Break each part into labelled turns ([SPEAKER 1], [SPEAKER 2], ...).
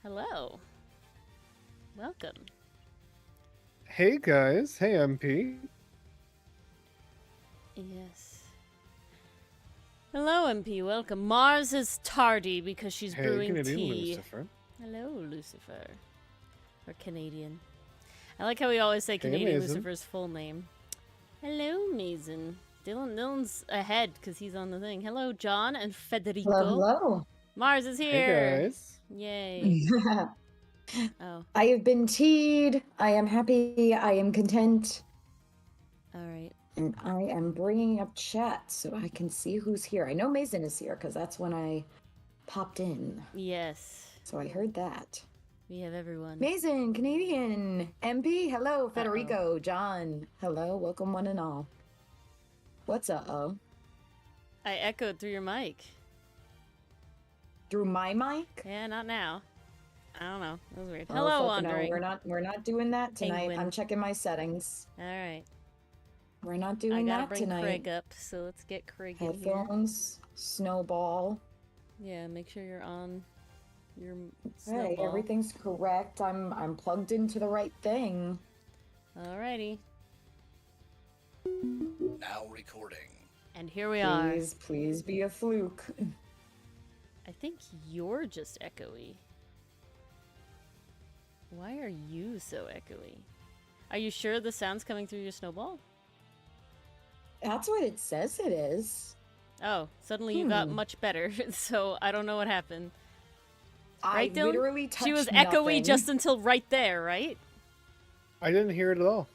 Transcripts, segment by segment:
[SPEAKER 1] Hello. Welcome.
[SPEAKER 2] Hey guys, hey MP.
[SPEAKER 1] Yes. Hello, MP. Welcome. Mars is tardy because she's
[SPEAKER 2] Hey
[SPEAKER 1] brewing
[SPEAKER 2] Canadian
[SPEAKER 1] tea.
[SPEAKER 2] Lucifer.
[SPEAKER 1] Hello, Lucifer. Or Canadian. I like how we always say
[SPEAKER 2] Hey,
[SPEAKER 1] Canadian
[SPEAKER 2] Mason.
[SPEAKER 1] Lucifer's full name. Hello, Mason. Dylan's ahead because he's on the thing. Hello, John and Federico.
[SPEAKER 3] Hello.
[SPEAKER 1] Mars is
[SPEAKER 2] Hey
[SPEAKER 1] here.
[SPEAKER 2] guys.
[SPEAKER 1] Yay. Oh,
[SPEAKER 3] I have been teed. I am happy. I am content.
[SPEAKER 1] all right.
[SPEAKER 3] And I am bringing up chat so I can see who's here. I know Mason is here because that's when I popped in.
[SPEAKER 1] Yes.
[SPEAKER 3] So I heard that.
[SPEAKER 1] We have everyone.
[SPEAKER 3] Mason, Canadian, MP, hello, Federico, John, hello, welcome one and all. What's up?
[SPEAKER 1] I echoed through your mic.
[SPEAKER 3] Through my mic?
[SPEAKER 1] Yeah, not now. I don't know. That was weird.
[SPEAKER 3] Oh,
[SPEAKER 1] Hello,
[SPEAKER 3] fuck no,
[SPEAKER 1] Wandering.
[SPEAKER 3] we're not doing that tonight.
[SPEAKER 1] Penguin.
[SPEAKER 3] I'm checking my settings.
[SPEAKER 1] All right.
[SPEAKER 3] We're not
[SPEAKER 1] I
[SPEAKER 3] doing
[SPEAKER 1] gotta
[SPEAKER 3] that
[SPEAKER 1] bring
[SPEAKER 3] tonight.
[SPEAKER 1] Craig up, so let's get Craig in here.
[SPEAKER 3] Headphones, snowball.
[SPEAKER 1] Yeah, make sure you're on your
[SPEAKER 3] Hey,
[SPEAKER 1] snowball.
[SPEAKER 3] everything's correct. I'm plugged into the right thing.
[SPEAKER 1] Alrighty.
[SPEAKER 4] Now recording.
[SPEAKER 1] And here we are.
[SPEAKER 3] Please be a fluke.
[SPEAKER 1] I think you're just echoey. Why are you so echoey? Are you sure the sound's coming through your snowball?
[SPEAKER 3] That's what it says it is.
[SPEAKER 1] Oh, suddenly you got much better, so I don't know what happened. Right,
[SPEAKER 3] I
[SPEAKER 1] Dylan?
[SPEAKER 3] literally touched
[SPEAKER 1] She was
[SPEAKER 3] nothing.
[SPEAKER 1] echoey just until right there, right?
[SPEAKER 2] I didn't hear it at all.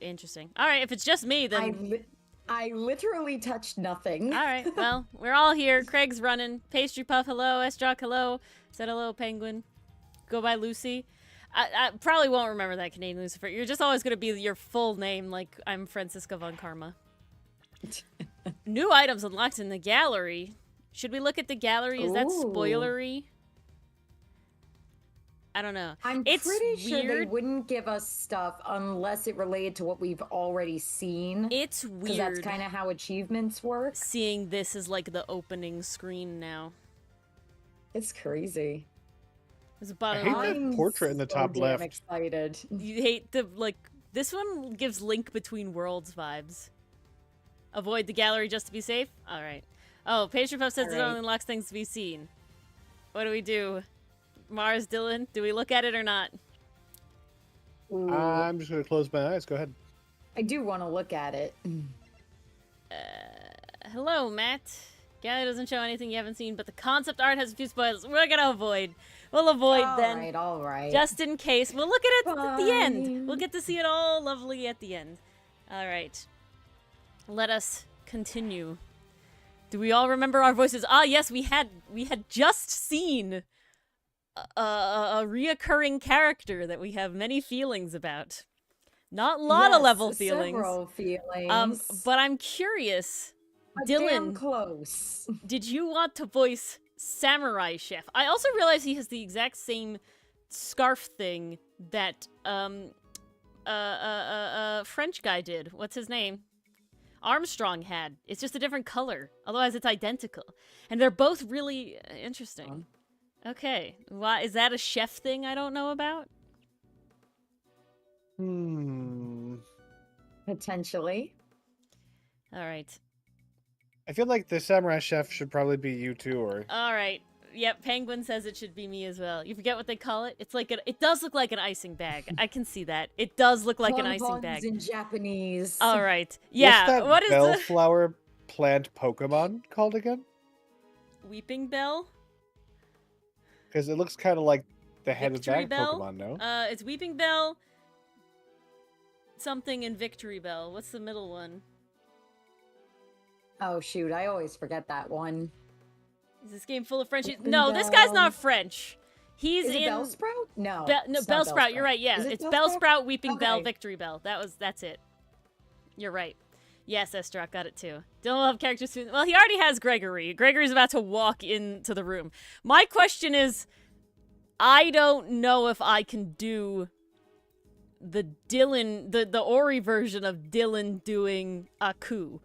[SPEAKER 1] Interesting. Alright, if it's just me, then...
[SPEAKER 3] I literally touched nothing.
[SPEAKER 1] Alright, well, we're all here. Craig's running. Pastry Puff, hello. Estrock, hello. Said hello, Penguin. Go by Lucy. I probably won't remember that, Canadian Lucifer. You're just always going to be your full name, like I'm Francisca von Karma. New items unlocked in the gallery. Should we look at the gallery? Is that spoilery? I don't know.
[SPEAKER 3] I'm
[SPEAKER 1] It's
[SPEAKER 3] pretty sure they
[SPEAKER 1] weird.
[SPEAKER 3] wouldn't give us stuff unless it related to what we've already seen.
[SPEAKER 1] It's
[SPEAKER 3] Because
[SPEAKER 1] weird
[SPEAKER 3] that's kind of how achievements work.
[SPEAKER 1] seeing this as like the opening screen now.
[SPEAKER 3] It's crazy.
[SPEAKER 1] There's a bottom.
[SPEAKER 2] I hate the portrait in the top
[SPEAKER 3] damn
[SPEAKER 2] left.
[SPEAKER 3] excited.
[SPEAKER 1] You hate the, like, this one gives Link Between Worlds vibes. Avoid the gallery just to be safe? Alright. Oh, Pastry Puff says it
[SPEAKER 3] Alright.
[SPEAKER 1] only unlocks things to be seen. What do we do? Mars, Dylan, do we look at it or not?
[SPEAKER 3] Ooh,
[SPEAKER 2] I'm just gonna close my eyes. Go ahead.
[SPEAKER 3] I do want to look at it.
[SPEAKER 1] Hello, Matt. Gallery doesn't show anything you haven't seen, but the concept art has a few spoilers we're gonna avoid. We'll avoid then.
[SPEAKER 3] All right.
[SPEAKER 1] Just in case. We'll look at it at the end.
[SPEAKER 3] Fine.
[SPEAKER 1] We'll get to see it all lovely at the end. Alright. Let us continue. Do we all remember our voices? Ah, yes, we had just seen a reoccurring character that we have many feelings about. Not a lot of level feelings.
[SPEAKER 3] Several feelings.
[SPEAKER 1] But I'm curious.
[SPEAKER 3] But damn
[SPEAKER 1] Dylan,
[SPEAKER 3] close.
[SPEAKER 1] did you want to voice Samurai Chef? I also realized he has the exact same scarf thing that French guy did. What's his name? Armstrong had. It's just a different color. Otherwise, it's identical. And they're both really interesting. Okay. Why is that a chef thing I don't know about?
[SPEAKER 3] Potentially.
[SPEAKER 1] All right.
[SPEAKER 2] I feel like the samurai chef should probably be you too, or
[SPEAKER 1] All right. Yep, Penguin says it should be me as well. You forget what they call it? It's like it does look like an icing bag. I can see that. It does look like an icing bag.
[SPEAKER 3] in Japanese.
[SPEAKER 1] All right. Yeah.
[SPEAKER 2] what's that
[SPEAKER 1] What is the
[SPEAKER 2] bellflower plant Pokemon called again?
[SPEAKER 1] Weeping Bell?
[SPEAKER 2] Because it looks kind of like the head
[SPEAKER 1] Victory
[SPEAKER 2] of that
[SPEAKER 1] Bell?
[SPEAKER 2] Pokemon, no?
[SPEAKER 1] It's Weeping Bell, something, and Victory Bell. What's the middle one?
[SPEAKER 3] Oh shoot, I always forget that one.
[SPEAKER 1] Is this game full of French?
[SPEAKER 3] Weeping
[SPEAKER 1] No, this guy's
[SPEAKER 3] Bell.
[SPEAKER 1] not French. He's
[SPEAKER 3] Is it
[SPEAKER 1] in
[SPEAKER 3] Bellsprout? No.
[SPEAKER 1] No,
[SPEAKER 3] it's not
[SPEAKER 1] Bellsprout. You're right. Yeah,
[SPEAKER 3] Is it
[SPEAKER 1] it's Bellsprout, Weeping Bell,
[SPEAKER 3] Okay.
[SPEAKER 1] Victory Bell. That's it. You're right. Yes, Estrock got it too. Dylan will have characters soon. Well, he already has Gregory. Gregory's about to walk into the room. My question is, I don't know if I can do the Dylan, the Ori version of Dylan doing Aku.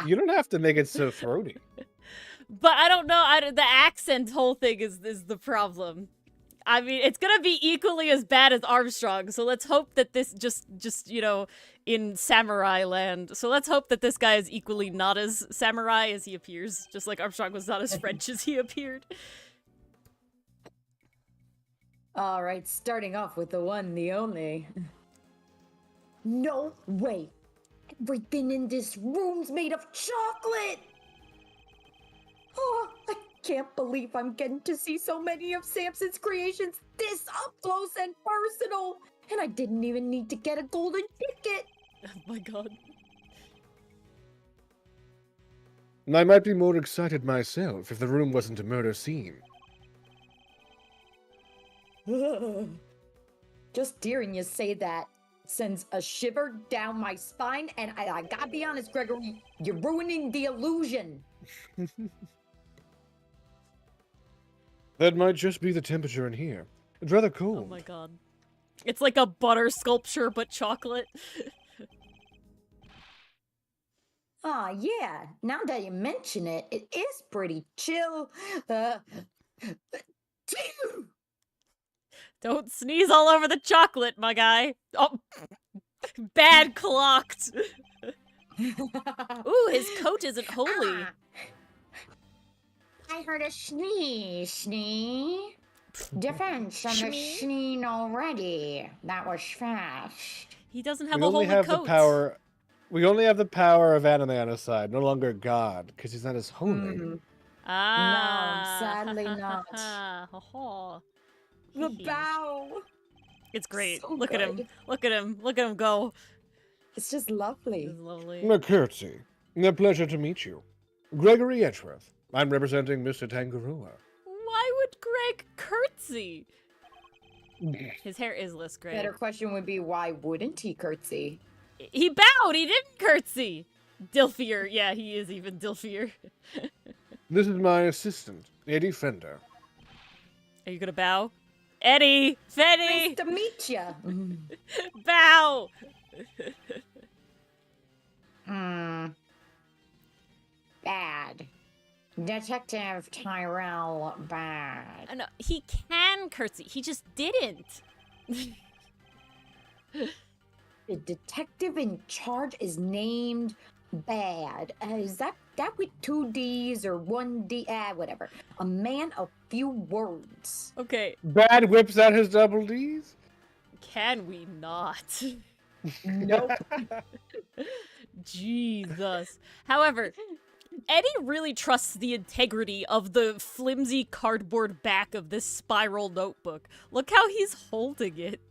[SPEAKER 2] You don't have to make it so throaty.
[SPEAKER 1] But I don't know. The accent whole thing is the problem. I mean, it's gonna be equally as bad as Armstrong. So let's hope that this just in samurai land. So let's hope that this guy is equally not as samurai as he appears. Just like Armstrong was not as French as he appeared.
[SPEAKER 3] All right, starting off with the one, the only. No way. Everything in this room's made of chocolate. Oh, I can't believe I'm getting to see so many of Samson's creations this up close and personal. And I didn't even need to get a golden ticket.
[SPEAKER 1] Oh my god.
[SPEAKER 2] I might be more excited myself if the room wasn't a murder scene.
[SPEAKER 3] Just hearing you say that sends a shiver down my spine, and I gotta be honest, Gregory, you're ruining the illusion.
[SPEAKER 2] That might just be the temperature in here. It's rather cold.
[SPEAKER 1] Oh my god. It's like a butter sculpture, but chocolate.
[SPEAKER 3] Ah, yeah. Now that you mention it, it is pretty chill.
[SPEAKER 1] Don't sneeze all over the chocolate, my guy. Oh, bad clocked. Ooh, his coat isn't holy.
[SPEAKER 3] I heard a sneeze. Defense on the sneeze already. That was fast.
[SPEAKER 1] He doesn't have
[SPEAKER 2] We
[SPEAKER 1] a
[SPEAKER 2] only
[SPEAKER 1] holy
[SPEAKER 2] have
[SPEAKER 1] coat.
[SPEAKER 2] the power. We only have the power of anime on his side, no longer God, because he's not as holy.
[SPEAKER 1] Ah.
[SPEAKER 3] No, sadly not.
[SPEAKER 1] Ha ha.
[SPEAKER 3] The bow.
[SPEAKER 1] It's great.
[SPEAKER 3] So
[SPEAKER 1] Look at him.
[SPEAKER 3] good.
[SPEAKER 1] Look at him. Look at him go.
[SPEAKER 3] It's just lovely.
[SPEAKER 1] This is lovely.
[SPEAKER 2] A curtsy. A pleasure to meet you. Gregory Edgeworth. I'm representing Mr. Tangaroa.
[SPEAKER 1] Why would Greg curtsy? His hair is less gray.
[SPEAKER 3] Better question would be, why wouldn't he curtsy?
[SPEAKER 1] He bowed. He didn't curtsy. Dilfier. Yeah, he is even Dilfier.
[SPEAKER 2] This is my assistant, Eddie Fender.
[SPEAKER 1] Are you gonna bow? Eddie! Fenny!
[SPEAKER 3] Nice to meet ya.
[SPEAKER 1] Bow!
[SPEAKER 3] Bad. Detective Tyrell Bad.
[SPEAKER 1] No, he can curtsy. He just didn't.
[SPEAKER 3] The detective in charge is named Bad. Is that with 2 D's or 1 D? Whatever. A man of few words.
[SPEAKER 1] Okay,
[SPEAKER 2] Bad whips out his double D's?
[SPEAKER 1] can we not?
[SPEAKER 3] Nope.
[SPEAKER 1] Jesus. However, Eddie really trusts the integrity of the flimsy cardboard back of this spiral notebook. Look how he's holding it.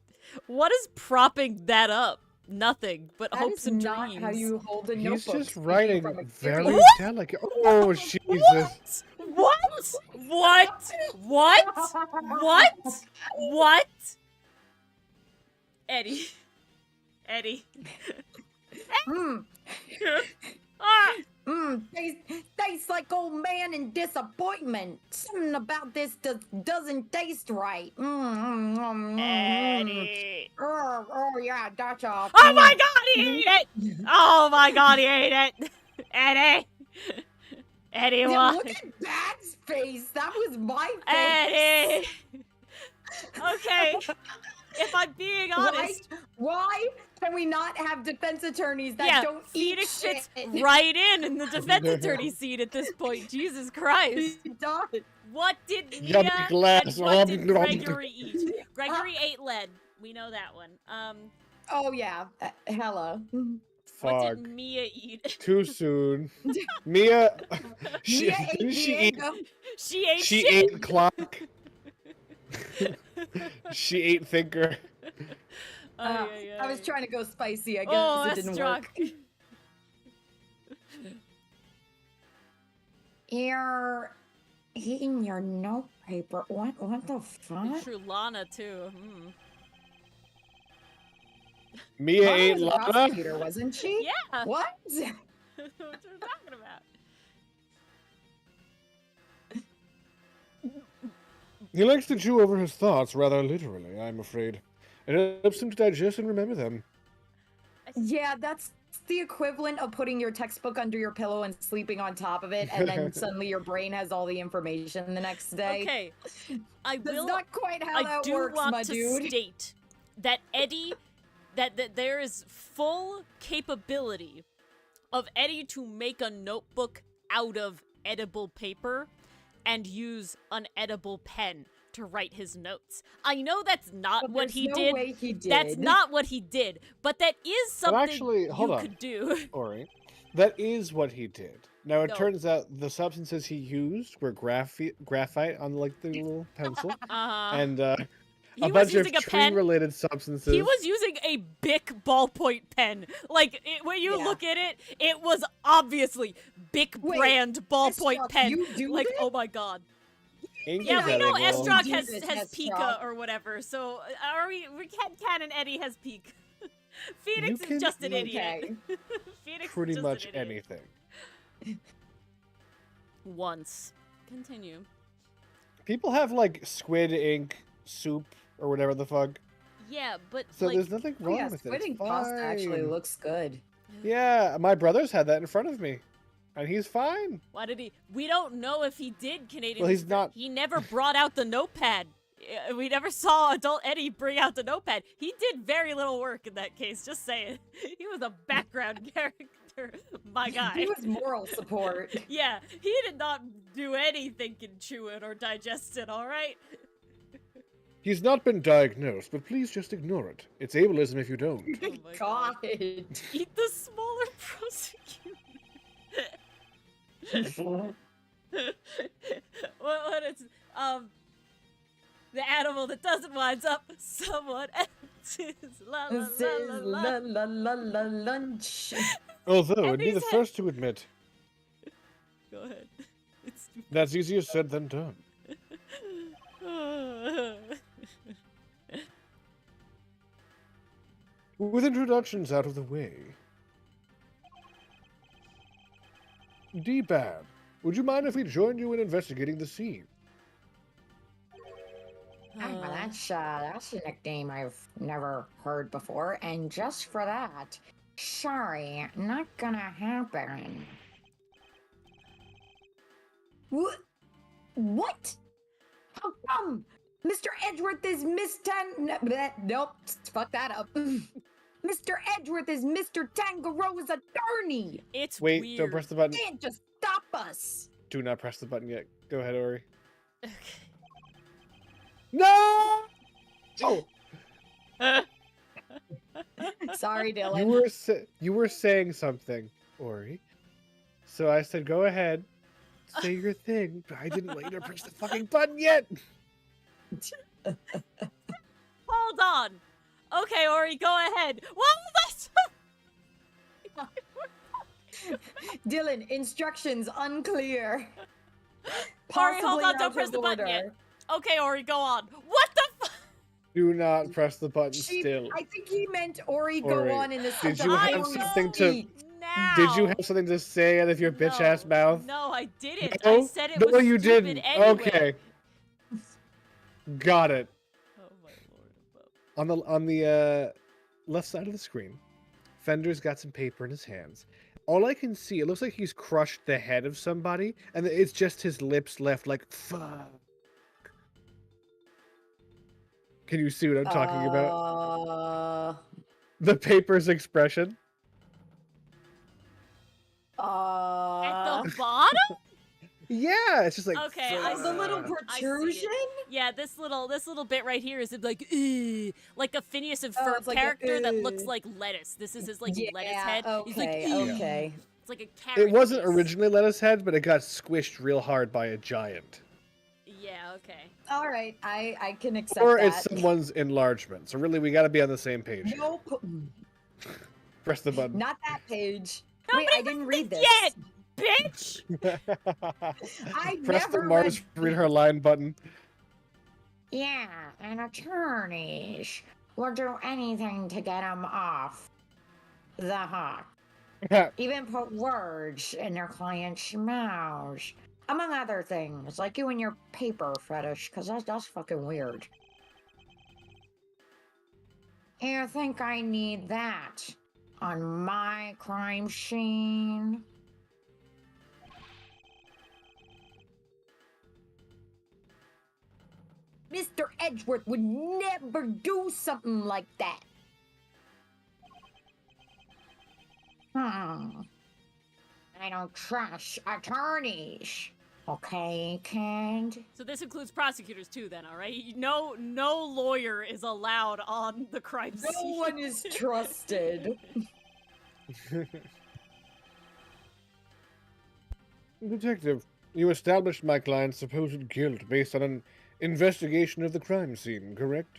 [SPEAKER 1] What is propping that up? Nothing but
[SPEAKER 3] That
[SPEAKER 1] hopes
[SPEAKER 3] is
[SPEAKER 1] and
[SPEAKER 3] not
[SPEAKER 1] dreams.
[SPEAKER 3] how you hold a
[SPEAKER 2] He's
[SPEAKER 3] notebook.
[SPEAKER 2] just
[SPEAKER 3] speaking
[SPEAKER 2] writing
[SPEAKER 3] from
[SPEAKER 2] very
[SPEAKER 3] experience.
[SPEAKER 2] delicate. Oh, Jesus.
[SPEAKER 1] What? What? What? What? What? Eddie. Eddie. Ah!
[SPEAKER 3] Tastes like old man in disappointment. Something about this doesn't taste right.
[SPEAKER 1] Eddie.
[SPEAKER 3] Oh yeah, that's all.
[SPEAKER 1] Oh my god, he ate it! Oh my god, he ate it! Eddie! Eddie,
[SPEAKER 3] Yeah,
[SPEAKER 1] what?
[SPEAKER 3] look at Bad's face. That was my face.
[SPEAKER 1] Eddie! Okay, if I'm being honest,
[SPEAKER 3] Why can we not have defense attorneys that
[SPEAKER 1] yeah,
[SPEAKER 3] don't
[SPEAKER 1] Phoenix
[SPEAKER 3] eat
[SPEAKER 1] fits
[SPEAKER 3] shit?
[SPEAKER 1] right in the defense attorney seat at this point. Jesus Christ.
[SPEAKER 3] He does.
[SPEAKER 1] What did
[SPEAKER 2] Yummy
[SPEAKER 1] Mia and
[SPEAKER 2] glass,
[SPEAKER 1] what did
[SPEAKER 2] yummy.
[SPEAKER 1] Gregory eat? Gregory ate lead. We know that one.
[SPEAKER 3] Oh yeah, hella.
[SPEAKER 1] What
[SPEAKER 2] Fuck.
[SPEAKER 1] did Mia eat?
[SPEAKER 2] Too soon. Mia, she,
[SPEAKER 3] Mia ate
[SPEAKER 2] didn't she eat?
[SPEAKER 3] Diego.
[SPEAKER 1] She ate
[SPEAKER 2] She
[SPEAKER 1] shit.
[SPEAKER 2] ate clock. She ate thinker.
[SPEAKER 3] I was trying to go spicy. I guess
[SPEAKER 1] Oh,
[SPEAKER 3] it
[SPEAKER 1] that's
[SPEAKER 3] didn't
[SPEAKER 1] drunk.
[SPEAKER 3] work. You're eating your note paper. What the fuck?
[SPEAKER 1] True Lana too. Hmm.
[SPEAKER 2] Mia
[SPEAKER 3] Lana
[SPEAKER 2] ate
[SPEAKER 3] was a
[SPEAKER 2] Lana.
[SPEAKER 3] prosecutor, wasn't she?
[SPEAKER 1] Yeah.
[SPEAKER 3] What?
[SPEAKER 1] That's what we're talking about.
[SPEAKER 2] He likes to chew over his thoughts rather literally, I'm afraid. It helps him to digest and remember them.
[SPEAKER 3] Yeah, that's the equivalent of putting your textbook under your pillow and sleeping on top of it, and then suddenly your brain has all the information the next day.
[SPEAKER 1] Okay,
[SPEAKER 3] That's not quite how
[SPEAKER 1] I
[SPEAKER 3] that
[SPEAKER 1] do
[SPEAKER 3] works,
[SPEAKER 1] want
[SPEAKER 3] my
[SPEAKER 1] to
[SPEAKER 3] dude.
[SPEAKER 1] state that Eddie, that there is full capability of Eddie to make a notebook out of edible paper and use an edible pen to write his notes. I know that's not
[SPEAKER 3] But
[SPEAKER 1] what
[SPEAKER 3] there's
[SPEAKER 1] he
[SPEAKER 3] no
[SPEAKER 1] did.
[SPEAKER 3] way he did.
[SPEAKER 1] That's not what he did, but that is something
[SPEAKER 2] actually, hold
[SPEAKER 1] you
[SPEAKER 2] on.
[SPEAKER 1] could do.
[SPEAKER 2] Ori, that is what he did. Now it
[SPEAKER 1] No.
[SPEAKER 2] turns out the substances he used were graphite on like the little pencil,
[SPEAKER 1] Uh-huh.
[SPEAKER 2] and
[SPEAKER 1] He
[SPEAKER 2] a
[SPEAKER 1] was
[SPEAKER 2] bunch of
[SPEAKER 1] using a pen.
[SPEAKER 2] tree-related substances.
[SPEAKER 1] He was using a Bic ballpoint pen. Like, when you
[SPEAKER 3] Yeah.
[SPEAKER 1] look at it, it was obviously Bic
[SPEAKER 3] Wait,
[SPEAKER 1] brand ballpoint
[SPEAKER 3] Estrog,
[SPEAKER 1] pen.
[SPEAKER 3] you do
[SPEAKER 1] Like,
[SPEAKER 3] this?
[SPEAKER 1] oh my god.
[SPEAKER 2] Ain't
[SPEAKER 1] Yeah, we know
[SPEAKER 2] incredible.
[SPEAKER 1] Estrog
[SPEAKER 3] Do
[SPEAKER 1] has
[SPEAKER 3] this,
[SPEAKER 1] Pika
[SPEAKER 3] Estrog.
[SPEAKER 1] or whatever, so we can't canon Eddie has Peak. Phoenix
[SPEAKER 2] You can
[SPEAKER 1] is just an
[SPEAKER 2] do
[SPEAKER 1] idiot.
[SPEAKER 3] Okay.
[SPEAKER 1] Phoenix
[SPEAKER 2] pretty
[SPEAKER 1] is just
[SPEAKER 2] much
[SPEAKER 1] an idiot.
[SPEAKER 2] anything.
[SPEAKER 1] Once. Continue.
[SPEAKER 2] People have like squid ink soup or whatever the fuck.
[SPEAKER 1] Yeah, but
[SPEAKER 2] So
[SPEAKER 1] like,
[SPEAKER 2] there's nothing
[SPEAKER 3] Oh,
[SPEAKER 2] wrong
[SPEAKER 3] yeah,
[SPEAKER 2] with it.
[SPEAKER 3] squid
[SPEAKER 2] It's
[SPEAKER 3] ink pasta actually
[SPEAKER 2] fine.
[SPEAKER 3] looks good.
[SPEAKER 2] Yeah, my brother's had that in front of me, and he's fine.
[SPEAKER 1] why did he? We don't know if he did Canadian.
[SPEAKER 2] Well, he's
[SPEAKER 1] Whisper.
[SPEAKER 2] not-
[SPEAKER 1] He never brought out the notepad. We never saw adult Eddie bring out the notepad. He did very little work in that case. Just saying, he was a background character. My guy.
[SPEAKER 3] He was moral support.
[SPEAKER 1] Yeah, he did not do any thinking, chewing, or digesting. All right.
[SPEAKER 2] He's not been diagnosed, but please just ignore it. It's ableism if you don't.
[SPEAKER 1] Oh my
[SPEAKER 3] God.
[SPEAKER 1] Eat the smaller prosecutor. what is the animal that doesn't winds up someone else's la la
[SPEAKER 3] This
[SPEAKER 1] la
[SPEAKER 3] is
[SPEAKER 1] la la.
[SPEAKER 3] la la la lunch.
[SPEAKER 2] Although, I'd be the
[SPEAKER 1] Eddie's
[SPEAKER 2] first to admit,
[SPEAKER 1] Go ahead. It's
[SPEAKER 2] that's easier said than done. With introductions out of the way. D-Bad, would you mind if we joined you in investigating the scene?
[SPEAKER 3] Well, that's a nickname I've never heard before, and just for that, sorry, not gonna happen. What? What? How come? Mr. Edgeworth is Miss nope, fuck that up. Mr. Edgeworth is Mr. Tangaroa's attorney.
[SPEAKER 1] It's
[SPEAKER 2] Wait,
[SPEAKER 1] weird.
[SPEAKER 2] don't press the button.
[SPEAKER 3] Can't just stop us.
[SPEAKER 2] Do not press the button yet. Go ahead, Ori.
[SPEAKER 1] Okay.
[SPEAKER 2] No! Oh,
[SPEAKER 3] Sorry, Dylan.
[SPEAKER 2] you were saying something, Ori. So I said, go ahead, say your thing, but I didn't let you to press the fucking button yet.
[SPEAKER 1] Hold on. Okay, Ori, go ahead. What was
[SPEAKER 3] Dylan, instructions unclear.
[SPEAKER 1] Ori, hold
[SPEAKER 3] Possibly
[SPEAKER 1] on, don't
[SPEAKER 3] out
[SPEAKER 1] press
[SPEAKER 3] of
[SPEAKER 1] the button yet.
[SPEAKER 3] order.
[SPEAKER 1] Okay, Ori, go on. What the fuck?
[SPEAKER 2] Do not press the button
[SPEAKER 3] She-
[SPEAKER 2] still.
[SPEAKER 3] I think he meant Ori go
[SPEAKER 2] Ori,
[SPEAKER 3] on in the sense
[SPEAKER 2] you
[SPEAKER 3] of
[SPEAKER 2] have
[SPEAKER 3] Ori
[SPEAKER 2] something to-
[SPEAKER 3] speak.
[SPEAKER 1] Now.
[SPEAKER 2] Did you have something to say out of your bitch ass
[SPEAKER 1] No,
[SPEAKER 2] mouth?
[SPEAKER 1] No, I didn't.
[SPEAKER 2] No?
[SPEAKER 1] I said it
[SPEAKER 2] No,
[SPEAKER 1] was
[SPEAKER 2] you
[SPEAKER 1] stupid
[SPEAKER 2] didn't.
[SPEAKER 1] anyway.
[SPEAKER 2] Okay. Got it.
[SPEAKER 1] Oh my lord.
[SPEAKER 2] On the left side of the screen, Fender's got some paper in his hands. All I can see, it looks like he's crushed the head of somebody, and it's just his lips left like, fuck. Can you see what I'm talking about? The paper's expression.
[SPEAKER 1] At the bottom?
[SPEAKER 2] Yeah, it's just like,
[SPEAKER 1] Okay, I
[SPEAKER 3] the
[SPEAKER 1] see
[SPEAKER 3] little
[SPEAKER 1] it. I see
[SPEAKER 3] protrusion?
[SPEAKER 1] it. Yeah, this little bit right here is like, "Ugh," like a Phineas and
[SPEAKER 3] Oh,
[SPEAKER 1] Ferb
[SPEAKER 3] it's like a,
[SPEAKER 1] character that looks
[SPEAKER 3] "Ugh."
[SPEAKER 1] like lettuce. This is his like
[SPEAKER 3] Yeah,
[SPEAKER 1] lettuce head. He's like,
[SPEAKER 3] okay,
[SPEAKER 1] "Ugh."
[SPEAKER 3] okay.
[SPEAKER 1] It's like a carrot.
[SPEAKER 2] it wasn't
[SPEAKER 1] face.
[SPEAKER 2] originally lettuce head, but it got squished real hard by a giant.
[SPEAKER 1] Yeah. Okay.
[SPEAKER 3] All right, I can accept
[SPEAKER 2] Or
[SPEAKER 3] that.
[SPEAKER 2] it's someone's enlargement. So really, we got to be on the same page. here.
[SPEAKER 3] Nope,
[SPEAKER 2] Press the button.
[SPEAKER 3] not that page.
[SPEAKER 1] Nobody
[SPEAKER 3] Wait, I didn't read this.
[SPEAKER 1] Yet, bitch.
[SPEAKER 3] I
[SPEAKER 2] Press the
[SPEAKER 3] never
[SPEAKER 2] Mars read her line button.
[SPEAKER 3] Yeah, and attorneys will do anything to get him off the hook. Even put words in their clients' mouths. Among other things, like you and your paper fetish, because that's fucking weird. You think I need that? on my crime scene. Mr. Edgeworth would never do something like that. I don't trust attorneys. Okay, kid?
[SPEAKER 1] So this includes prosecutors too, then, all right? No lawyer is allowed on the crime scene.
[SPEAKER 3] No one is trusted.
[SPEAKER 2] Detective, you established my client's supposed guilt based on an investigation of the crime scene, correct?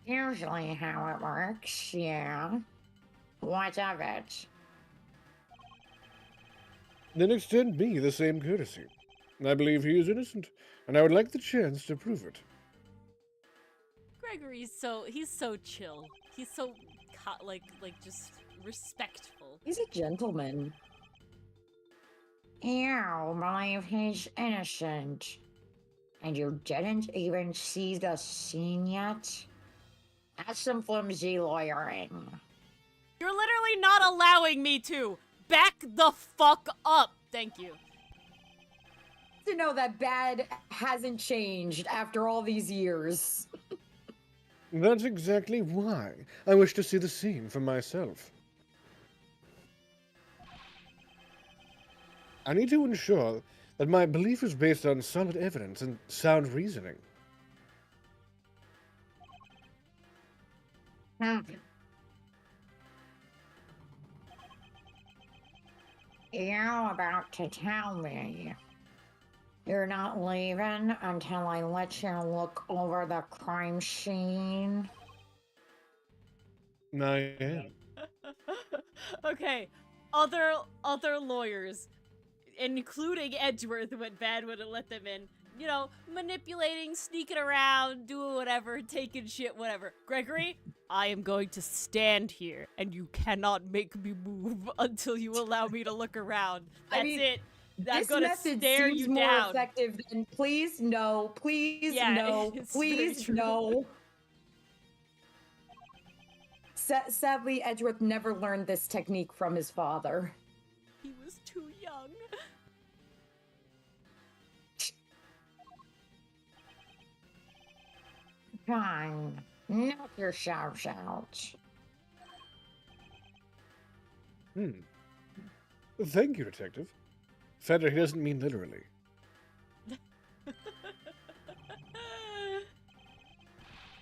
[SPEAKER 3] Usually how it works, yeah. What of it?
[SPEAKER 2] Then extend me the same courtesy. I believe he is innocent, and I would like the chance to prove it.
[SPEAKER 1] Gregory's he's so chill. He's so like just respectful.
[SPEAKER 3] He's a gentleman. You believe he's innocent. And you didn't even see the scene yet? That's some flimsy lawyering.
[SPEAKER 1] You're literally not allowing me to. Back the fuck up. Thank you.
[SPEAKER 3] To know that Badd hasn't changed after all these years.
[SPEAKER 2] That's exactly why I wish to see the scene for myself. I need to ensure that my belief is based on solid evidence and sound reasoning.
[SPEAKER 3] You're about to tell me you're not leaving until I let you look over the crime scene?
[SPEAKER 2] I am.
[SPEAKER 1] Okay, other lawyers, including Edgeworth, when Badd wouldn't let them in. You know, manipulating, sneaking around, doing whatever, taking shit, whatever. Gregory, I am going to stand here, and you cannot make me move until you allow me to look around. That's it. I'm gonna stare you
[SPEAKER 3] more
[SPEAKER 1] down.
[SPEAKER 3] Effective than please no, please no, please no. Sadly, Edgeworth never learned this technique from his father.
[SPEAKER 1] He was too young.
[SPEAKER 3] Fine. Knock yourselves out.
[SPEAKER 2] Thank you, Detective. Fender, he doesn't mean literally.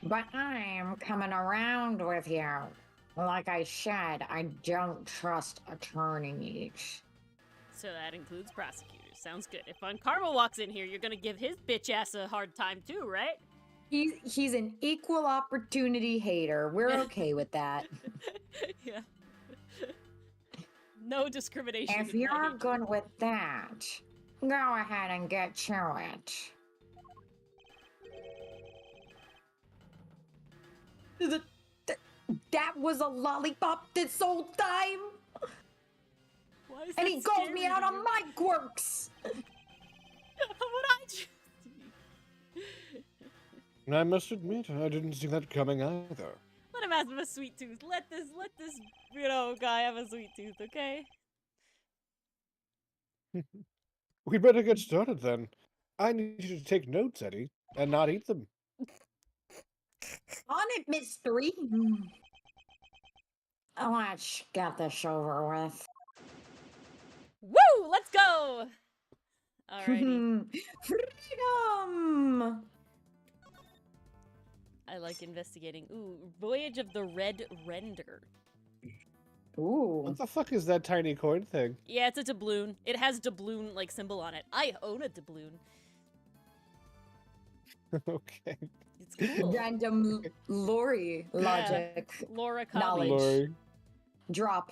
[SPEAKER 3] But I'm coming around with you. Like I said, I don't trust attorneys.
[SPEAKER 1] So that includes prosecutors. Sounds good. If Von Karma walks in here, you're gonna give his bitch ass a hard time too, right?
[SPEAKER 3] He's an equal opportunity hater. We're okay with that.
[SPEAKER 1] Yeah. No discrimination.
[SPEAKER 3] If you're good with that, go ahead and get to it. That was a lollipop this whole time?
[SPEAKER 1] Why is
[SPEAKER 3] And
[SPEAKER 1] that
[SPEAKER 3] he calls me
[SPEAKER 1] scary
[SPEAKER 3] out
[SPEAKER 1] to
[SPEAKER 3] on
[SPEAKER 1] you?
[SPEAKER 3] my quirks!
[SPEAKER 1] How would I choose you?
[SPEAKER 2] I must admit, I didn't see that coming either.
[SPEAKER 1] Let him have a sweet tooth. Let this, guy have a sweet tooth, okay?
[SPEAKER 2] We'd better get started then. I need you to take notes, Eddie, and not eat them.
[SPEAKER 3] On it, mystery. Let's get this over with.
[SPEAKER 1] Woo! Let's go! Alrighty.
[SPEAKER 3] Freedom!
[SPEAKER 1] I like investigating. Ooh, Voyage of the Red Render.
[SPEAKER 3] Ooh.
[SPEAKER 2] What the fuck is that tiny coin thing?
[SPEAKER 1] Yeah, it's a doubloon. It has doubloon, like, symbol on it. I own a doubloon.
[SPEAKER 2] Okay.
[SPEAKER 1] It's cool.
[SPEAKER 3] Random lorry logic.
[SPEAKER 1] Laura
[SPEAKER 3] Knowledge.
[SPEAKER 1] Cobbage.
[SPEAKER 2] Lori.
[SPEAKER 3] Drop.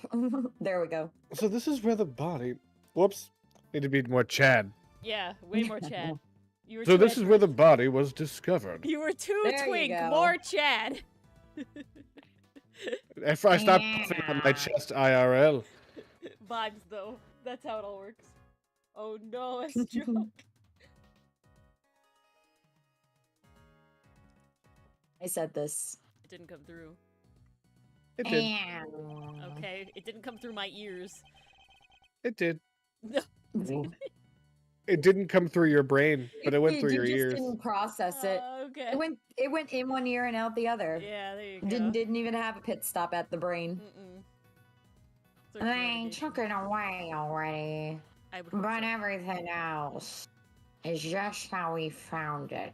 [SPEAKER 3] There we go.
[SPEAKER 2] So this is where the body... Whoops. Need to be more Chad.
[SPEAKER 1] Yeah, way more Chad. You were
[SPEAKER 2] So
[SPEAKER 1] too
[SPEAKER 2] this is where the body was discovered.
[SPEAKER 1] You were too
[SPEAKER 3] There you
[SPEAKER 1] twink,
[SPEAKER 3] go.
[SPEAKER 1] more Chad.
[SPEAKER 2] If I stop puffing on my chest IRL.
[SPEAKER 1] Vibes, though. That's how it all works. Oh no, it's a joke.
[SPEAKER 4] I said this.
[SPEAKER 1] It didn't come through.
[SPEAKER 2] It did.
[SPEAKER 3] Yeah.
[SPEAKER 1] Okay, it didn't come through my ears.
[SPEAKER 2] It did.
[SPEAKER 1] No.
[SPEAKER 2] It didn't come through your brain, but it went through your
[SPEAKER 4] You
[SPEAKER 2] ears.
[SPEAKER 4] just didn't process it.
[SPEAKER 1] Okay.
[SPEAKER 4] It went in one ear and out the other.
[SPEAKER 1] Yeah, there you go.
[SPEAKER 4] Didn't even have a pit stop at the brain.
[SPEAKER 1] Mm-mm.
[SPEAKER 3] They took it away already.
[SPEAKER 1] I would hope
[SPEAKER 3] But
[SPEAKER 1] so.
[SPEAKER 3] everything else is just how we found it.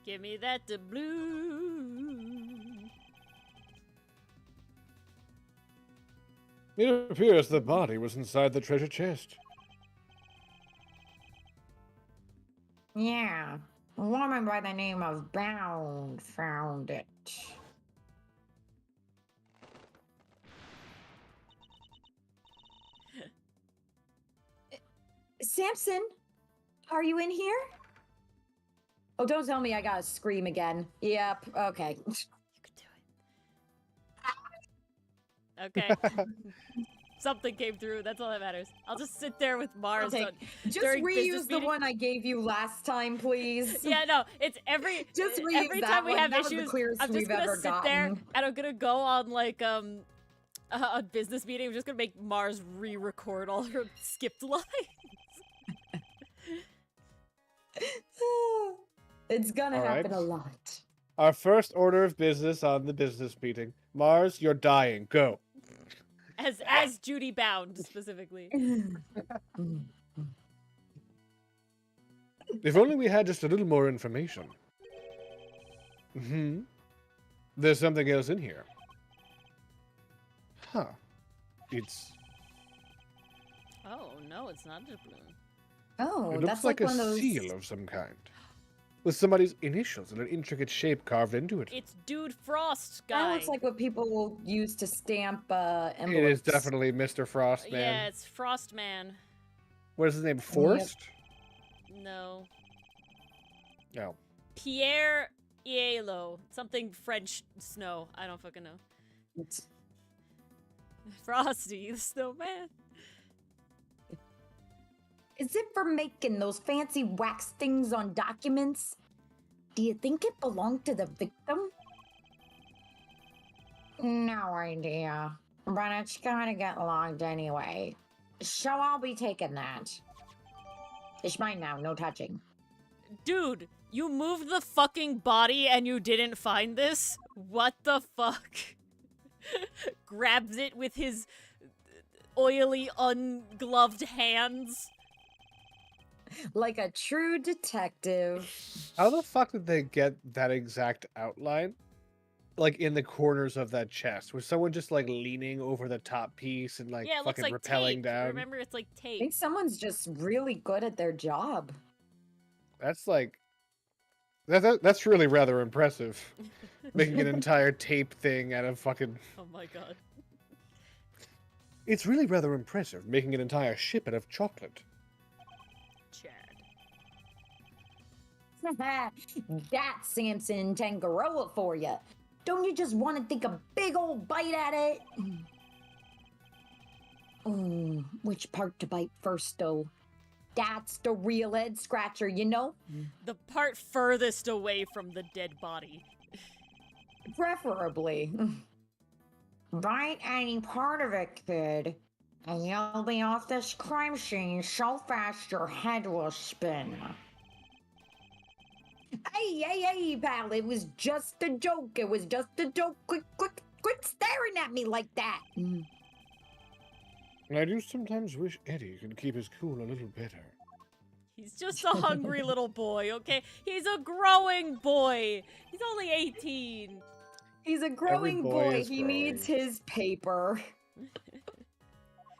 [SPEAKER 1] Give me that blue.
[SPEAKER 2] It appears the body was inside the treasure chest.
[SPEAKER 3] Yeah. A woman by the name of Bound found it.
[SPEAKER 4] Samson, are you in here? Oh, don't tell me I gotta scream again. Yep, okay.
[SPEAKER 1] You could do it. Okay. Something came through. That's all that matters. I'll just sit there with Mars.
[SPEAKER 4] Okay,
[SPEAKER 1] on-
[SPEAKER 4] just
[SPEAKER 1] during business
[SPEAKER 4] reuse the
[SPEAKER 1] meeting.
[SPEAKER 4] one I gave you last time, please.
[SPEAKER 1] Yeah, no, it's every
[SPEAKER 4] Just reuse
[SPEAKER 1] every
[SPEAKER 4] that
[SPEAKER 1] time we
[SPEAKER 4] one.
[SPEAKER 1] have
[SPEAKER 4] That was the
[SPEAKER 1] issues.
[SPEAKER 4] clearest
[SPEAKER 1] I'm just
[SPEAKER 4] we've
[SPEAKER 1] gonna
[SPEAKER 4] ever
[SPEAKER 1] sit there
[SPEAKER 4] gotten.
[SPEAKER 1] and I'm gonna go on like a business meeting. I'm just gonna make Mars re-record all her skipped lines.
[SPEAKER 4] It's gonna
[SPEAKER 2] All
[SPEAKER 4] happen
[SPEAKER 2] right.
[SPEAKER 4] a lot.
[SPEAKER 2] Our first order of business on the business meeting. Mars, you're dying. Go.
[SPEAKER 1] As Judy Bound specifically.
[SPEAKER 2] If only we had just a little more information. There's something else in here. Huh. It's...
[SPEAKER 1] Oh no, it's not a doubloon.
[SPEAKER 4] Oh,
[SPEAKER 2] it
[SPEAKER 4] that's
[SPEAKER 2] looks like,
[SPEAKER 4] one
[SPEAKER 2] a
[SPEAKER 4] of those.
[SPEAKER 2] seal of some kind. With somebody's initials in an intricate shape carved into it.
[SPEAKER 1] It's Dude Frost
[SPEAKER 4] That
[SPEAKER 1] guy.
[SPEAKER 4] looks like what people use to stamp
[SPEAKER 2] It
[SPEAKER 4] envelopes.
[SPEAKER 2] is definitely Mr. Frost, man.
[SPEAKER 1] Yeah, it's Frost Man.
[SPEAKER 2] What is his name? Forrest?
[SPEAKER 1] No.
[SPEAKER 2] No.
[SPEAKER 1] Pierre Ielo. Something French snow. I don't fucking know.
[SPEAKER 4] It's-
[SPEAKER 1] Frosty the Snowman.
[SPEAKER 4] Is it for making those fancy wax things on documents? Do you think it belonged to the victim?
[SPEAKER 3] No idea. But it's gotta get logged anyway. So I'll be taking that. It's mine now, no touching.
[SPEAKER 1] Dude, you moved the fucking body and you didn't find this? What the fuck? Grabs it with his oily, ungloved hands.
[SPEAKER 4] Like a true detective.
[SPEAKER 2] How the fuck did they get that exact outline? Like in the corners of that chest? Was someone just like leaning over the top piece and like
[SPEAKER 1] Yeah, it looks
[SPEAKER 2] fucking
[SPEAKER 1] like
[SPEAKER 2] rappelling
[SPEAKER 1] tape.
[SPEAKER 2] down?
[SPEAKER 1] Remember, it's like
[SPEAKER 4] I
[SPEAKER 1] tape.
[SPEAKER 4] think someone's just really good at their job.
[SPEAKER 2] That's like... That's really rather impressive. Making an entire tape thing out of fucking...
[SPEAKER 1] Oh my god.
[SPEAKER 2] It's really rather impressive, making an entire ship out of chocolate.
[SPEAKER 1] Chad.
[SPEAKER 4] That's Samson Tangaroa for you. Don't you just want to take a big old bite at it? Which part to bite first, though? That's the real head scratcher, you know?
[SPEAKER 1] The part furthest away from the dead body.
[SPEAKER 4] Preferably.
[SPEAKER 3] Bite any part of it, kid. And you'll be off this crime scene so fast your head will spin.
[SPEAKER 4] Hey, pal, it was just a joke. It was just a joke. Quit staring at me like that.
[SPEAKER 2] I do sometimes wish Eddie could keep his cool a little better.
[SPEAKER 1] He's just a hungry little boy, okay? He's a growing boy. He's only 18.
[SPEAKER 4] He's a growing
[SPEAKER 2] boy
[SPEAKER 4] boy.
[SPEAKER 2] is
[SPEAKER 4] He
[SPEAKER 2] growing.
[SPEAKER 4] needs his paper.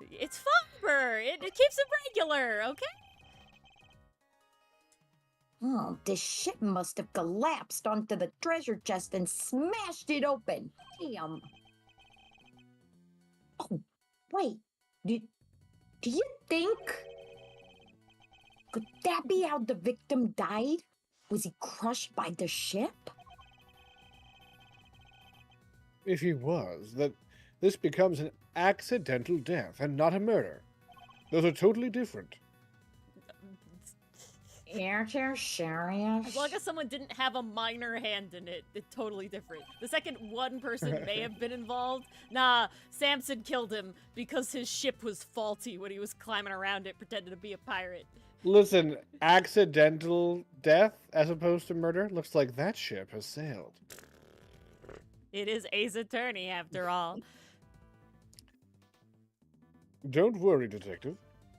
[SPEAKER 1] It's fiber. It keeps him regular, okay?
[SPEAKER 4] Oh, this ship must have collapsed onto the treasure chest and smashed it open. Damn. Oh, wait. Do you think... Could that be how the victim died? Was he crushed by the ship?
[SPEAKER 2] If he was, this becomes an accidental death and not a murder. Those are totally different.
[SPEAKER 3] You're too serious.
[SPEAKER 1] As long as someone didn't have a minor hand in it, it's totally different. The second one person may have been involved, nah, Samson killed him because his ship was faulty when he was climbing around it pretending to be a pirate.
[SPEAKER 2] Listen, accidental death as opposed to murder looks like that ship has sailed.
[SPEAKER 1] It is Ace Attorney, after all.
[SPEAKER 2] Don't worry, Detective.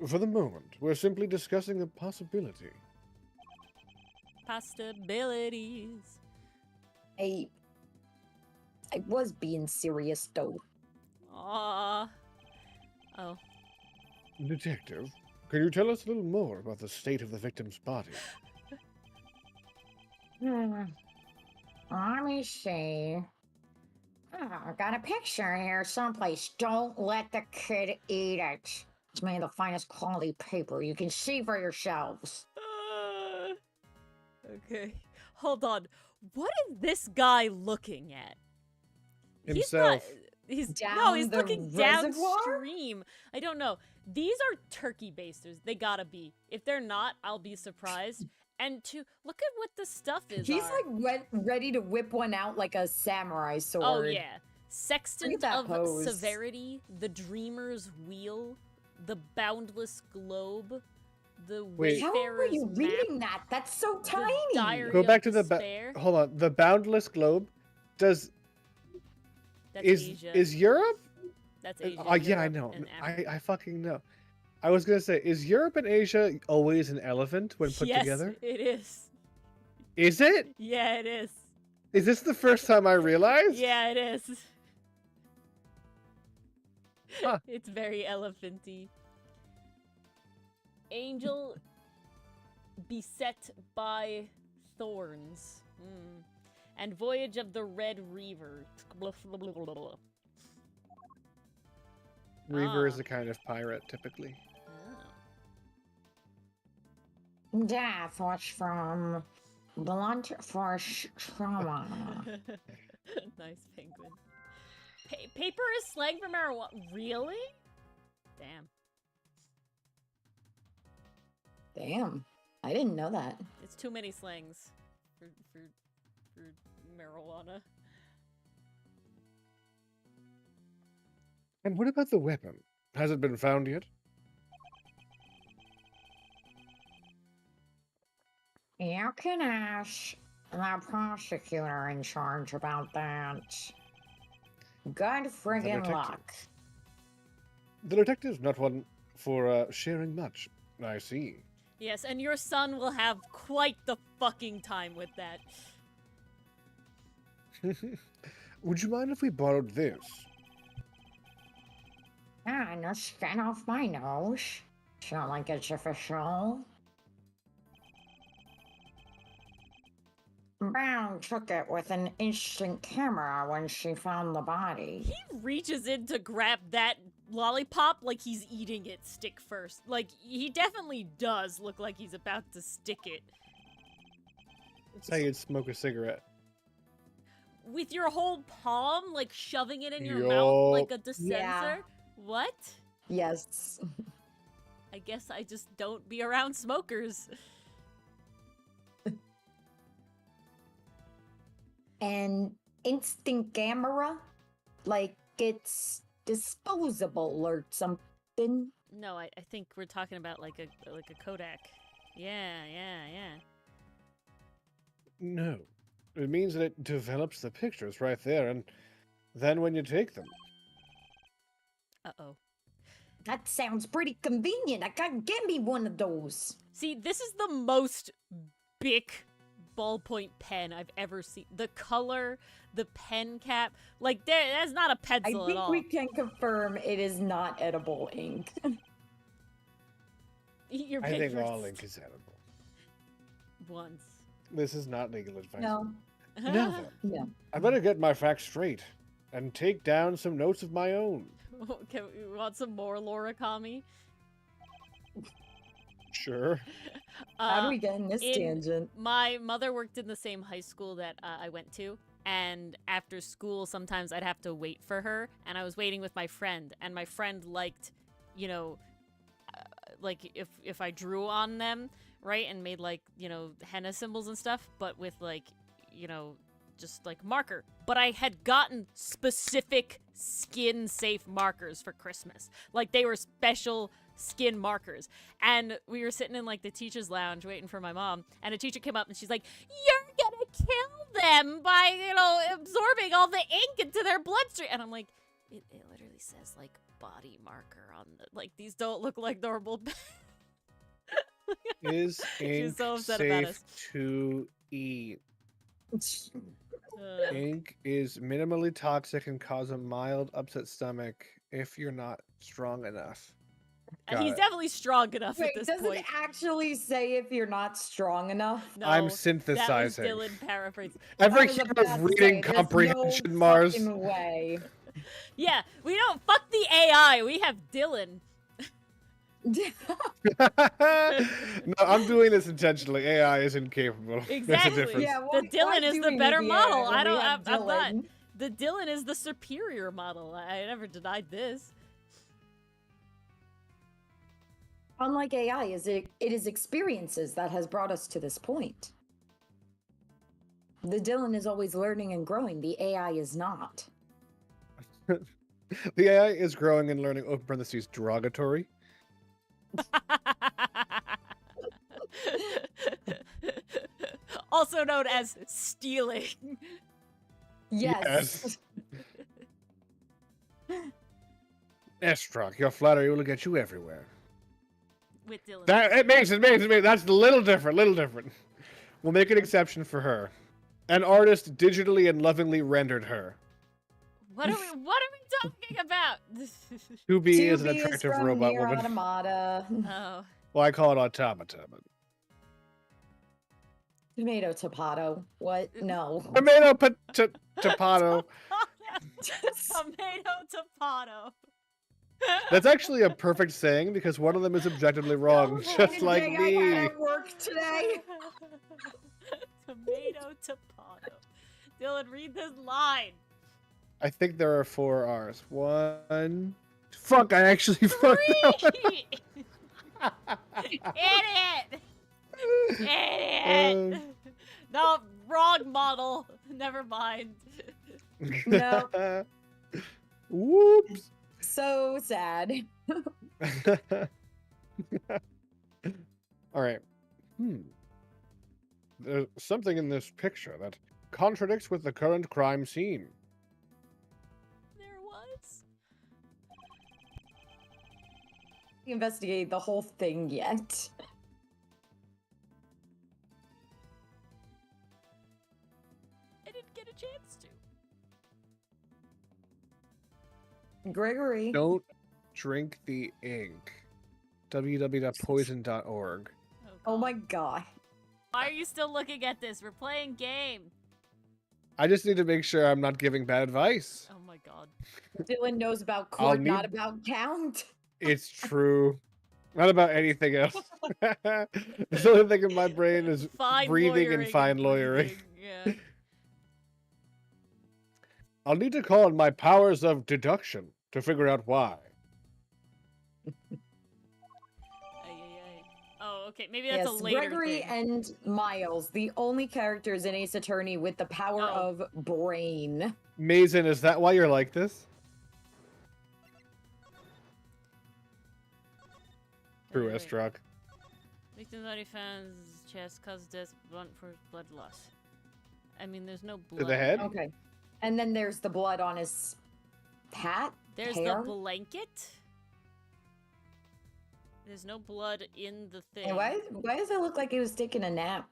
[SPEAKER 2] For the moment, we're simply discussing a possibility.
[SPEAKER 1] Possibilities.
[SPEAKER 4] I was being serious though.
[SPEAKER 1] Aww. Oh.
[SPEAKER 2] Detective, can you tell us a little more about the state of the victim's body?
[SPEAKER 3] Let me see. Oh, I got a picture here someplace. Don't let the kid eat it. It's made of the finest quality paper. You can see for yourselves.
[SPEAKER 1] Okay. Hold on. What is this guy looking at?
[SPEAKER 2] Himself.
[SPEAKER 1] He's
[SPEAKER 4] Down
[SPEAKER 1] he's
[SPEAKER 4] the
[SPEAKER 1] looking
[SPEAKER 4] reservoir?
[SPEAKER 1] downstream. I don't know. These are turkey basters. They gotta be. If they're not, I'll be surprised. And look at what the stuff is.
[SPEAKER 4] He's like ready to whip one out like a samurai sword.
[SPEAKER 1] Oh yeah. Sextant
[SPEAKER 4] that
[SPEAKER 1] of
[SPEAKER 4] pose.
[SPEAKER 1] Severity, the Dreamer's Wheel, the Boundless Globe, the
[SPEAKER 2] Wait.
[SPEAKER 4] How are
[SPEAKER 1] Wayfarer's
[SPEAKER 4] you
[SPEAKER 1] Map,
[SPEAKER 4] reading that? That's so
[SPEAKER 1] the
[SPEAKER 4] tiny.
[SPEAKER 1] Diary
[SPEAKER 2] Go
[SPEAKER 1] of
[SPEAKER 2] back to
[SPEAKER 1] Despair.
[SPEAKER 2] hold on. The Boundless Globe.
[SPEAKER 1] That's
[SPEAKER 2] Is
[SPEAKER 1] Asia.
[SPEAKER 2] Europe?
[SPEAKER 1] That's Asia.
[SPEAKER 2] Yeah, I
[SPEAKER 1] Europe,
[SPEAKER 2] know.
[SPEAKER 1] and Africa.
[SPEAKER 2] I fucking know. I was gonna say, is Europe and Asia always an elephant when put
[SPEAKER 1] yes,
[SPEAKER 2] together?
[SPEAKER 1] it is.
[SPEAKER 2] Is it?
[SPEAKER 1] Yeah, it is.
[SPEAKER 2] Is this the first time I realized?
[SPEAKER 1] Yeah, it is.
[SPEAKER 2] Huh.
[SPEAKER 1] It's very elephanty. Angel beset by thorns. And Voyage of the Red Reaver.
[SPEAKER 2] Reaver is
[SPEAKER 1] Ah.
[SPEAKER 2] a kind of pirate, typically.
[SPEAKER 3] Death was from blunt force trauma.
[SPEAKER 1] Nice penguin. Paper is slang for marijuana. Really? Damn.
[SPEAKER 4] Damn. I didn't know that.
[SPEAKER 1] It's too many slangs for marijuana.
[SPEAKER 2] And what about the weapon? Has it been found yet?
[SPEAKER 3] You can ask the prosecutor in charge about that. Good friggin'
[SPEAKER 2] detective.
[SPEAKER 3] luck.
[SPEAKER 2] The detective's not one for sharing much. I see.
[SPEAKER 1] Yes, and your son will have quite the fucking time with that.
[SPEAKER 2] Would you mind if we borrowed this?
[SPEAKER 3] Ah, no skin off my nose. It's not like it's official. Brown took it with an instant camera when she found the body.
[SPEAKER 1] He reaches in to grab that lollipop like he's eating it stick first. Like, he definitely does look like he's about to stick it.
[SPEAKER 2] That's how you'd smoke a cigarette.
[SPEAKER 1] With your whole palm, like shoving it in your
[SPEAKER 2] Yo.
[SPEAKER 1] mouth like a dispenser?
[SPEAKER 4] Yeah.
[SPEAKER 1] What?
[SPEAKER 4] Yes.
[SPEAKER 1] I guess I just don't be around smokers.
[SPEAKER 4] And instant camera? Like it's disposable or something?
[SPEAKER 1] No, I think we're talking about like a Kodak. Yeah.
[SPEAKER 2] No. It means that it develops the pictures right there, and then when you take them.
[SPEAKER 1] Uh-oh.
[SPEAKER 4] That sounds pretty convenient. I can get me one of those.
[SPEAKER 1] See, this is the most big ballpoint pen I've ever seen. The color, the pen cap, like that's not a
[SPEAKER 4] I
[SPEAKER 1] pencil at
[SPEAKER 4] think
[SPEAKER 1] all.
[SPEAKER 4] we can confirm it is not edible ink.
[SPEAKER 1] Eat your
[SPEAKER 2] I think
[SPEAKER 1] papers
[SPEAKER 2] all ink is edible.
[SPEAKER 1] once.
[SPEAKER 2] This is not legal advice.
[SPEAKER 4] No.
[SPEAKER 2] Now then,
[SPEAKER 4] Yeah.
[SPEAKER 2] I better get my facts straight and take down some notes of my own.
[SPEAKER 1] Can we want some more Lorakami?
[SPEAKER 2] Sure.
[SPEAKER 4] How do we get in this
[SPEAKER 1] in-
[SPEAKER 4] tangent?
[SPEAKER 1] My mother worked in the same high school that I went to, and after school, sometimes I'd have to wait for her, and I was waiting with my friend, and my friend liked, like if I drew on them, right? And made like, you know, henna symbols and stuff, but with like, you know, just like marker. But I had gotten specific skin safe markers for Christmas. Like they were special skin markers. And we were sitting in like the teacher's lounge waiting for my mom, and a teacher came up and she's like, "You're gonna kill them by, you know, absorbing all the ink into their bloodstream." And I'm like, it literally says like body marker on the, like, these don't look like normal.
[SPEAKER 2] Is ink
[SPEAKER 1] so upset about us.
[SPEAKER 2] safe to eat? Ink is minimally toxic and cause a mild upset stomach if you're not strong enough.
[SPEAKER 1] He's definitely strong enough
[SPEAKER 3] Wait,
[SPEAKER 1] at this
[SPEAKER 3] does
[SPEAKER 1] point.
[SPEAKER 3] it actually say if you're not strong enough?
[SPEAKER 1] No,
[SPEAKER 2] I'm
[SPEAKER 1] that was
[SPEAKER 2] synthesizing.
[SPEAKER 1] Dylan paraphrasing.
[SPEAKER 2] Every
[SPEAKER 3] I was
[SPEAKER 2] hero
[SPEAKER 3] about
[SPEAKER 2] of
[SPEAKER 3] to
[SPEAKER 2] reading
[SPEAKER 3] say, there's
[SPEAKER 2] comprehension,
[SPEAKER 3] no
[SPEAKER 2] Mars.
[SPEAKER 3] fucking way.
[SPEAKER 1] Yeah, we don't fuck the AI. We have Dylan.
[SPEAKER 2] No, I'm doing this intentionally. AI is incapable. There's a
[SPEAKER 1] Exactly.
[SPEAKER 2] difference.
[SPEAKER 3] Yeah,
[SPEAKER 1] The
[SPEAKER 3] why
[SPEAKER 1] Dylan is
[SPEAKER 3] do
[SPEAKER 1] the
[SPEAKER 3] we
[SPEAKER 1] better
[SPEAKER 3] need
[SPEAKER 1] model.
[SPEAKER 3] AI when
[SPEAKER 1] I
[SPEAKER 3] we
[SPEAKER 1] don't.
[SPEAKER 3] have
[SPEAKER 1] I'm not.
[SPEAKER 3] Dylan?
[SPEAKER 1] The Dylan is the superior model. I never denied this.
[SPEAKER 4] Unlike AI, it is experiences that has brought us to this point. The Dylan is always learning and growing. The AI is not.
[SPEAKER 2] The AI is growing and learning, open parentheses, derogatory.
[SPEAKER 1] Also known as stealing.
[SPEAKER 4] Yes.
[SPEAKER 2] Estrock, your flattery will get you everywhere.
[SPEAKER 1] With Dylan.
[SPEAKER 2] It makes it. That's a little different. We'll make an exception for her. An artist digitally and lovingly rendered her.
[SPEAKER 1] What are we talking about?
[SPEAKER 2] 2B is an
[SPEAKER 3] 2B
[SPEAKER 2] attractive
[SPEAKER 3] from
[SPEAKER 2] robot
[SPEAKER 3] Nier
[SPEAKER 2] woman.
[SPEAKER 3] Automata.
[SPEAKER 1] Oh.
[SPEAKER 2] Well, I call it automata, but
[SPEAKER 3] Tomato Topato. What? No.
[SPEAKER 2] tomato tomato.
[SPEAKER 1] Tomato tomato.
[SPEAKER 2] That's actually a perfect saying because one of them is objectively wrong, just like
[SPEAKER 3] Dang, I
[SPEAKER 2] me.
[SPEAKER 3] had at work today.
[SPEAKER 1] Tomato tomato. Dylan, read this line.
[SPEAKER 2] I think there are 4 R's. 1. Fuck! I actually fucked that one.
[SPEAKER 1] Idiot! Idiot! No, wrong model. Never mind.
[SPEAKER 3] No.
[SPEAKER 2] Whoops.
[SPEAKER 3] So sad.
[SPEAKER 2] All right. There's something in this picture that contradicts with the current crime scene.
[SPEAKER 1] There was.
[SPEAKER 3] Investigate the whole thing yet.
[SPEAKER 1] I didn't get a chance to.
[SPEAKER 3] Gregory.
[SPEAKER 2] Don't drink the ink. www.poison.org.
[SPEAKER 3] Oh my god.
[SPEAKER 1] Why are you still looking at this? We're playing game.
[SPEAKER 2] I just need to make sure I'm not giving bad advice.
[SPEAKER 1] Oh my god.
[SPEAKER 3] Dylan knows about
[SPEAKER 2] I'll
[SPEAKER 3] court,
[SPEAKER 2] need-
[SPEAKER 3] not about count.
[SPEAKER 2] It's true. Not about anything else. The only thing in my brain is
[SPEAKER 1] Fine
[SPEAKER 2] breathing and fine lawyering.
[SPEAKER 1] Yeah.
[SPEAKER 2] I'll need to call on my powers of deduction to figure out why.
[SPEAKER 1] Oh, okay. Maybe that's
[SPEAKER 3] Yes,
[SPEAKER 1] a later
[SPEAKER 3] Gregory
[SPEAKER 1] thing.
[SPEAKER 3] and Miles, the only characters in Ace Attorney with the power
[SPEAKER 1] Oh.
[SPEAKER 3] of brain.
[SPEAKER 2] Mason, is that why you're like this? True,
[SPEAKER 1] Wait.
[SPEAKER 2] Estrock.
[SPEAKER 1] Victim body found chest causes death blunt for blood loss. I mean, there's no blood.
[SPEAKER 2] To the head?
[SPEAKER 3] Okay. And then there's the blood on his hat.
[SPEAKER 1] There's
[SPEAKER 3] hair.
[SPEAKER 1] the blanket. There's no blood in the thing.
[SPEAKER 3] Hey, why does it look like he was taking a nap?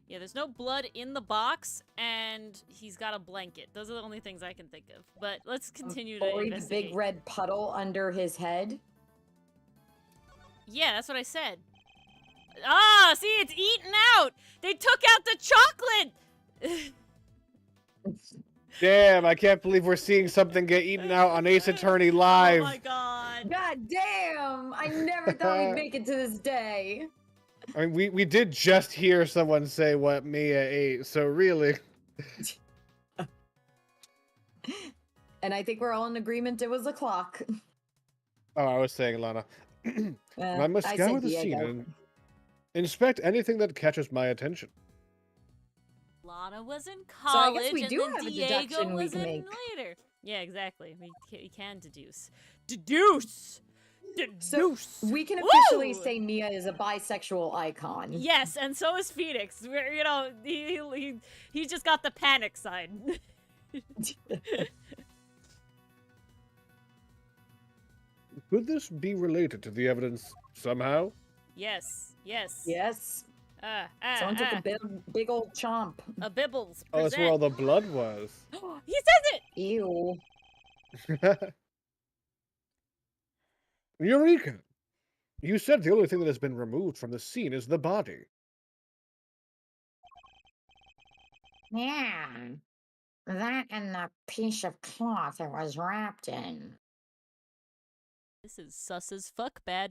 [SPEAKER 1] Yeah, there's no blood in the box, and he's got a blanket. Those are the only things I can think of. But let's continue to
[SPEAKER 3] Buried
[SPEAKER 1] investigate.
[SPEAKER 3] big red puddle under his head.
[SPEAKER 1] Yeah, that's what I said. Ah, see, it's eaten out. They took out the chocolate.
[SPEAKER 2] Damn, I can't believe we're seeing something get eaten out on Ace Attorney Live.
[SPEAKER 1] Oh my god.
[SPEAKER 3] God damn! I never thought we'd make it to this day.
[SPEAKER 2] I mean, we did just hear someone say what Mia ate, so really.
[SPEAKER 3] And I think we're all in agreement it was a clock.
[SPEAKER 2] Oh, I was saying, Lana. I must
[SPEAKER 3] I
[SPEAKER 2] scour
[SPEAKER 3] said
[SPEAKER 2] the scene
[SPEAKER 3] Diego.
[SPEAKER 2] and Inspect anything that catches my attention.
[SPEAKER 1] Lana was in
[SPEAKER 4] So I
[SPEAKER 1] college,
[SPEAKER 4] guess we
[SPEAKER 1] and
[SPEAKER 4] do
[SPEAKER 1] then
[SPEAKER 4] have a
[SPEAKER 1] Diego
[SPEAKER 4] deduction we
[SPEAKER 1] was
[SPEAKER 4] can
[SPEAKER 1] in
[SPEAKER 4] make.
[SPEAKER 1] later. Yeah, exactly. We can deduce. Deduce!
[SPEAKER 4] So
[SPEAKER 1] Deduce!
[SPEAKER 4] we can officially
[SPEAKER 1] Woo!
[SPEAKER 4] say Mia is a bisexual icon.
[SPEAKER 1] Yes, and so is Phoenix. Where, you know, he just got the panic sign.
[SPEAKER 2] Could this be related to the evidence somehow?
[SPEAKER 1] Yes, yes.
[SPEAKER 4] Yes.
[SPEAKER 1] Ah,
[SPEAKER 4] Someone took a big old chomp.
[SPEAKER 1] a bibbles.
[SPEAKER 2] Oh, that's where all the blood was.
[SPEAKER 1] He says it!
[SPEAKER 4] Ew.
[SPEAKER 2] Eureka! You said the only thing that has been removed from the scene is the body.
[SPEAKER 3] Yeah. That and the piece of cloth it was wrapped in.
[SPEAKER 1] This is sus as fuck bad.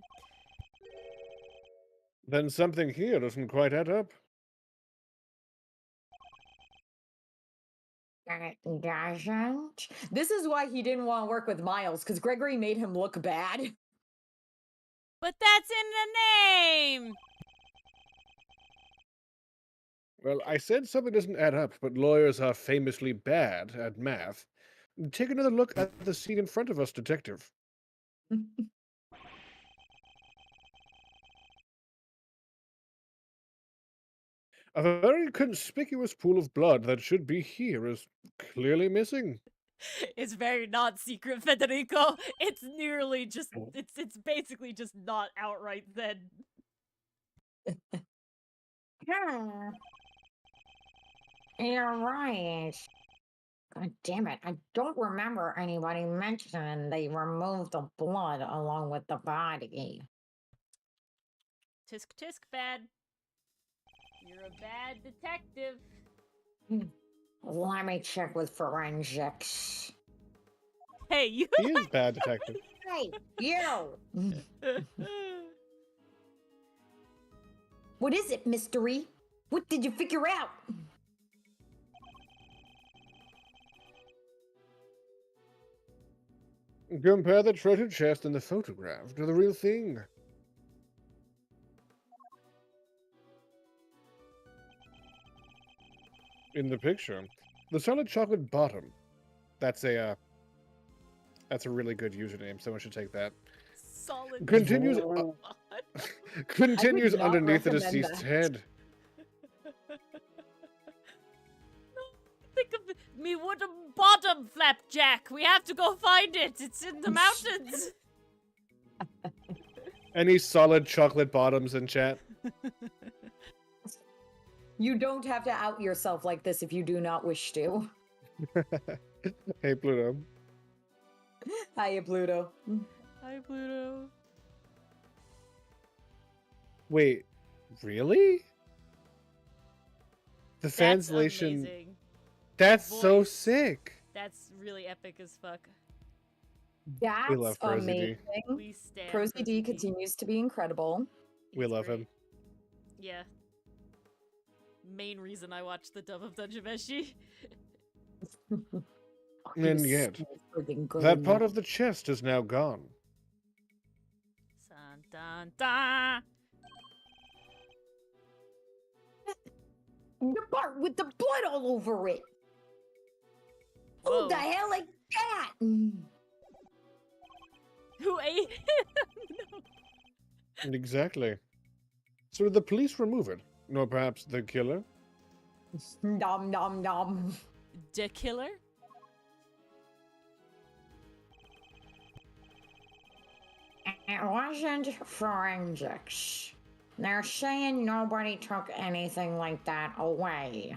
[SPEAKER 2] Then something here doesn't quite add up.
[SPEAKER 3] It doesn't?
[SPEAKER 4] This is why he didn't want to work with Miles, because Gregory made him look bad.
[SPEAKER 1] But that's in the name!
[SPEAKER 2] Well, I said something doesn't add up, but lawyers are famously bad at math. Take another look at the scene in front of us, Detective. A very conspicuous pool of blood that should be here is clearly missing.
[SPEAKER 1] It's very not secret, Federico. It's nearly just it's basically just not outright then.
[SPEAKER 3] Hmm. You're right. God damn it. I don't remember anybody mentioning they removed the blood along with the body.
[SPEAKER 1] Tisk tisk bad. You're a bad detective.
[SPEAKER 3] Let me check with forensics.
[SPEAKER 1] Hey, you
[SPEAKER 2] He is bad detective.
[SPEAKER 3] Hey, you!
[SPEAKER 4] What is it, mystery? What did you figure out?
[SPEAKER 2] Compare the treasure chest in the photograph to the real thing. In the picture, the solid chocolate bottom. That's a really good username. Someone should take that.
[SPEAKER 1] solid
[SPEAKER 2] Continues
[SPEAKER 1] God.
[SPEAKER 2] continues
[SPEAKER 4] not
[SPEAKER 2] underneath the
[SPEAKER 4] recommend
[SPEAKER 2] deceased's
[SPEAKER 4] that.
[SPEAKER 2] head.
[SPEAKER 1] Think of me wooden bottom, Flapjack. We have to go find it. It's in the mountains.
[SPEAKER 2] Any solid chocolate bottoms in chat?
[SPEAKER 4] You don't have to out yourself like this if you do not wish to.
[SPEAKER 2] Hey, Pluto.
[SPEAKER 4] Hiya, Pluto.
[SPEAKER 1] Hi, Pluto.
[SPEAKER 2] Wait, really? The
[SPEAKER 1] That's
[SPEAKER 2] translation.
[SPEAKER 1] amazing.
[SPEAKER 2] That's so
[SPEAKER 1] voice.
[SPEAKER 2] sick.
[SPEAKER 1] That's really epic as fuck.
[SPEAKER 4] That's
[SPEAKER 2] love Prosy D.
[SPEAKER 4] amazing.
[SPEAKER 1] We stand
[SPEAKER 4] Prosy D continues to be incredible.
[SPEAKER 2] We
[SPEAKER 1] He's
[SPEAKER 2] love
[SPEAKER 1] great.
[SPEAKER 2] him.
[SPEAKER 1] Yeah. Main reason I watched the dub of Dungemeshi.
[SPEAKER 4] He
[SPEAKER 2] And
[SPEAKER 4] was
[SPEAKER 2] yet,
[SPEAKER 4] so friggin' good
[SPEAKER 2] that
[SPEAKER 4] in
[SPEAKER 2] part of the chest is now gone.
[SPEAKER 1] Dun, dun, dun.
[SPEAKER 4] The part with the blood all over it. Who
[SPEAKER 1] Whoa.
[SPEAKER 4] the hell like that?
[SPEAKER 1] Who ate him?
[SPEAKER 2] Exactly. So did the police remove it? Nor perhaps the killer?
[SPEAKER 4] Nom nom nom.
[SPEAKER 1] The killer?
[SPEAKER 3] It wasn't forensics. They're saying nobody took anything like that away.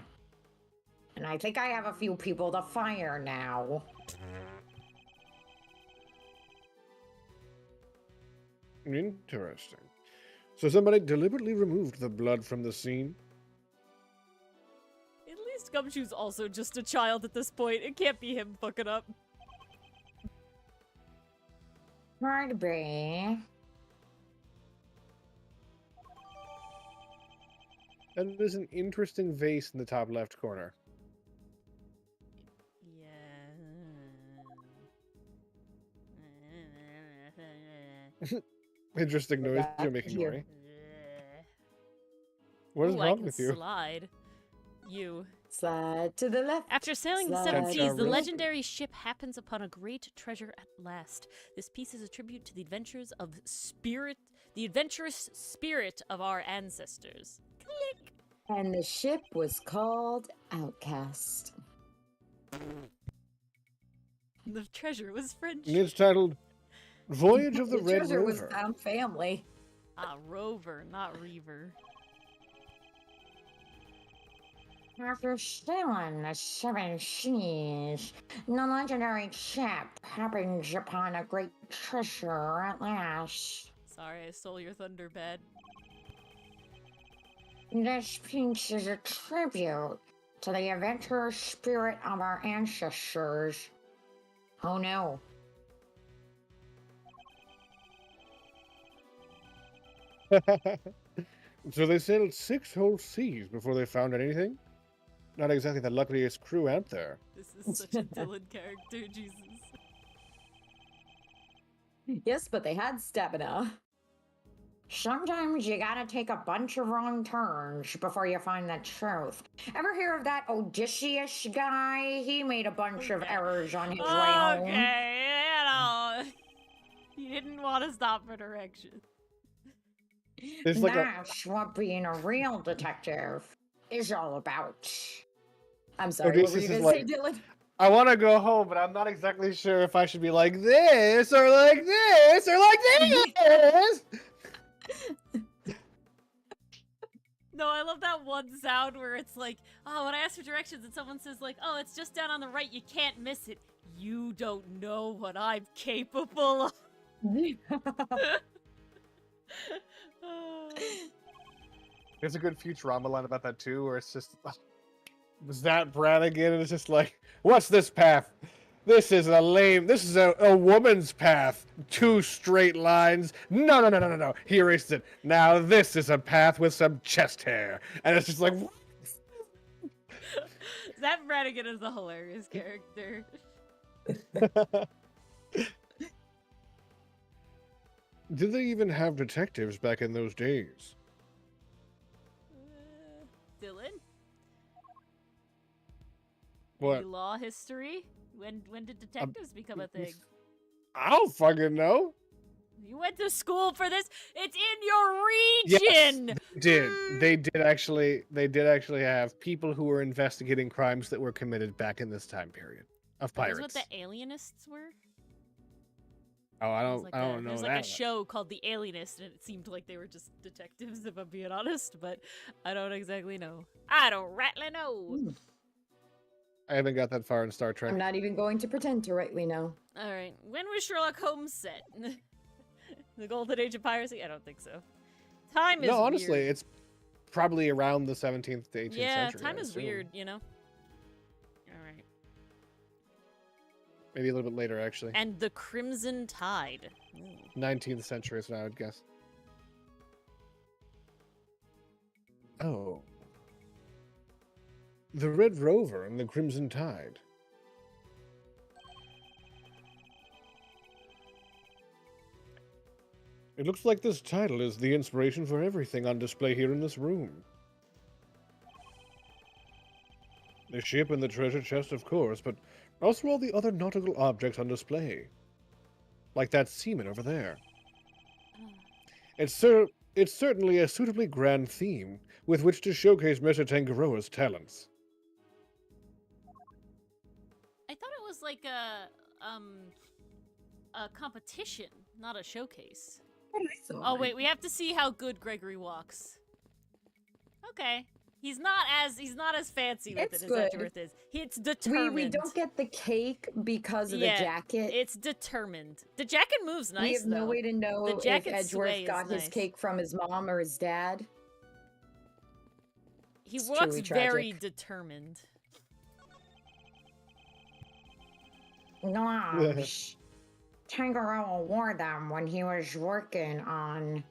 [SPEAKER 3] And I think I have a few people to fire now.
[SPEAKER 2] Interesting. So somebody deliberately removed the blood from the scene?
[SPEAKER 1] At least Gumshoe's also just a child at this point. It can't be him fucking up.
[SPEAKER 3] Could be.
[SPEAKER 2] And there's an interesting vase in the top left corner.
[SPEAKER 1] Yeah.
[SPEAKER 2] Interesting noise
[SPEAKER 4] Back
[SPEAKER 2] you're making,
[SPEAKER 4] here.
[SPEAKER 2] Nori. What is
[SPEAKER 1] Ooh, I
[SPEAKER 2] wrong
[SPEAKER 1] can
[SPEAKER 2] with you?
[SPEAKER 1] slide. You.
[SPEAKER 4] Slide to the left.
[SPEAKER 1] After sailing the
[SPEAKER 4] Slide
[SPEAKER 1] seven
[SPEAKER 4] to
[SPEAKER 1] seas, the
[SPEAKER 2] the
[SPEAKER 1] legendary ship happens upon a great treasure at last. This piece is a tribute to the adventures of the adventurous spirit of our ancestors. Click.
[SPEAKER 4] And the ship was called Outcast.
[SPEAKER 1] The treasure was French.
[SPEAKER 2] And it's titled Voyage of the Red
[SPEAKER 4] treasure was
[SPEAKER 2] Rover.
[SPEAKER 4] found family.
[SPEAKER 1] Ah, rover, not reaver.
[SPEAKER 3] After sailing the seven seas, the legendary ship happens upon a great treasure at last.
[SPEAKER 1] Sorry, I stole your thunder, Bad.
[SPEAKER 3] This piece is a tribute to the adventurous spirit of our ancestors. Oh no.
[SPEAKER 2] So they sailed 6 whole seas before they found anything? Not exactly the luckiest crew out there.
[SPEAKER 1] This is such a Dylan character, Jesus.
[SPEAKER 4] Yes, but they had stamina.
[SPEAKER 3] Sometimes you gotta take a bunch of wrong turns before you find the truth. Ever hear of that Odysseus guy? He made a bunch of errors on his way home.
[SPEAKER 1] Okay, you didn't want to stop for directions.
[SPEAKER 2] It's like
[SPEAKER 3] That's what being a real detective is all about.
[SPEAKER 4] I'm sorry, what were you
[SPEAKER 2] Odysseus
[SPEAKER 4] gonna
[SPEAKER 2] is
[SPEAKER 4] say, Dylan?
[SPEAKER 2] I want to go home, but I'm not exactly sure if I should be like this or like this or like this.
[SPEAKER 1] No, I love that one sound where it's like, oh, when I ask for directions and someone says like, oh, it's just down on the right, you can't miss it. You don't know what I'm capable of.
[SPEAKER 2] There's a good Futurama line about that too, where it's just, was that Brad again? And it's just like, what's this path? This is a woman's path. 2 straight lines. No. He erased it. Now this is a path with some chest hair. And it's just like,
[SPEAKER 1] That Brannigan is a hilarious character.
[SPEAKER 2] Did they even have detectives back in those days?
[SPEAKER 1] Dylan?
[SPEAKER 2] What?
[SPEAKER 1] Any law history? When did detectives become a thing?
[SPEAKER 2] I don't fucking know.
[SPEAKER 1] You went to school for this? It's in your region!
[SPEAKER 2] Yes, they did actually have people who were investigating crimes that were committed back in this time period of
[SPEAKER 1] That was
[SPEAKER 2] pirates.
[SPEAKER 1] what the alienists were?
[SPEAKER 2] Oh, I
[SPEAKER 1] There's
[SPEAKER 2] don't
[SPEAKER 1] like
[SPEAKER 2] know that.
[SPEAKER 1] There's like a show called The Alienist, and it seemed like they were just detectives, if I'm being honest, but I don't exactly know. I don't rightly know.
[SPEAKER 2] I haven't got that far in Star Trek.
[SPEAKER 4] I'm not even going to pretend to rightly know.
[SPEAKER 1] Alright, when was Sherlock Holmes set? The Golden Age of Piracy? I don't think so. Time is
[SPEAKER 2] No, honestly,
[SPEAKER 1] weird.
[SPEAKER 2] it's probably around the 17th to 18th
[SPEAKER 1] Yeah,
[SPEAKER 2] century.
[SPEAKER 1] time
[SPEAKER 2] I
[SPEAKER 1] is
[SPEAKER 2] assume.
[SPEAKER 1] weird, you know? Alright.
[SPEAKER 2] Maybe a little bit later, actually.
[SPEAKER 1] And the Crimson Tide. Ooh.
[SPEAKER 2] 19th century is what I would guess. Oh. The Red Rover and the Crimson Tide. It looks like this title is the inspiration for everything on display here in this room. The ship and the treasure chest, of course, but also all the other nautical objects on display. Like that seaman over there. It's certainly a suitably grand theme with which to showcase Mr. Tangaroa's talents.
[SPEAKER 1] I thought it was like a competition, not a showcase. Oh wait, we have to see how good Gregory walks. Okay. He's not as fancy with
[SPEAKER 4] It's
[SPEAKER 1] it as
[SPEAKER 4] good.
[SPEAKER 1] Edgeworth is. It's determined.
[SPEAKER 4] We don't get the cake because of
[SPEAKER 1] Yeah,
[SPEAKER 4] the jacket.
[SPEAKER 1] It's determined. The jacket moves nice
[SPEAKER 4] we have no
[SPEAKER 1] though.
[SPEAKER 4] way to know
[SPEAKER 1] The
[SPEAKER 4] if
[SPEAKER 1] jacket's sway
[SPEAKER 4] Edgeworth
[SPEAKER 1] is
[SPEAKER 4] got his
[SPEAKER 1] nice.
[SPEAKER 4] cake from his mom or his dad.
[SPEAKER 1] He
[SPEAKER 4] It's
[SPEAKER 1] walks
[SPEAKER 4] truly
[SPEAKER 1] very
[SPEAKER 4] tragic.
[SPEAKER 1] determined.
[SPEAKER 3] Gloves. Tangaroa wore them when he was working on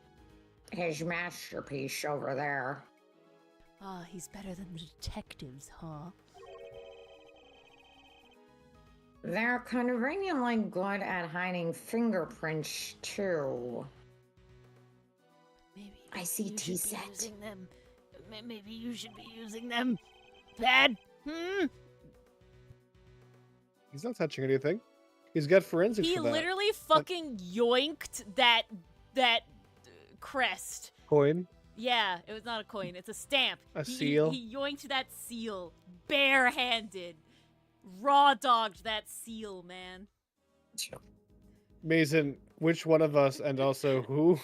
[SPEAKER 3] his masterpiece over there.
[SPEAKER 1] Ah, he's better than the detectives, huh?
[SPEAKER 3] They're conveniently good at hiding fingerprints, too.
[SPEAKER 1] Maybe
[SPEAKER 4] I see
[SPEAKER 1] you should
[SPEAKER 4] tea
[SPEAKER 1] be
[SPEAKER 4] set.
[SPEAKER 1] using them Maybe you should be using them. Bad.
[SPEAKER 2] He's not touching anything. He's got forensics
[SPEAKER 1] He
[SPEAKER 2] for that.
[SPEAKER 1] literally fucking yoinked that crest.
[SPEAKER 2] Coin.
[SPEAKER 1] Yeah, it was not a coin. It's a stamp.
[SPEAKER 2] A seal.
[SPEAKER 1] He yoinked that seal barehanded. Raw dogged that seal, man.
[SPEAKER 2] Mason, which one of us and also who?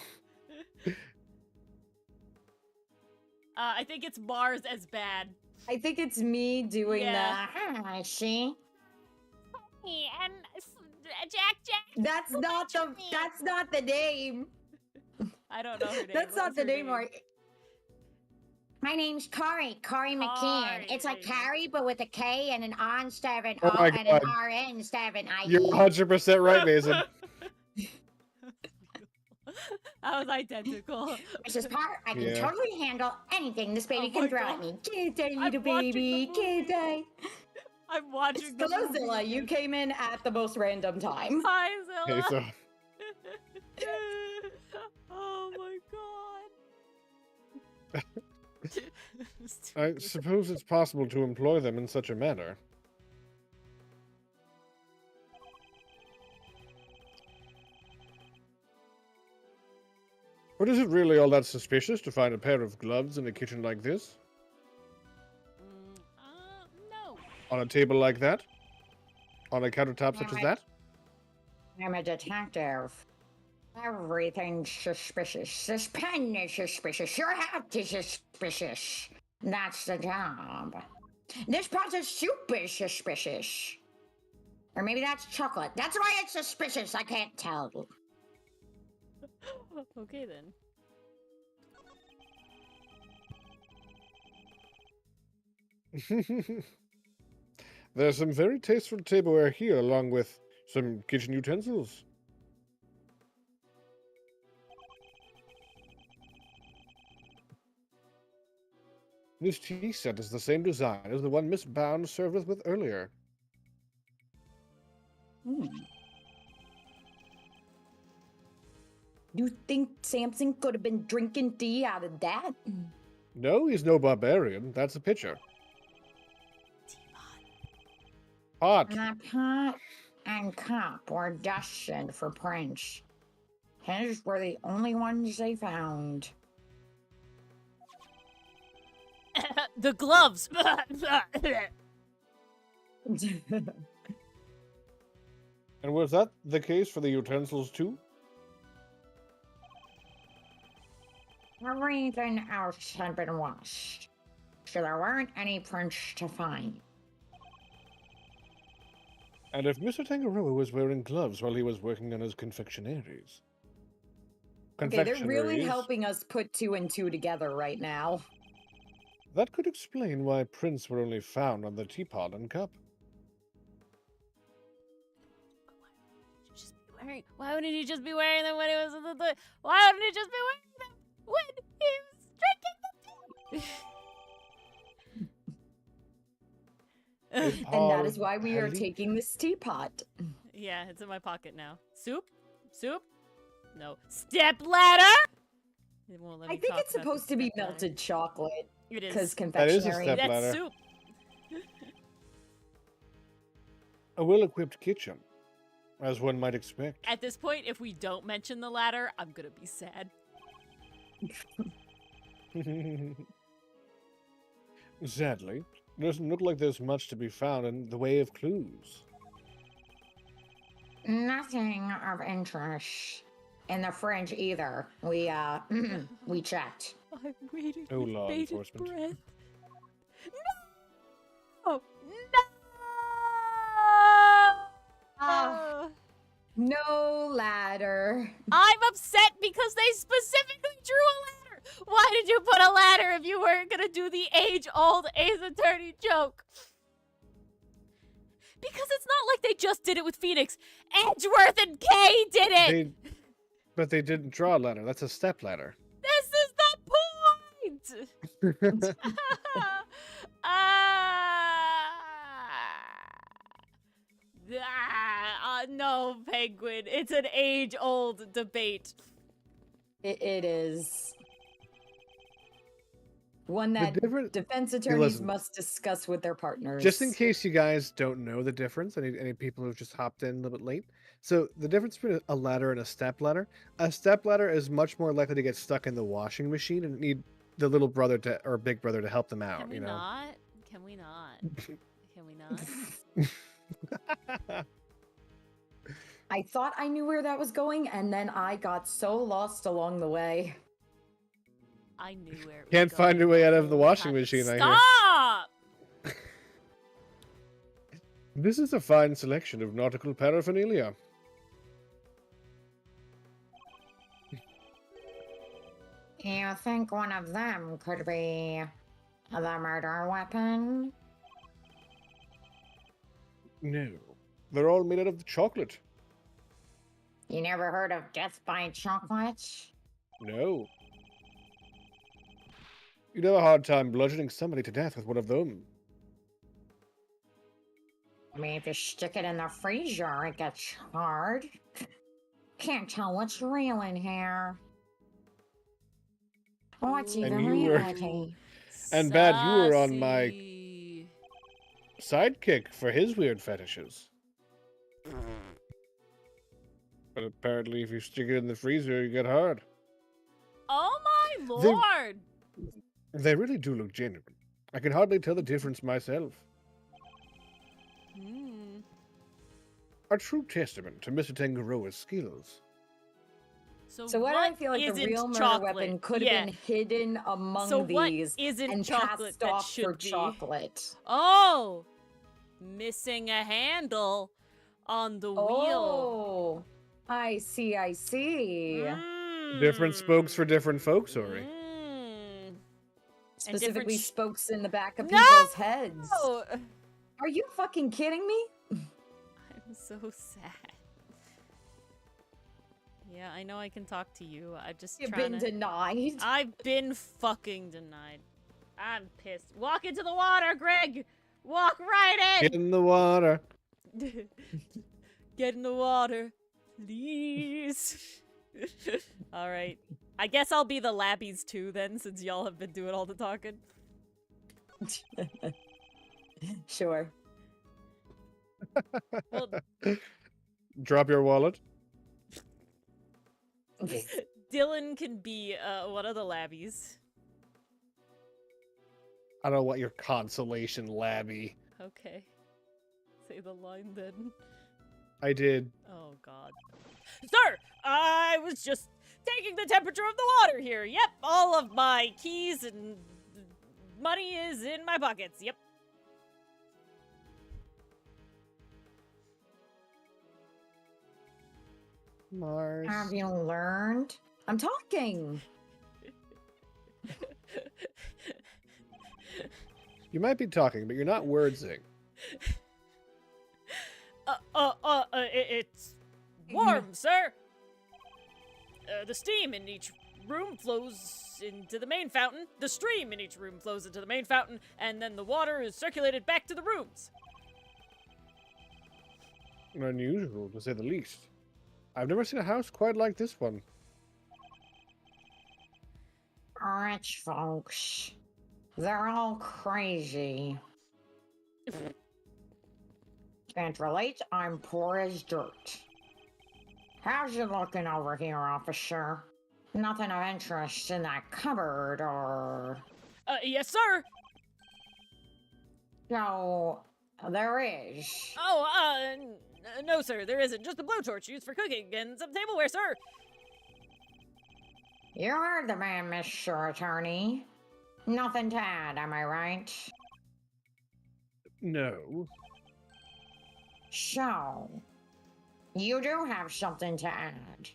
[SPEAKER 1] I think it's Mars as bad.
[SPEAKER 4] I think it's me doing
[SPEAKER 1] Yeah.
[SPEAKER 3] Hi, she.
[SPEAKER 1] And Jack.
[SPEAKER 4] That's not the name.
[SPEAKER 1] I don't know her name.
[SPEAKER 4] That's
[SPEAKER 1] What
[SPEAKER 4] not
[SPEAKER 1] was
[SPEAKER 4] the
[SPEAKER 1] her
[SPEAKER 4] name. Or
[SPEAKER 3] My name's Corey McKeon.
[SPEAKER 1] Corey.
[SPEAKER 3] It's like Carrie, but with a K and an O instead of an
[SPEAKER 2] Oh
[SPEAKER 3] O
[SPEAKER 2] my
[SPEAKER 3] and an
[SPEAKER 2] God.
[SPEAKER 3] RN instead of an IE.
[SPEAKER 2] You're 100% right, Mason.
[SPEAKER 1] That was identical.
[SPEAKER 3] Mrs. Potter, I can
[SPEAKER 2] Yeah.
[SPEAKER 3] totally handle anything this baby
[SPEAKER 1] Oh
[SPEAKER 3] can
[SPEAKER 1] my
[SPEAKER 3] throw
[SPEAKER 1] God.
[SPEAKER 3] at me.
[SPEAKER 4] can't die,
[SPEAKER 1] I'm
[SPEAKER 4] little
[SPEAKER 1] watching
[SPEAKER 4] baby,
[SPEAKER 1] the movie.
[SPEAKER 4] can't die.
[SPEAKER 1] I'm watching the movie
[SPEAKER 4] Glozilla, you
[SPEAKER 1] again.
[SPEAKER 4] came in at the most random time.
[SPEAKER 1] Hi,
[SPEAKER 2] Okay,
[SPEAKER 1] Zilla.
[SPEAKER 2] so
[SPEAKER 1] Oh my god.
[SPEAKER 2] I suppose it's possible to employ them in such a manner. But is it really all that suspicious to find a pair of gloves in a kitchen like this?
[SPEAKER 1] No.
[SPEAKER 2] On a table like that? On a countertop such as that?
[SPEAKER 3] I'm a detective. Everything's suspicious. This pen is suspicious. Your hat is suspicious. That's the job. This pot of soup is suspicious. Or maybe that's chocolate. That's why it's suspicious. I can't tell.
[SPEAKER 1] Okay then.
[SPEAKER 2] There's some very tasteful tableware here, along with some kitchen utensils. This tea set is the same design as the one Miss Bound served us with earlier.
[SPEAKER 4] You think Samson could have been drinking tea out of that?
[SPEAKER 2] No, he's no barbarian. That's a pitcher. Pot.
[SPEAKER 3] The pot and cup were destined for Prince. His were the only ones they found.
[SPEAKER 1] The gloves.
[SPEAKER 2] And was that the case for the utensils too?
[SPEAKER 3] Everything else had been washed, so there weren't any prints to find.
[SPEAKER 2] And if Mr. Tangaroa was wearing gloves while he was working on his confectionaries.
[SPEAKER 4] Okay, they're really
[SPEAKER 2] Confectionaries,
[SPEAKER 4] helping us put two and two together right now.
[SPEAKER 2] that could explain why prints were only found on the teapot and cup.
[SPEAKER 1] Why wouldn't he just be wearing them when he was in the Why wouldn't he just be wearing them when he was drinking the tea?
[SPEAKER 4] And that is why we are
[SPEAKER 2] Handy?
[SPEAKER 4] taking this teapot.
[SPEAKER 1] Yeah, it's in my pocket now. Soup? Soup? No. Step ladder? It won't let
[SPEAKER 4] I
[SPEAKER 1] me
[SPEAKER 4] think
[SPEAKER 1] talk
[SPEAKER 4] it's
[SPEAKER 1] about the
[SPEAKER 4] supposed to be
[SPEAKER 1] step ladder.
[SPEAKER 4] melted chocolate
[SPEAKER 1] It is.
[SPEAKER 4] because
[SPEAKER 2] That is a
[SPEAKER 4] confectionery.
[SPEAKER 2] step
[SPEAKER 1] That's
[SPEAKER 2] ladder.
[SPEAKER 1] soup.
[SPEAKER 2] A well-equipped kitchen, as one might expect.
[SPEAKER 1] At this point, if we don't mention the ladder, I'm gonna be sad.
[SPEAKER 2] Sadly, it doesn't look like there's much to be found in the way of clues.
[SPEAKER 3] Nothing of interest in the fridge either. We we checked.
[SPEAKER 1] I'm waiting
[SPEAKER 2] Oh,
[SPEAKER 1] with
[SPEAKER 2] law
[SPEAKER 1] bated
[SPEAKER 2] enforcement.
[SPEAKER 1] breath. No! No!
[SPEAKER 4] No ladder.
[SPEAKER 1] I'm upset because they specifically drew a ladder. Why did you put a ladder if you weren't gonna do the age-old Ace Attorney joke? Because it's not like they just did it with Phoenix. Edgeworth and Kay did it.
[SPEAKER 2] But they didn't draw a ladder. That's a step ladder.
[SPEAKER 1] This is the point. No, Penguin. It's an age-old debate.
[SPEAKER 4] It is. One that
[SPEAKER 2] difference-
[SPEAKER 4] defense attorneys
[SPEAKER 2] listen.
[SPEAKER 4] must discuss with their partners.
[SPEAKER 2] Just in case you guys don't know the difference, any people who've just hopped in a little bit late. So the difference between a ladder and a step ladder is much more likely to get stuck in the washing machine and need the little brother or big brother to help them out.
[SPEAKER 1] Can we
[SPEAKER 2] you know.
[SPEAKER 1] not? Can we not? Can we not?
[SPEAKER 4] I thought I knew where that was going, and then I got so lost along the way.
[SPEAKER 1] I knew where it was
[SPEAKER 2] Can't find your
[SPEAKER 1] going
[SPEAKER 2] way out of the
[SPEAKER 1] whole
[SPEAKER 2] washing
[SPEAKER 1] time.
[SPEAKER 2] machine, I hear.
[SPEAKER 1] Stop!
[SPEAKER 2] This is a fine selection of nautical paraphernalia.
[SPEAKER 3] You think one of them could be the murder weapon?
[SPEAKER 2] No. They're all made out of chocolate.
[SPEAKER 3] You never heard of death by chocolate?
[SPEAKER 2] No. You'd have a hard time bludgeoning somebody to death with one of them.
[SPEAKER 3] I mean, if you stick it in the freezer, it gets hard. Can't tell what's real in here. What's
[SPEAKER 1] And
[SPEAKER 3] even
[SPEAKER 2] you were-
[SPEAKER 3] reality?
[SPEAKER 2] And Badd, you were on my
[SPEAKER 1] Saucy.
[SPEAKER 2] sidekick for his weird fetishes. But apparently if you stick it in the freezer, you get hard.
[SPEAKER 1] Oh my
[SPEAKER 2] They-
[SPEAKER 1] lord!
[SPEAKER 2] They really do look genuine. I can hardly tell the difference myself.
[SPEAKER 1] Hmm.
[SPEAKER 2] A true testament to Mr. Tangaroa's skills.
[SPEAKER 4] So why do I feel like the
[SPEAKER 1] isn't
[SPEAKER 4] real murder
[SPEAKER 1] chocolate?
[SPEAKER 4] weapon could
[SPEAKER 1] Yeah.
[SPEAKER 4] have been hidden among
[SPEAKER 1] So what
[SPEAKER 4] these
[SPEAKER 1] isn't
[SPEAKER 4] and
[SPEAKER 1] chocolate
[SPEAKER 4] passed
[SPEAKER 1] that
[SPEAKER 4] off
[SPEAKER 1] should
[SPEAKER 4] for
[SPEAKER 1] be?
[SPEAKER 4] chocolate?
[SPEAKER 1] Oh! Missing a handle on the wheel.
[SPEAKER 4] Oh, I see, I see.
[SPEAKER 2] Different spokes for
[SPEAKER 1] Mm.
[SPEAKER 2] different folks, Ori.
[SPEAKER 1] Mm.
[SPEAKER 4] Specifically,
[SPEAKER 1] different
[SPEAKER 4] spokes in the back of
[SPEAKER 1] No!
[SPEAKER 4] people's heads.
[SPEAKER 1] Oh!
[SPEAKER 4] Are you fucking kidding me?
[SPEAKER 1] I'm so sad. Yeah, I know I can talk to you. I'm just
[SPEAKER 4] You've
[SPEAKER 1] trying
[SPEAKER 4] been
[SPEAKER 1] to...
[SPEAKER 4] denied.
[SPEAKER 1] I've been fucking denied. I'm pissed. Walk into the water, Greg! Walk right
[SPEAKER 2] Get
[SPEAKER 1] in!
[SPEAKER 2] in the water.
[SPEAKER 1] Get in the water, please. Alright. I guess I'll be the labbies too then, since y'all have been doing all the talking.
[SPEAKER 4] Sure.
[SPEAKER 1] Well,
[SPEAKER 2] Drop your wallet.
[SPEAKER 1] Dylan can be one of the labbies.
[SPEAKER 2] I don't want your consolation, labby.
[SPEAKER 1] Okay. Say the line then.
[SPEAKER 2] I did.
[SPEAKER 1] Oh god. Sir! I was just taking the temperature of the water here. Yep, all of my keys and money is in my pockets. Yep.
[SPEAKER 2] Mars.
[SPEAKER 3] Have you learned?
[SPEAKER 4] I'm talking.
[SPEAKER 2] You might be talking, but you're not wordsing.
[SPEAKER 1] It's warm, sir. The steam in each room flows into the main fountain. The stream in each room flows into the main fountain, and then the water is circulated back to the rooms.
[SPEAKER 2] Unusual, to say the least. I've never seen a house quite like this one.
[SPEAKER 3] Rich folks. They're all crazy. Can't relate, I'm poor as dirt. How's it looking over here, officer? Nothing of interest in that cupboard, or...
[SPEAKER 1] Yes, sir.
[SPEAKER 3] So, there is.
[SPEAKER 1] Oh, no, sir, there isn't. Just a blowtorch used for cooking and some tableware, sir.
[SPEAKER 3] You heard the man, Mr. Attorney. Nothing to add, am I right?
[SPEAKER 2] No.
[SPEAKER 3] So, you do have something to add.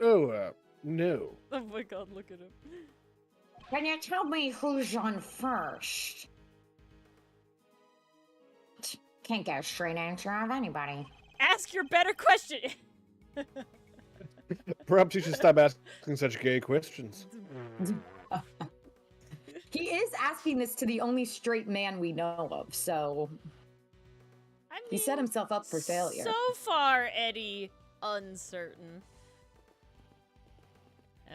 [SPEAKER 2] Oh, no.
[SPEAKER 1] Oh my god, look at him.
[SPEAKER 3] Can you tell me who's on first? Can't get a straight answer out of anybody.
[SPEAKER 1] Ask your better question.
[SPEAKER 2] Perhaps you should stop asking such gay questions.
[SPEAKER 4] He is asking this to the only straight man we know of, so
[SPEAKER 1] I mean,
[SPEAKER 4] he set himself up for failure.
[SPEAKER 1] So far, Eddie, uncertain.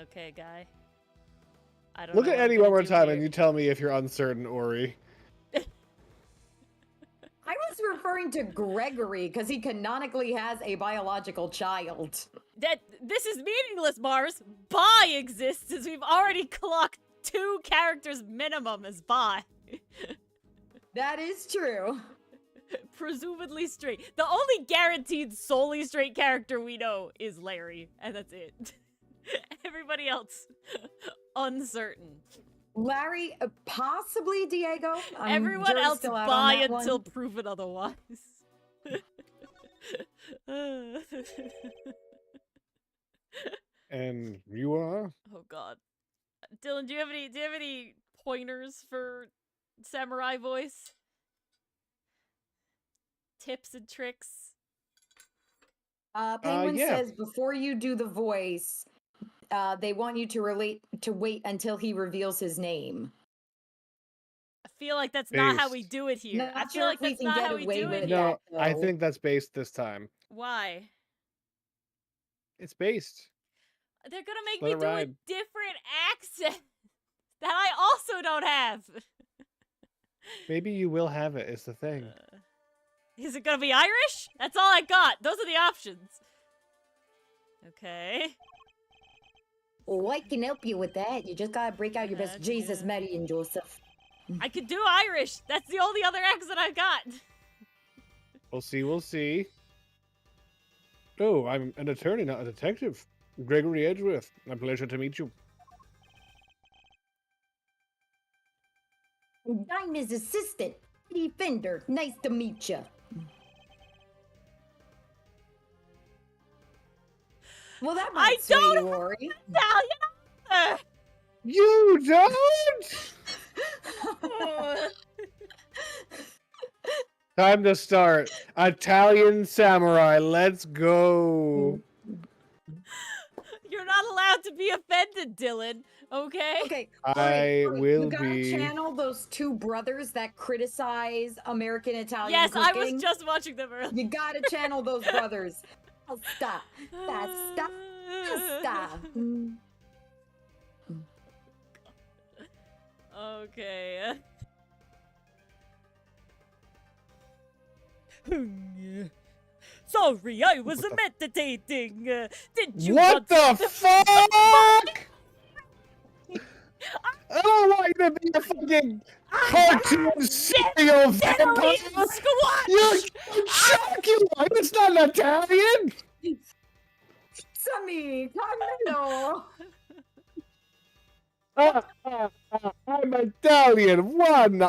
[SPEAKER 1] Okay, guy. I don't
[SPEAKER 2] Look
[SPEAKER 1] know
[SPEAKER 2] at
[SPEAKER 1] what I'm
[SPEAKER 2] Eddie
[SPEAKER 1] gonna
[SPEAKER 2] one more
[SPEAKER 1] do
[SPEAKER 2] time
[SPEAKER 1] here.
[SPEAKER 2] and you tell me if you're uncertain, Ori.
[SPEAKER 4] I was referring to Gregory because he canonically has a biological child.
[SPEAKER 1] This is meaningless, Mars. Bi exists as we've already clocked 2 characters minimum as bi.
[SPEAKER 4] That is true.
[SPEAKER 1] Presumably straight. The only guaranteed solely straight character we know is Larry, and that's it. Everybody else, uncertain.
[SPEAKER 4] Larry, possibly Diego.
[SPEAKER 1] Everyone
[SPEAKER 4] Jury's
[SPEAKER 1] else
[SPEAKER 4] still out
[SPEAKER 1] bi
[SPEAKER 4] on that
[SPEAKER 1] until
[SPEAKER 4] one.
[SPEAKER 1] proven otherwise.
[SPEAKER 2] And you are?
[SPEAKER 1] Oh god. Dylan, do you have any pointers for samurai voice? Tips and tricks?
[SPEAKER 4] Penguin
[SPEAKER 2] Yeah.
[SPEAKER 4] says before you do the voice, they want you to wait until he reveals his name.
[SPEAKER 1] I feel like that's not how we
[SPEAKER 2] Based.
[SPEAKER 1] do it here.
[SPEAKER 4] Not
[SPEAKER 1] I feel
[SPEAKER 4] sure
[SPEAKER 1] like
[SPEAKER 4] if we
[SPEAKER 1] that's
[SPEAKER 4] can
[SPEAKER 1] not
[SPEAKER 4] get
[SPEAKER 1] how we
[SPEAKER 4] away
[SPEAKER 1] do
[SPEAKER 4] with
[SPEAKER 1] it
[SPEAKER 4] that.
[SPEAKER 1] here.
[SPEAKER 2] No, I
[SPEAKER 4] though.
[SPEAKER 2] think that's based this time.
[SPEAKER 1] Why?
[SPEAKER 2] It's based.
[SPEAKER 1] They're gonna make
[SPEAKER 2] Let
[SPEAKER 1] me
[SPEAKER 2] it
[SPEAKER 1] do a
[SPEAKER 2] ride.
[SPEAKER 1] different accent that I also don't have.
[SPEAKER 2] Maybe you will have it, is the thing.
[SPEAKER 1] Is it gonna be Irish? That's all I got. Those are the options. Okay.
[SPEAKER 4] Oh, I can help you with that. You just gotta break out your best
[SPEAKER 1] That's
[SPEAKER 4] Jesus,
[SPEAKER 1] good.
[SPEAKER 4] Mary, and Joseph.
[SPEAKER 1] I could do Irish. That's the only other accent I got.
[SPEAKER 2] We'll see, we'll see. Oh, I'm an attorney, not a detective. Gregory Edgeworth. A pleasure to meet you.
[SPEAKER 4] I'm his assistant, Eddie Fender. Nice to meet you. Well, that might sway
[SPEAKER 1] don't
[SPEAKER 4] you, Ori.
[SPEAKER 1] Italian.
[SPEAKER 2] You don't? Time to start. Italian samurai, let's go.
[SPEAKER 1] You're not allowed to be offended, Dylan. Okay?
[SPEAKER 4] Okay,
[SPEAKER 2] I
[SPEAKER 4] Ori,
[SPEAKER 2] will
[SPEAKER 4] you gotta
[SPEAKER 2] be.
[SPEAKER 4] channel those 2 brothers that criticize American Italian
[SPEAKER 1] Yes,
[SPEAKER 4] cooking.
[SPEAKER 1] I was just watching them earlier.
[SPEAKER 4] You gotta channel those brothers. Oh, stop. Stop. Stop.
[SPEAKER 1] Okay. Sorry, I was meditating. Did you
[SPEAKER 2] What
[SPEAKER 1] want
[SPEAKER 2] the fuck? I don't want you to be a fucking cartoon serial vampire.
[SPEAKER 1] Squash!
[SPEAKER 2] You're Dracula. It's not Italian.
[SPEAKER 4] Sammy, Carmelo.
[SPEAKER 2] I'm Italian. One.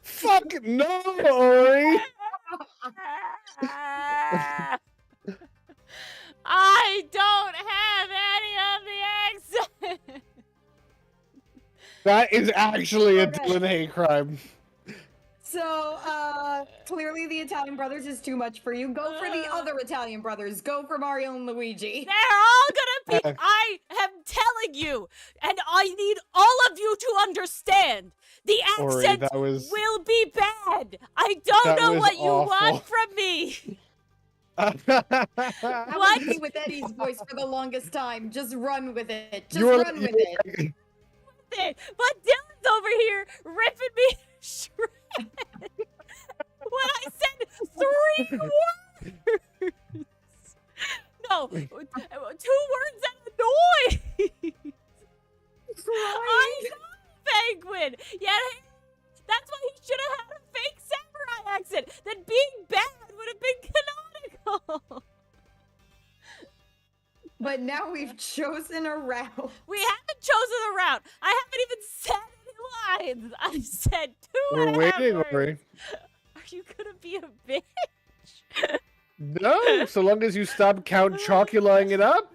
[SPEAKER 2] Fuck no, Ori.
[SPEAKER 1] I don't have any of the accent.
[SPEAKER 2] That is actually a
[SPEAKER 4] Okay.
[SPEAKER 2] Dylan hate crime.
[SPEAKER 4] So, clearly the Italian brothers is too much for you. Go for the other Italian brothers. Go for Mario and Luigi.
[SPEAKER 1] They're all gonna be. I am telling you, and I need all of you to understand. The
[SPEAKER 2] Ori,
[SPEAKER 1] accent
[SPEAKER 2] that was-
[SPEAKER 1] will be bad. I don't
[SPEAKER 2] That
[SPEAKER 1] know
[SPEAKER 2] was
[SPEAKER 1] what you
[SPEAKER 2] awful.
[SPEAKER 1] want from me.
[SPEAKER 4] That
[SPEAKER 1] What?
[SPEAKER 4] was me with Eddie's voice for the longest time. Just run with it. Just
[SPEAKER 2] You were-
[SPEAKER 4] run with it.
[SPEAKER 1] But Dylan's over here ripping me to shreds. When I said 3 words. No, 2 words and a noise. I know, Penguin. Yeah, that's why he should have had a fake samurai accent. Then being bad would have been canonical.
[SPEAKER 4] But now we've chosen a route.
[SPEAKER 1] We haven't chosen a route. I haven't even said any lines. I've said 2
[SPEAKER 2] We're
[SPEAKER 1] and a half
[SPEAKER 2] waiting,
[SPEAKER 1] words.
[SPEAKER 2] Ori.
[SPEAKER 1] Are you gonna be a bitch?
[SPEAKER 2] No, so long as you stop Count Choculaing it up.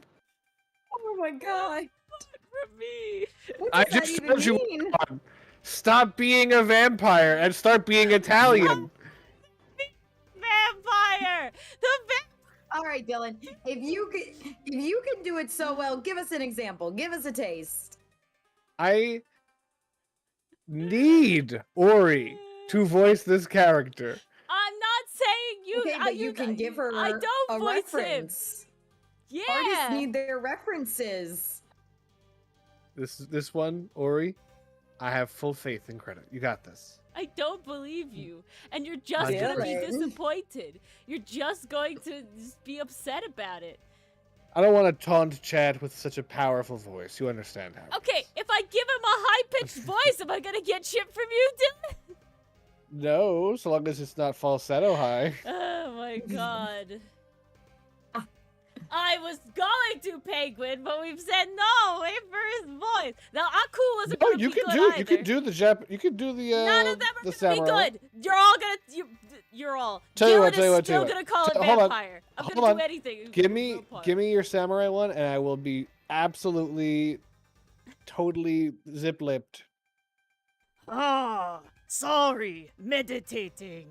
[SPEAKER 4] Oh my god.
[SPEAKER 1] For me.
[SPEAKER 4] What
[SPEAKER 2] I
[SPEAKER 4] does that
[SPEAKER 2] just
[SPEAKER 4] even
[SPEAKER 2] told you.
[SPEAKER 4] mean?
[SPEAKER 2] Stop being a vampire and start being Italian.
[SPEAKER 1] Vampire.
[SPEAKER 4] All right, Dylan. If you can do it so well, give us an example. Give us a taste.
[SPEAKER 2] I need Ori to voice this character.
[SPEAKER 1] I'm not saying you.
[SPEAKER 4] Okay, but you can give her
[SPEAKER 1] I don't
[SPEAKER 4] a
[SPEAKER 1] voice
[SPEAKER 4] reference.
[SPEAKER 1] him.
[SPEAKER 4] Artists
[SPEAKER 1] Yeah.
[SPEAKER 4] need their references.
[SPEAKER 2] This one, Ori, I have full faith in credit. You got this.
[SPEAKER 1] I don't believe you. And you're just
[SPEAKER 2] I
[SPEAKER 1] going to be
[SPEAKER 3] Dylan.
[SPEAKER 1] disappointed. You're just going to just be upset about it.
[SPEAKER 2] I don't want to taunt Chad with such a powerful voice. You understand how.
[SPEAKER 1] Okay, if I give him a high-pitched voice, am I going to get shit from you, Dylan?
[SPEAKER 2] No, so long as it's not falsetto high.
[SPEAKER 1] Oh my god. I was going to Penguin, but we've said no. Wait for his voice. Now Aku wasn't
[SPEAKER 2] No,
[SPEAKER 1] going to
[SPEAKER 2] you
[SPEAKER 1] be
[SPEAKER 2] can
[SPEAKER 1] good
[SPEAKER 2] do
[SPEAKER 1] either.
[SPEAKER 2] you can do the you can do the
[SPEAKER 1] None of them are
[SPEAKER 2] the
[SPEAKER 1] gonna
[SPEAKER 2] samurai.
[SPEAKER 1] be good. You're all gonna you're all.
[SPEAKER 2] Tell you what,
[SPEAKER 1] Dylan
[SPEAKER 2] tell you
[SPEAKER 1] is
[SPEAKER 2] what, tell
[SPEAKER 1] still
[SPEAKER 2] you what.
[SPEAKER 1] gonna call it
[SPEAKER 2] Hold on.
[SPEAKER 1] vampire. I'm
[SPEAKER 2] Hold
[SPEAKER 1] gonna
[SPEAKER 2] on.
[SPEAKER 1] do anything.
[SPEAKER 2] Give me your samurai one, and I will be absolutely, totally zip-lipped.
[SPEAKER 1] Oh, sorry. Meditating.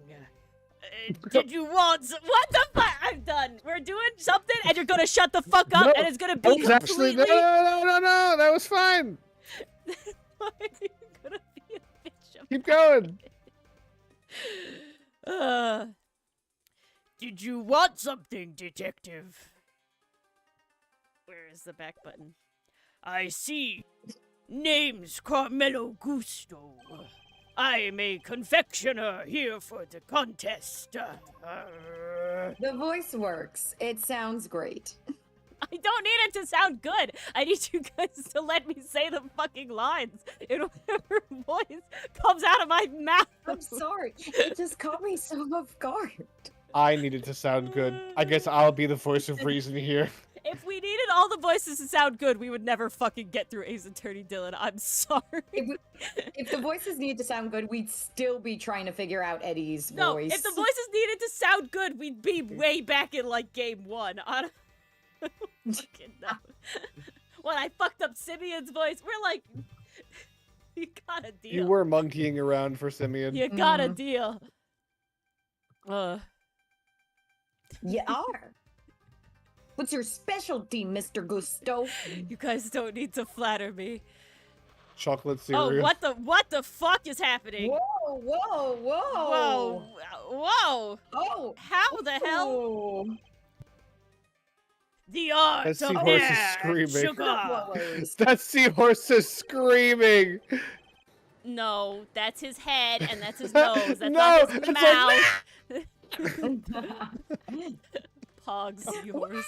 [SPEAKER 1] Did you want what the fuck? I'm done. We're doing something, and you're gonna shut the fuck up,
[SPEAKER 2] No,
[SPEAKER 1] and it's gonna
[SPEAKER 2] That
[SPEAKER 1] be
[SPEAKER 2] was actually
[SPEAKER 1] completely.
[SPEAKER 2] no. That was fine.
[SPEAKER 1] Why are you gonna be a bitch?
[SPEAKER 2] Keep going.
[SPEAKER 1] Did you want something, detective? Where is the back button? I see. Name's Carmelo Gusto. I am a confectioner here for the contest.
[SPEAKER 3] The voice works. It sounds great.
[SPEAKER 1] I don't need it to sound good. I need you guys to let me say the fucking lines in whatever voice comes out of my mouth.
[SPEAKER 3] I'm sorry. It just caught me so off guard.
[SPEAKER 2] I needed to sound good. I guess I'll be the voice of reason here.
[SPEAKER 1] If we needed all the voices to sound good, we would never fucking get through Ace Attorney Dylan. I'm sorry.
[SPEAKER 3] If the voices needed to sound good, we'd still be trying to figure out Eddie's
[SPEAKER 1] No,
[SPEAKER 3] voice.
[SPEAKER 1] if the voices needed to sound good, we'd be way back in like game one. I don't fucking know. When I fucked up Simeon's voice, we're like, you got a deal.
[SPEAKER 2] You were monkeying around for Simeon.
[SPEAKER 1] You got a deal.
[SPEAKER 3] You are. What's your specialty, Mr. Gusto?
[SPEAKER 1] You guys don't need to flatter me.
[SPEAKER 2] Chocolate
[SPEAKER 1] Oh,
[SPEAKER 2] cereal.
[SPEAKER 1] what the fuck is happening?
[SPEAKER 3] Whoa, whoa, whoa.
[SPEAKER 1] Whoa. Whoa.
[SPEAKER 3] Oh.
[SPEAKER 1] How the hell?
[SPEAKER 3] Oh.
[SPEAKER 1] The art
[SPEAKER 2] That
[SPEAKER 1] of
[SPEAKER 2] seahorse is
[SPEAKER 1] hair and
[SPEAKER 2] screaming.
[SPEAKER 1] sugar.
[SPEAKER 2] That seahorse is screaming.
[SPEAKER 1] No, that's his head and that's his nose. That's
[SPEAKER 2] No,
[SPEAKER 1] not his
[SPEAKER 2] it's
[SPEAKER 1] mouth. Pog seahorse.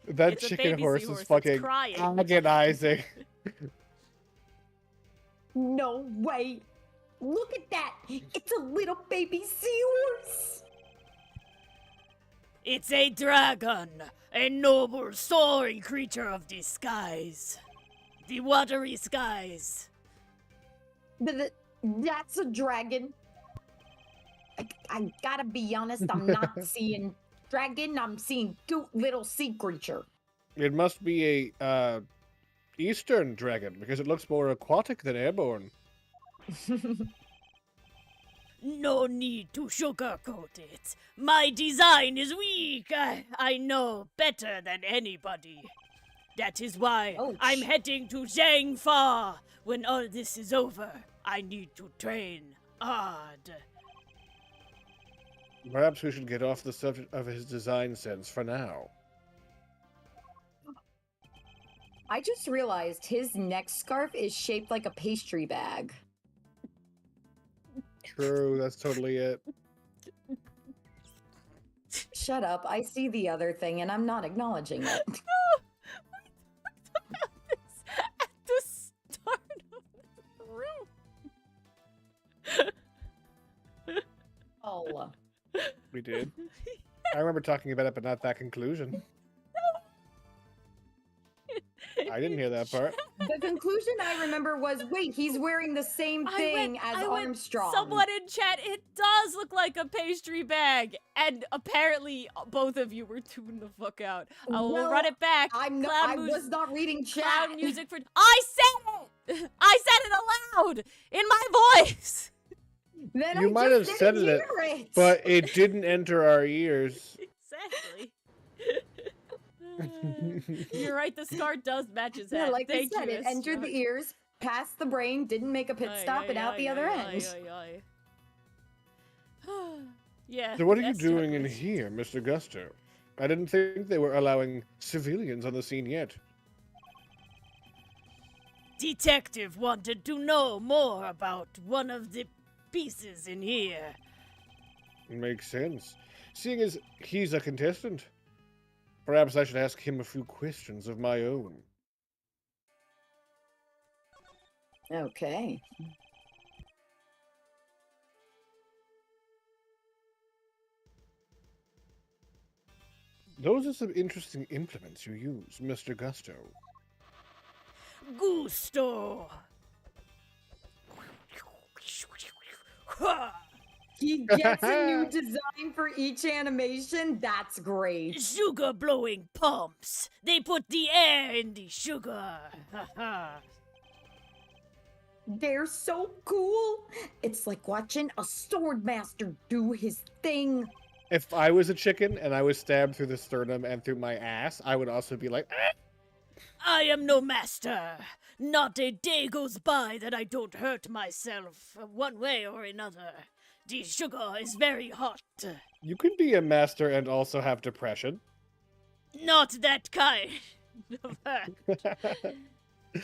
[SPEAKER 2] That
[SPEAKER 1] It's a
[SPEAKER 2] chicken
[SPEAKER 1] baby
[SPEAKER 2] horse
[SPEAKER 1] seahorse
[SPEAKER 2] is
[SPEAKER 1] that's
[SPEAKER 2] fucking
[SPEAKER 1] crying.
[SPEAKER 2] agonizing.
[SPEAKER 3] No way. Look at that. It's a little baby seahorse.
[SPEAKER 1] It's a dragon, a noble soaring creature of the skies. The watery skies.
[SPEAKER 3] That's a dragon. I gotta be honest, I'm not seeing dragon, I'm seeing cute little sea creature.
[SPEAKER 2] It must be a eastern dragon because it looks more aquatic than airborne.
[SPEAKER 1] No need to sugarcoat it. My design is weak. I know better than anybody. That is why
[SPEAKER 3] Ouch.
[SPEAKER 1] I'm heading to Zhangfa. When all this is over, I need to train hard.
[SPEAKER 2] Perhaps we should get off the subject of his design sense for now.
[SPEAKER 3] I just realized his neck scarf is shaped like a pastry bag.
[SPEAKER 2] True, that's totally it.
[SPEAKER 3] Shut up, I see the other thing and I'm not acknowledging it.
[SPEAKER 1] We talked about this at the start of the room.
[SPEAKER 3] Oh.
[SPEAKER 2] We did. I remember talking about it, but not that conclusion. I didn't hear that part.
[SPEAKER 3] The conclusion I remember was, wait, he's wearing the same thing as Armstrong.
[SPEAKER 1] Someone in chat, it does look like a pastry bag, and apparently both of you were tuned the fuck out. We'll
[SPEAKER 3] No,
[SPEAKER 1] run it back.
[SPEAKER 3] I'm not,
[SPEAKER 1] Clown
[SPEAKER 3] I
[SPEAKER 1] mus-
[SPEAKER 3] was not reading chat.
[SPEAKER 1] Clown music for. I said it. I said it aloud in my voice.
[SPEAKER 3] Then
[SPEAKER 2] You
[SPEAKER 3] I
[SPEAKER 2] might
[SPEAKER 3] just
[SPEAKER 2] have said
[SPEAKER 3] didn't
[SPEAKER 2] it,
[SPEAKER 3] hear it.
[SPEAKER 2] but it didn't enter our ears.
[SPEAKER 1] Exactly. You're right. The scar does match his head.
[SPEAKER 3] Yeah, like
[SPEAKER 1] Thank
[SPEAKER 3] I said,
[SPEAKER 1] you,
[SPEAKER 3] it entered the ears, past the brain, didn't make a pit stop, and out the other end.
[SPEAKER 1] Yeah.
[SPEAKER 2] So what are you
[SPEAKER 1] that's
[SPEAKER 2] doing in
[SPEAKER 1] chocolate.
[SPEAKER 2] here, Mr. Gusto? I didn't think they were allowing civilians on the scene yet.
[SPEAKER 1] Detective wanted to know more about one of the pieces in here.
[SPEAKER 2] Makes sense. Seeing as he's a contestant, perhaps I should ask him a few questions of my own.
[SPEAKER 4] Okay.
[SPEAKER 2] Those are some interesting implements you use, Mr. Gusto.
[SPEAKER 1] Gusto.
[SPEAKER 4] He gets a new design for each animation? That's great.
[SPEAKER 1] Sugar blowing pumps. They put the air in the sugar.
[SPEAKER 4] They're so cool. It's like watching a sword master do his thing.
[SPEAKER 2] If I was a chicken and I was stabbed through the sternum and through my ass, I would also be like, ah!
[SPEAKER 1] I am no master. Not a day goes by that I don't hurt myself one way or another. The sugar is very hot.
[SPEAKER 2] You can be a master and also have depression.
[SPEAKER 1] Not that kind of hurt.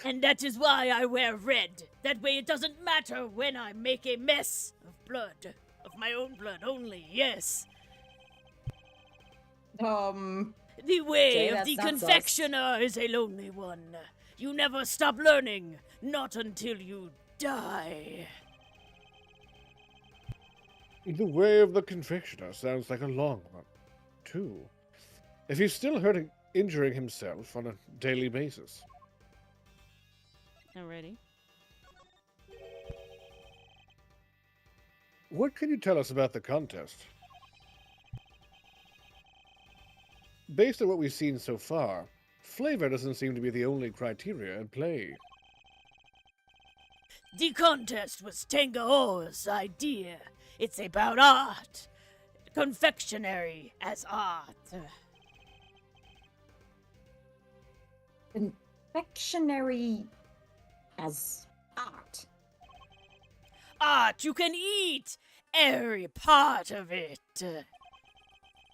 [SPEAKER 1] And that is why I wear red. That way it doesn't matter when I make a mess of blood. Of my own blood only, yes. The way
[SPEAKER 4] Jay,
[SPEAKER 1] of
[SPEAKER 4] that's
[SPEAKER 1] the
[SPEAKER 4] not
[SPEAKER 1] confectioner is a lonely one. You never stop learning, not until you die.
[SPEAKER 2] The way of the confectioner sounds like a long one, too. If he's still injuring himself on a daily basis.
[SPEAKER 1] Alrighty.
[SPEAKER 2] What can you tell us about the contest? Based on what we've seen so far, flavor doesn't seem to be the only criteria at play.
[SPEAKER 1] The contest was Tangaroa's idea. It's about art. Confectionery as art.
[SPEAKER 4] Confectionery as art.
[SPEAKER 1] Art you can eat! Every part of it.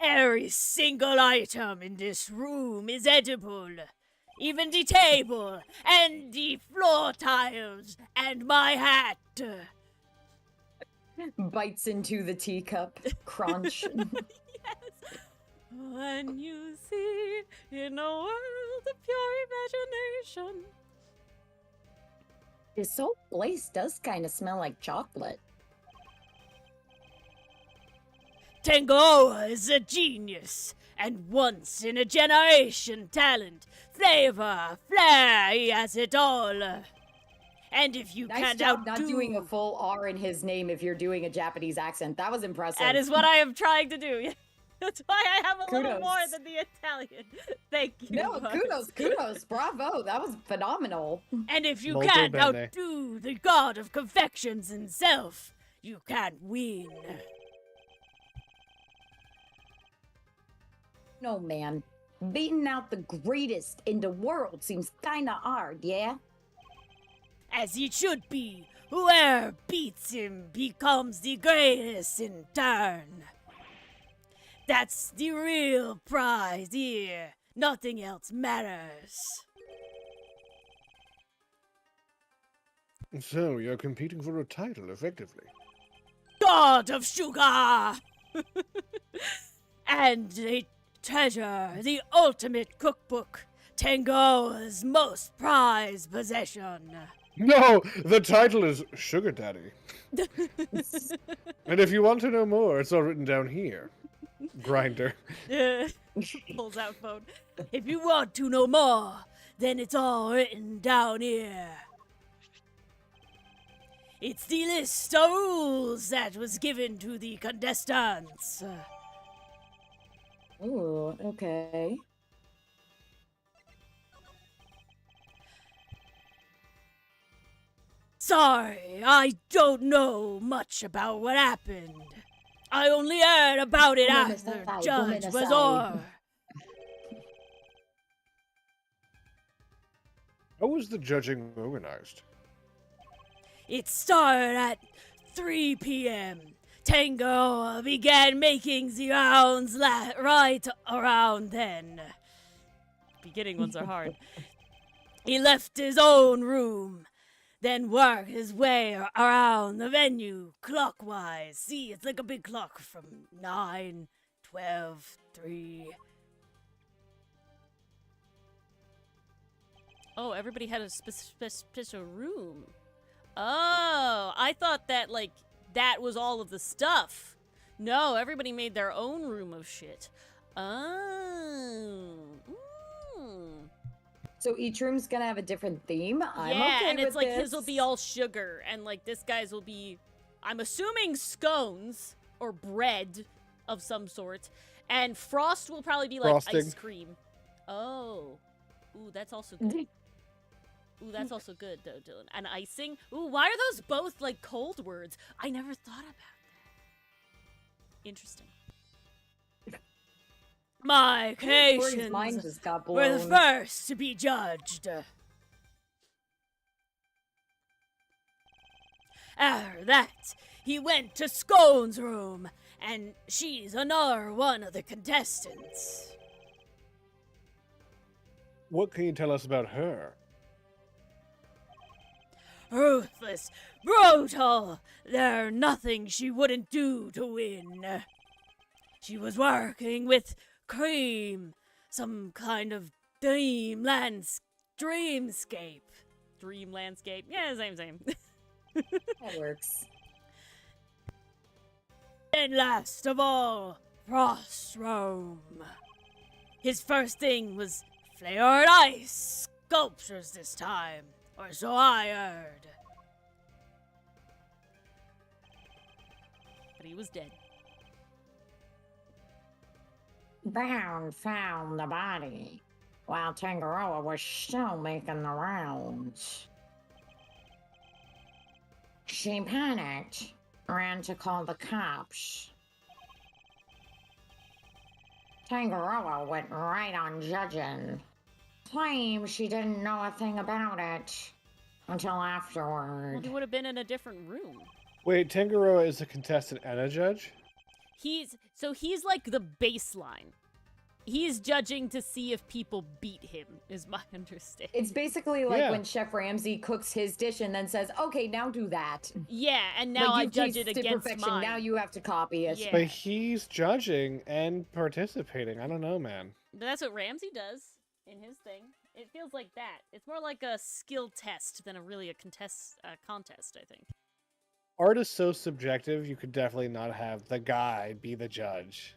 [SPEAKER 1] Every single item in this room is edible. Even the table, and the floor tiles, and my hat.
[SPEAKER 4] Bites into the teacup. Crunch.
[SPEAKER 1] Yes. When you see in a world of pure imagination.
[SPEAKER 4] This whole place does kind of smell like chocolate.
[SPEAKER 1] Tangaroa is a genius, and once in a generation talent, flavor, flair, he has it all. And if you
[SPEAKER 4] Nice
[SPEAKER 1] can't
[SPEAKER 4] job
[SPEAKER 1] outdo...
[SPEAKER 4] not doing a full R in his name if you're doing a Japanese accent. That was impressive.
[SPEAKER 1] That is what I am trying to do. That's why I have a little
[SPEAKER 4] Kudos.
[SPEAKER 1] more than the Italian. Thank you.
[SPEAKER 4] No,
[SPEAKER 1] Buzz.
[SPEAKER 4] kudos, bravo. That was phenomenal.
[SPEAKER 1] And if you
[SPEAKER 2] Molto
[SPEAKER 1] can't
[SPEAKER 2] bene.
[SPEAKER 1] outdo the god of confections himself, you can't win.
[SPEAKER 4] No, man. Beating out the greatest in the world seems kinda hard, yeah?
[SPEAKER 1] As it should be. Whoever beats him becomes the greatest in turn. That's the real prize here. Nothing else matters.
[SPEAKER 2] So, you're competing for a title, effectively.
[SPEAKER 1] God of sugar! And a treasure, the ultimate cookbook, Tangaroa's most prized possession.
[SPEAKER 2] No! The title is Sugar Daddy. And if you want to know more, it's all written down here. Grinder.
[SPEAKER 1] Pulls out phone. If you want to know more, then it's all written down here. It's the list of rules that was given to the contestants.
[SPEAKER 4] Ooh, okay.
[SPEAKER 1] Sorry, I don't know much about what happened. I only heard about it
[SPEAKER 4] Woman
[SPEAKER 1] after
[SPEAKER 4] aside,
[SPEAKER 1] Judge
[SPEAKER 4] woman
[SPEAKER 1] was
[SPEAKER 4] aside.
[SPEAKER 1] over.
[SPEAKER 2] How was the judging organized?
[SPEAKER 1] It started at 3 p.m. Tangaroa began making the rounds right around then. Beginning ones are hard. He left his own room, then worked his way around the venue clockwise. See, it's like a big clock from 9, 12, 3. Oh, everybody had a special room. Oh, I thought that, like, that was all of the stuff. No, everybody made their own room of shit. Oh. Mm.
[SPEAKER 4] So each room's gonna have a different theme. I'm
[SPEAKER 1] Yeah,
[SPEAKER 4] okay
[SPEAKER 1] and
[SPEAKER 4] with
[SPEAKER 1] it's like
[SPEAKER 4] this.
[SPEAKER 1] his will be all sugar, and like this guy's will be, I'm assuming scones or bread of some sort, and Frost will probably be like
[SPEAKER 2] Frosting.
[SPEAKER 1] ice cream. Oh, ooh, that's also good. Ooh, that's also good, though, Dylan. And icing. Ooh, why are those both like cold words? I never thought about that. Interesting. My
[SPEAKER 4] Corey's mind
[SPEAKER 1] creations
[SPEAKER 4] just got
[SPEAKER 1] were the
[SPEAKER 4] blown.
[SPEAKER 1] first to be judged. After that, he went to Scone's room, and she's another one of the contestants.
[SPEAKER 2] What can you tell us about her?
[SPEAKER 1] Ruthless, brutal, there's nothing she wouldn't do to win. She was working with Cream, some kind of dream landscape. Dream landscape. Yeah, same.
[SPEAKER 4] That works.
[SPEAKER 1] And last of all, Frost Rome. His first thing was flavored ice sculptures this time, or so I heard. But he was dead.
[SPEAKER 3] Bound found the body while Tangaroa was still making the rounds. She panicked, ran to call the cops. Tangaroa went right on judging. Claimed she didn't know a thing about it until
[SPEAKER 1] Well,
[SPEAKER 3] afterward.
[SPEAKER 1] he would have been in a different room.
[SPEAKER 2] Wait, Tangaroa is a contestant and a judge?
[SPEAKER 1] He's like the baseline. He's judging to see if people beat him, is my understanding.
[SPEAKER 4] It's basically like
[SPEAKER 2] Yeah.
[SPEAKER 4] when Chef Ramsay cooks his dish and then says, "Okay, now do that."
[SPEAKER 1] Yeah, and now
[SPEAKER 4] like,
[SPEAKER 1] I
[SPEAKER 4] you've
[SPEAKER 1] judge it
[SPEAKER 4] tasted
[SPEAKER 1] against
[SPEAKER 4] perfection.
[SPEAKER 1] mine.
[SPEAKER 4] Now you have to copy it.
[SPEAKER 1] Yeah.
[SPEAKER 2] But he's judging and participating. I don't know, man.
[SPEAKER 1] But that's what Ramsey does in his thing. It feels like that. It's more like a skill test than a contest, I think.
[SPEAKER 2] Art is so subjective, you could definitely not have the guy be the judge.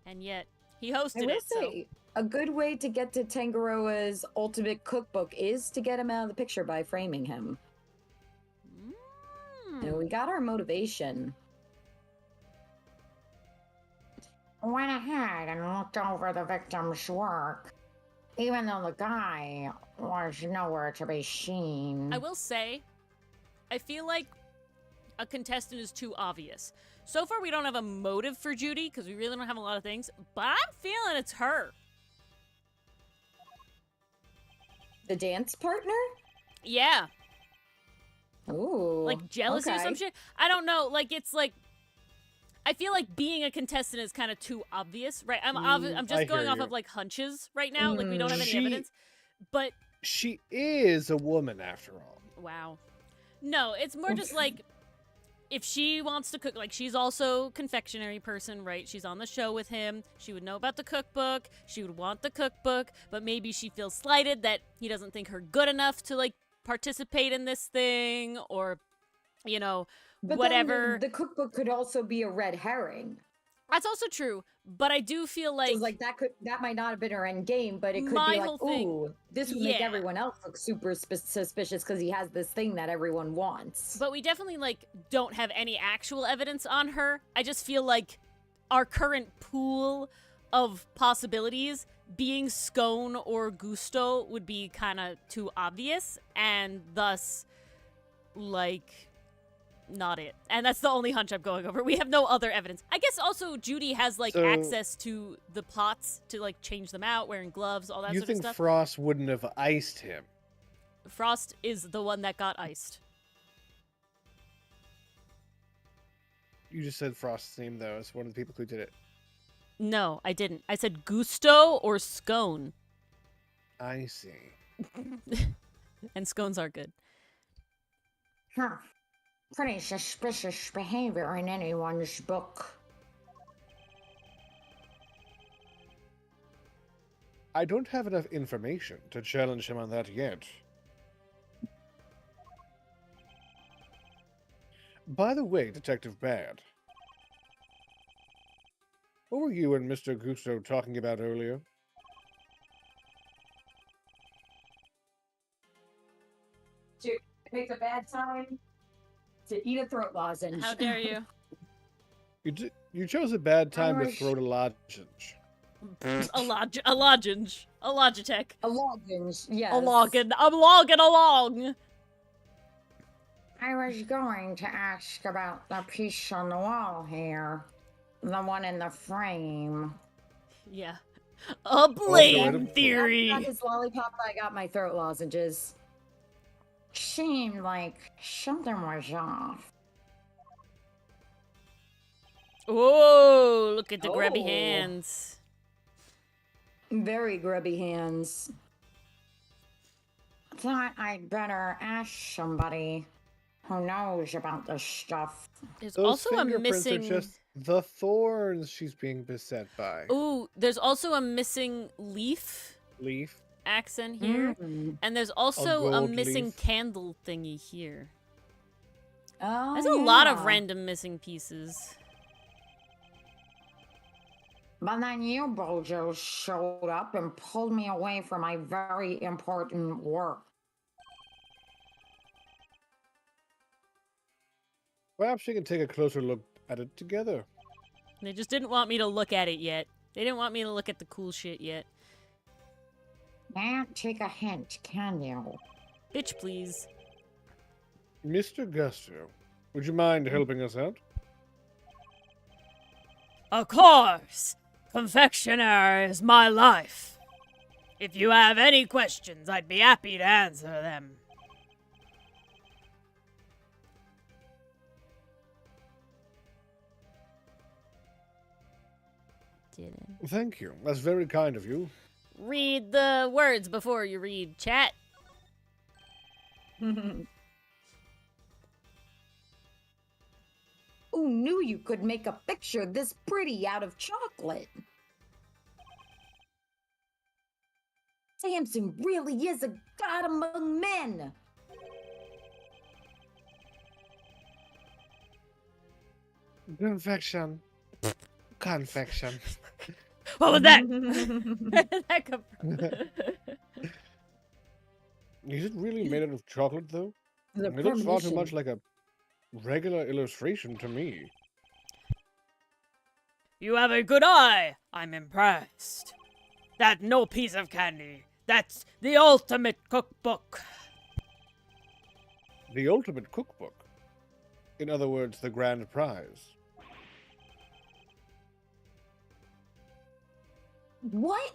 [SPEAKER 1] And yet, he hosted
[SPEAKER 4] I will
[SPEAKER 1] it,
[SPEAKER 4] say, a good way to get to Tangaroa's ultimate cookbook is to get him out of the picture by framing him.
[SPEAKER 1] so...
[SPEAKER 4] And we got our motivation.
[SPEAKER 3] Went ahead and looked over the victim's work, even though the guy was nowhere to be seen.
[SPEAKER 1] I will say, I feel like a contestant is too obvious. So far, we don't have a motive for Judy, because we really don't have a lot of things, but I'm feeling it's her.
[SPEAKER 4] The dance partner?
[SPEAKER 1] Yeah.
[SPEAKER 4] Ooh.
[SPEAKER 1] Like jealousy or some
[SPEAKER 4] okay.
[SPEAKER 1] shit. I don't know. Like, it's like, I feel like being a contestant is kind of too obvious, right? I'm
[SPEAKER 2] I
[SPEAKER 1] just going
[SPEAKER 2] hear
[SPEAKER 1] off
[SPEAKER 2] you.
[SPEAKER 1] of like hunches right now. Like we don't have any
[SPEAKER 2] She-
[SPEAKER 1] evidence. But
[SPEAKER 2] She is a woman, after all.
[SPEAKER 1] wow. No, it's more just like if she wants to cook, like she's also a confectionery person, right? She's on the show with him. She would know about the cookbook. She would want the cookbook, but maybe she feels slighted that he doesn't think her good enough to like participate in this thing, or you know,
[SPEAKER 4] But
[SPEAKER 1] whatever.
[SPEAKER 4] then the cookbook could also be a red herring.
[SPEAKER 1] That's also true, but I do feel
[SPEAKER 4] So
[SPEAKER 1] like,
[SPEAKER 4] it's like that might not have been her end game, but it could
[SPEAKER 1] My
[SPEAKER 4] be like,
[SPEAKER 1] whole thing-
[SPEAKER 4] ooh, this would make
[SPEAKER 1] yeah.
[SPEAKER 4] everyone else look super suspicious because he has this thing that everyone wants.
[SPEAKER 1] but we definitely like don't have any actual evidence on her. I just feel like our current pool of possibilities being Scone or Gusto would be kind of too obvious, and thus like not it. And that's the only hunch I'm going over. We have no other evidence. I guess also Judy has like
[SPEAKER 2] So-
[SPEAKER 1] access to the pots to like change them out, wearing gloves, all that
[SPEAKER 2] You
[SPEAKER 1] sort of
[SPEAKER 2] think
[SPEAKER 1] stuff.
[SPEAKER 2] Frost wouldn't have iced him?
[SPEAKER 1] Frost is the one that got iced.
[SPEAKER 2] You just said Frost's name, though, as one of the people who did it.
[SPEAKER 1] No, I didn't. I said Gusto or Scone.
[SPEAKER 2] I see.
[SPEAKER 1] And scones are good.
[SPEAKER 3] Huh. Pretty suspicious behavior in anyone's book.
[SPEAKER 2] I don't have enough information to challenge him on that yet. By the way, Detective Badd, what were you and Mr. Gusto talking about earlier?
[SPEAKER 4] To pick a bad time to eat a throat lozenge.
[SPEAKER 1] How dare you?
[SPEAKER 2] You chose a bad time to
[SPEAKER 3] was-
[SPEAKER 2] throw a lozenge.
[SPEAKER 1] a lodging. A Logitech.
[SPEAKER 4] A lozenge, yes.
[SPEAKER 1] I'm logging along.
[SPEAKER 3] I was going to ask about the piece on the wall here. The one in the frame.
[SPEAKER 1] Yeah. A blame
[SPEAKER 2] random-
[SPEAKER 1] theory.
[SPEAKER 4] Not his lollipop, I got my throat lozenges.
[SPEAKER 3] Seemed like something was off.
[SPEAKER 1] Oh, look at the grubby
[SPEAKER 4] Oh.
[SPEAKER 1] hands.
[SPEAKER 4] Very grubby hands.
[SPEAKER 3] Thought I'd better ask somebody who knows about this stuff.
[SPEAKER 1] There's
[SPEAKER 2] Those
[SPEAKER 1] also a
[SPEAKER 2] fingerprints
[SPEAKER 1] missing.
[SPEAKER 2] are just the thorns she's being beset by.
[SPEAKER 1] Ooh, there's also a missing leaf
[SPEAKER 2] Leaf.
[SPEAKER 1] accent here,
[SPEAKER 4] Mm.
[SPEAKER 1] and there's also a
[SPEAKER 2] gold
[SPEAKER 1] missing
[SPEAKER 2] leaf.
[SPEAKER 1] candle thingy here.
[SPEAKER 4] Oh,
[SPEAKER 1] There's a lot of
[SPEAKER 4] yeah.
[SPEAKER 1] random missing pieces.
[SPEAKER 3] But then you bojos showed up and pulled me away from my very important work.
[SPEAKER 2] Perhaps we can take a closer look at it together.
[SPEAKER 1] They just didn't want me to look at it yet. They didn't want me to look at the cool shit yet.
[SPEAKER 3] Can't take a hint, can you?
[SPEAKER 1] Bitch, please.
[SPEAKER 2] Mr. Gusto, would you mind helping us out?
[SPEAKER 1] Of course! Confectioner is my life. If you have any questions, I'd be happy to answer them. Didn't.
[SPEAKER 2] Thank you. That's very kind of you.
[SPEAKER 1] Read the words before you read chat.
[SPEAKER 4] Who knew you could make a picture this pretty out of chocolate? Samson really is a god among men.
[SPEAKER 2] Confection. Confection.
[SPEAKER 1] What was that? Where did that come from?
[SPEAKER 2] Is it really made out of chocolate, though?
[SPEAKER 4] The
[SPEAKER 2] It looks far too
[SPEAKER 4] premonition.
[SPEAKER 2] much like a regular illustration to me.
[SPEAKER 1] You have a good eye. I'm impressed. That's no piece of candy. That's the ultimate cookbook.
[SPEAKER 2] The ultimate cookbook. In other words, the grand prize.
[SPEAKER 4] What?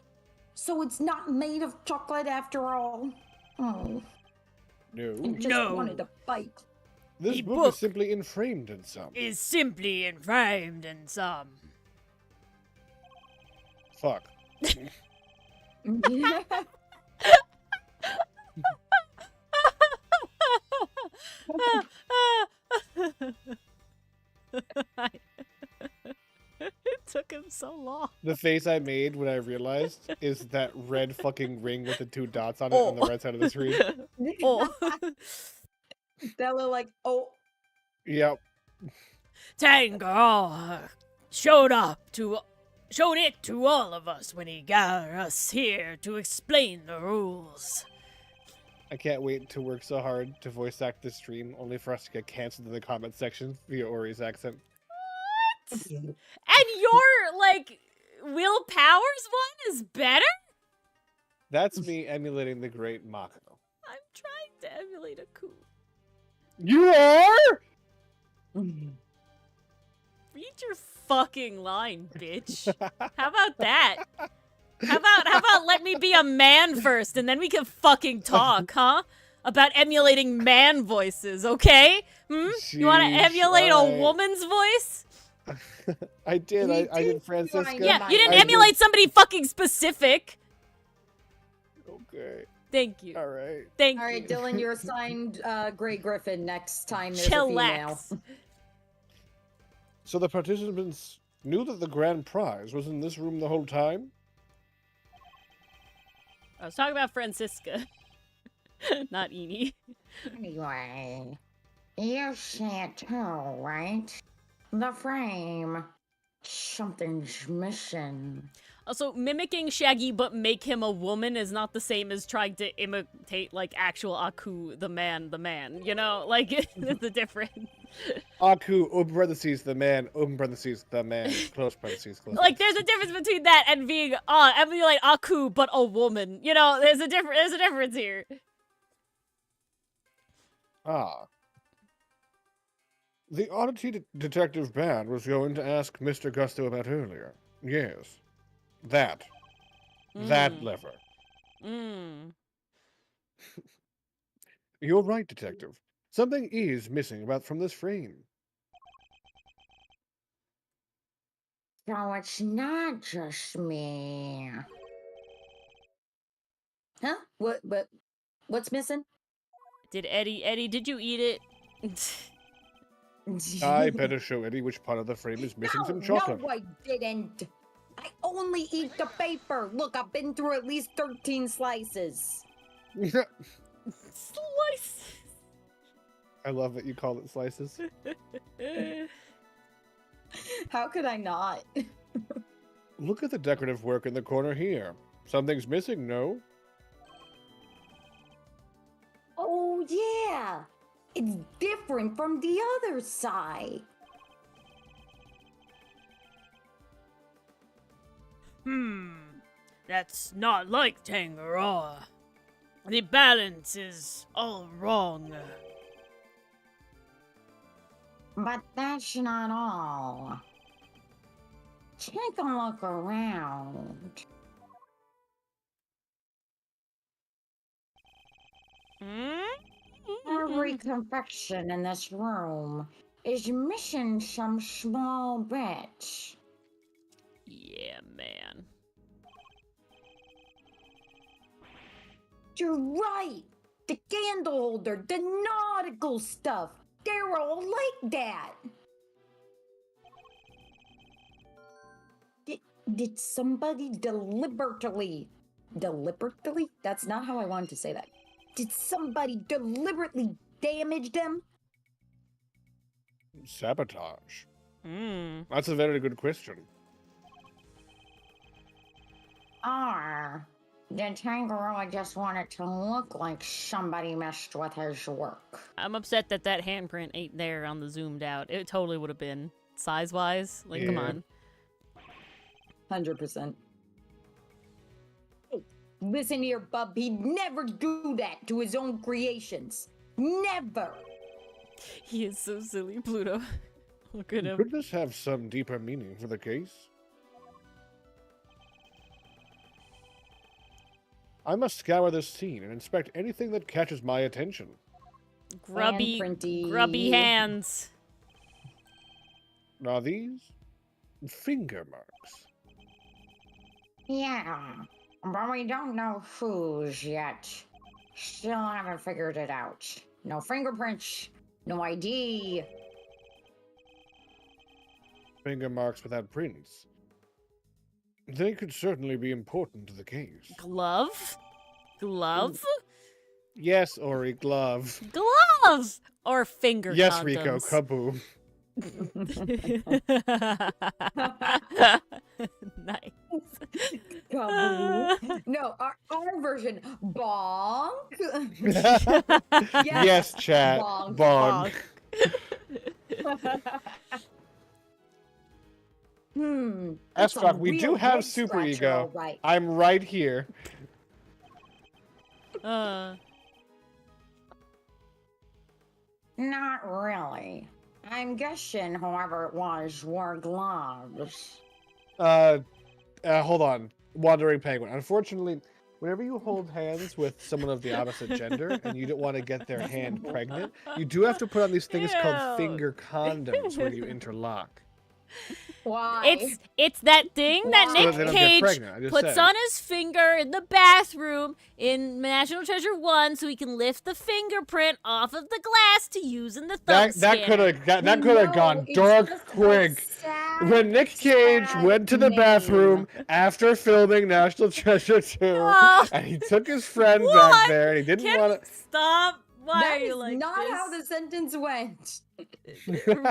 [SPEAKER 4] So it's not made of chocolate after all? Oh,
[SPEAKER 2] No.
[SPEAKER 4] I just
[SPEAKER 1] No.
[SPEAKER 4] wanted a bite.
[SPEAKER 2] This
[SPEAKER 1] The
[SPEAKER 2] book
[SPEAKER 1] book
[SPEAKER 2] is simply enframed in some.
[SPEAKER 1] Is simply enframed in some.
[SPEAKER 2] Fuck.
[SPEAKER 1] It took him so long.
[SPEAKER 2] The face I made when I realized is that red fucking ring with the two dots on it on the right side of the screen.
[SPEAKER 1] Oh.
[SPEAKER 4] Bella like, oh,
[SPEAKER 2] Yep.
[SPEAKER 1] Tangaroa showed it to all of us when he got us here to explain the rules.
[SPEAKER 2] I can't wait to work so hard to voice act this stream, only for us to get canceled in the comment section via Ori's accent.
[SPEAKER 1] And your, like, Will Powers one is better?
[SPEAKER 2] That's me emulating the great Mako.
[SPEAKER 1] I'm trying to emulate a coup.
[SPEAKER 2] You are?
[SPEAKER 1] Read your fucking line, bitch. How about that? How about let me be a man first and then we can fucking talk, huh? About emulating man voices, okay? You want to
[SPEAKER 2] Sheesh,
[SPEAKER 1] emulate a
[SPEAKER 2] alright.
[SPEAKER 1] woman's voice?
[SPEAKER 2] I did.
[SPEAKER 3] You
[SPEAKER 2] I did
[SPEAKER 3] did
[SPEAKER 2] Francisca.
[SPEAKER 3] find
[SPEAKER 1] Yeah,
[SPEAKER 3] my
[SPEAKER 1] you didn't
[SPEAKER 2] I did.
[SPEAKER 1] emulate somebody fucking specific.
[SPEAKER 2] Okay.
[SPEAKER 1] Thank you.
[SPEAKER 2] All right.
[SPEAKER 1] Thank
[SPEAKER 4] All
[SPEAKER 1] you.
[SPEAKER 4] right, Dylan, you're assigned Gray Griffin next time there's a female.
[SPEAKER 1] Chillax.
[SPEAKER 2] So the participants knew that the grand prize was in this room the whole time?
[SPEAKER 1] I was talking about Francisca, not Eni.
[SPEAKER 3] Anyway, you see it too, right? The frame. Something's missing.
[SPEAKER 1] Also, mimicking Shaggy but make him a woman is not the same as trying to imitate, like, actual Aku, the man, you know? Like, there's a difference.
[SPEAKER 2] Aku, open parentheses, the man, open parentheses, the man, close parentheses, close
[SPEAKER 1] Like, there's a difference between that and being like Aku but a woman. You know, there's a difference here.
[SPEAKER 2] Ah. The oddity detective Badd was going to ask Mr. Gusto about earlier. Yes. That lever. You're right, detective. Something is missing from this frame.
[SPEAKER 3] So it's not just me.
[SPEAKER 4] Huh? What's missing?
[SPEAKER 1] Did Eddie, did you eat it?
[SPEAKER 2] I better show Eddie which part of the frame is missing some chocolate.
[SPEAKER 4] No, I didn't. I only eat the paper. Look, I've been through at least 13 slices.
[SPEAKER 1] Slice.
[SPEAKER 2] I love that you call it slices.
[SPEAKER 4] How could I not?
[SPEAKER 2] Look at the decorative work in the corner here. Something's missing, no?
[SPEAKER 4] Oh, yeah. It's different from the other side.
[SPEAKER 1] That's not like Tangaroa. The balance is all wrong.
[SPEAKER 3] But that's not all. Take a look around. Every confection in this room is missing some small bits.
[SPEAKER 1] Yeah, man.
[SPEAKER 4] You're right. The candle holder, the nautical stuff. They're all like that. Did somebody deliberately? That's not how I wanted to say that. Did somebody deliberately damage them?
[SPEAKER 2] Sabotage. That's a very good question.
[SPEAKER 3] Or did Tangaroa just want it to look like somebody messed with his work?
[SPEAKER 1] I'm upset that handprint ain't there on the zoomed out. It totally would have been size-wise. Like, come
[SPEAKER 2] Yeah.
[SPEAKER 1] on.
[SPEAKER 4] 100%. Hey, listen here, bub. He'd never do that to his own creations. Never.
[SPEAKER 1] He is so silly, Pluto. Look at him.
[SPEAKER 2] Could this have some deeper meaning for the case? I must scour this scene and inspect anything that catches my attention.
[SPEAKER 1] Grubby
[SPEAKER 4] Handprinty.
[SPEAKER 1] hands.
[SPEAKER 2] Are these finger marks?
[SPEAKER 3] Yeah, but we don't know whose yet. Still haven't figured it out. No fingerprints, no ID.
[SPEAKER 2] Finger marks without prints. They could certainly be important to the case.
[SPEAKER 1] Glove? Glove?
[SPEAKER 2] Yes, Ori, glove.
[SPEAKER 1] Gloves! Or finger
[SPEAKER 2] Yes,
[SPEAKER 1] condoms.
[SPEAKER 2] Rico, kaboom.
[SPEAKER 1] Nice.
[SPEAKER 4] Kaboo. No, our version. Bonk.
[SPEAKER 2] Yes, chat.
[SPEAKER 4] Bonk.
[SPEAKER 2] Bonk.
[SPEAKER 4] That's a
[SPEAKER 2] Estrock, we do
[SPEAKER 4] real
[SPEAKER 2] have
[SPEAKER 4] head
[SPEAKER 2] super
[SPEAKER 4] scratcher,
[SPEAKER 2] ego.
[SPEAKER 4] all right.
[SPEAKER 2] I'm right here.
[SPEAKER 3] Not really. I'm guessing whoever it was wore gloves.
[SPEAKER 2] Hold on. Wandering Penguin. Unfortunately, whenever you hold hands with someone of the opposite gender and you don't want to get their hand pregnant, you do have to put on these things
[SPEAKER 1] Ew.
[SPEAKER 2] called finger condoms when you interlock.
[SPEAKER 3] Why?
[SPEAKER 1] It's that thing that
[SPEAKER 3] Why?
[SPEAKER 1] Nick
[SPEAKER 2] So they don't get
[SPEAKER 1] Cage
[SPEAKER 2] pregnant, I just
[SPEAKER 1] puts
[SPEAKER 2] said.
[SPEAKER 1] on his finger in the bathroom in National Treasure 1 so he can lift the fingerprint off of the glass to use in the thumb
[SPEAKER 2] That could
[SPEAKER 1] scanner.
[SPEAKER 2] have gone
[SPEAKER 4] it's
[SPEAKER 2] dark
[SPEAKER 4] just a
[SPEAKER 2] quick.
[SPEAKER 4] sad,
[SPEAKER 2] When Nick Cage
[SPEAKER 4] sad
[SPEAKER 2] went to the
[SPEAKER 4] name.
[SPEAKER 2] bathroom after filming National Treasure 2,
[SPEAKER 1] Oh.
[SPEAKER 2] and he took his friend
[SPEAKER 1] What?
[SPEAKER 2] back there, and he didn't
[SPEAKER 1] Can
[SPEAKER 2] want
[SPEAKER 1] you stop? Why
[SPEAKER 4] That
[SPEAKER 1] are you
[SPEAKER 4] is
[SPEAKER 1] like
[SPEAKER 4] not
[SPEAKER 1] this?
[SPEAKER 4] how the sentence went.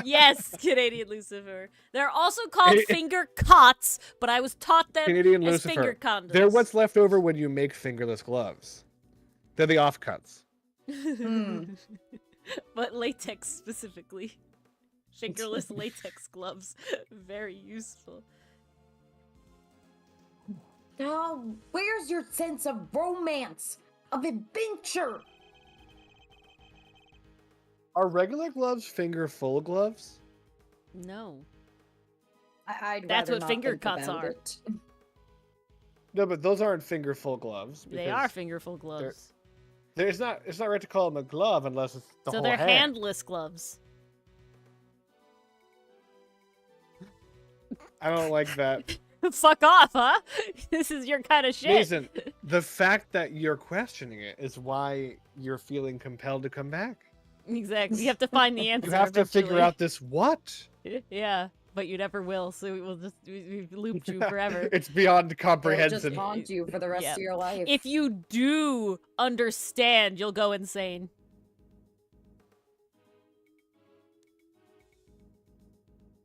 [SPEAKER 1] Yes, Canadian Lucifer. They're also called
[SPEAKER 2] It-
[SPEAKER 1] finger cots, but I was taught them
[SPEAKER 2] Canadian
[SPEAKER 1] as finger
[SPEAKER 2] Lucifer.
[SPEAKER 1] condoms.
[SPEAKER 2] They're what's left over when you make fingerless gloves. They're the offcuts.
[SPEAKER 1] But latex specifically. Fingerless latex gloves. Very useful.
[SPEAKER 4] Oh, where's your sense of romance, of adventure?
[SPEAKER 2] Are regular gloves finger full gloves?
[SPEAKER 1] No.
[SPEAKER 4] I'd
[SPEAKER 1] That's
[SPEAKER 4] rather
[SPEAKER 1] what
[SPEAKER 4] not
[SPEAKER 1] finger
[SPEAKER 4] think
[SPEAKER 1] cuts
[SPEAKER 4] about
[SPEAKER 1] are.
[SPEAKER 4] it.
[SPEAKER 2] No, but those aren't finger full gloves.
[SPEAKER 1] They are
[SPEAKER 2] because
[SPEAKER 1] fingerful gloves.
[SPEAKER 2] It's not right to call them a glove unless it's the
[SPEAKER 1] So
[SPEAKER 2] whole
[SPEAKER 1] they're
[SPEAKER 2] hand.
[SPEAKER 1] handless gloves.
[SPEAKER 2] I don't like that.
[SPEAKER 1] Fuck off, huh? This is your kind of shit.
[SPEAKER 2] Mason, the fact that you're questioning it is why you're feeling compelled to come back.
[SPEAKER 1] Exactly. You have to find the answer.
[SPEAKER 2] You have to figure
[SPEAKER 1] eventually.
[SPEAKER 2] out this what?
[SPEAKER 1] Yeah, but you never will, so we've looped you forever.
[SPEAKER 2] It's beyond
[SPEAKER 4] It'll just
[SPEAKER 2] comprehension.
[SPEAKER 4] haunt you for the rest
[SPEAKER 1] Yep.
[SPEAKER 4] of your life.
[SPEAKER 1] If you do understand, you'll go insane.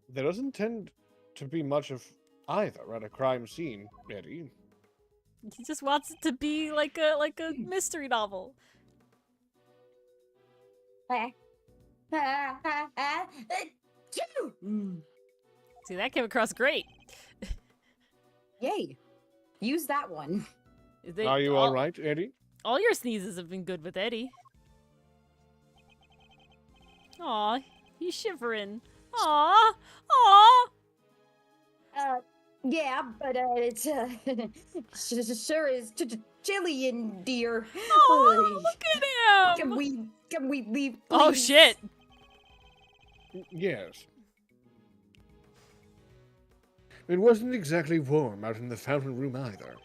[SPEAKER 2] There doesn't tend to be much of either at a crime scene, Eddie.
[SPEAKER 1] He just wants it to be like a mystery novel. See, that came across great.
[SPEAKER 4] Yay. Use that one.
[SPEAKER 2] Are you all right, Eddie?
[SPEAKER 1] All your sneezes have been good with Eddie. Aw, he's shivering. Aw, aw.
[SPEAKER 4] Yeah, but it's sure is chilly in dear.
[SPEAKER 1] Oh, look at him.
[SPEAKER 4] Can we leave?
[SPEAKER 1] Oh
[SPEAKER 4] please?
[SPEAKER 1] shit.
[SPEAKER 2] Yes. It wasn't exactly warm out in the fountain room either.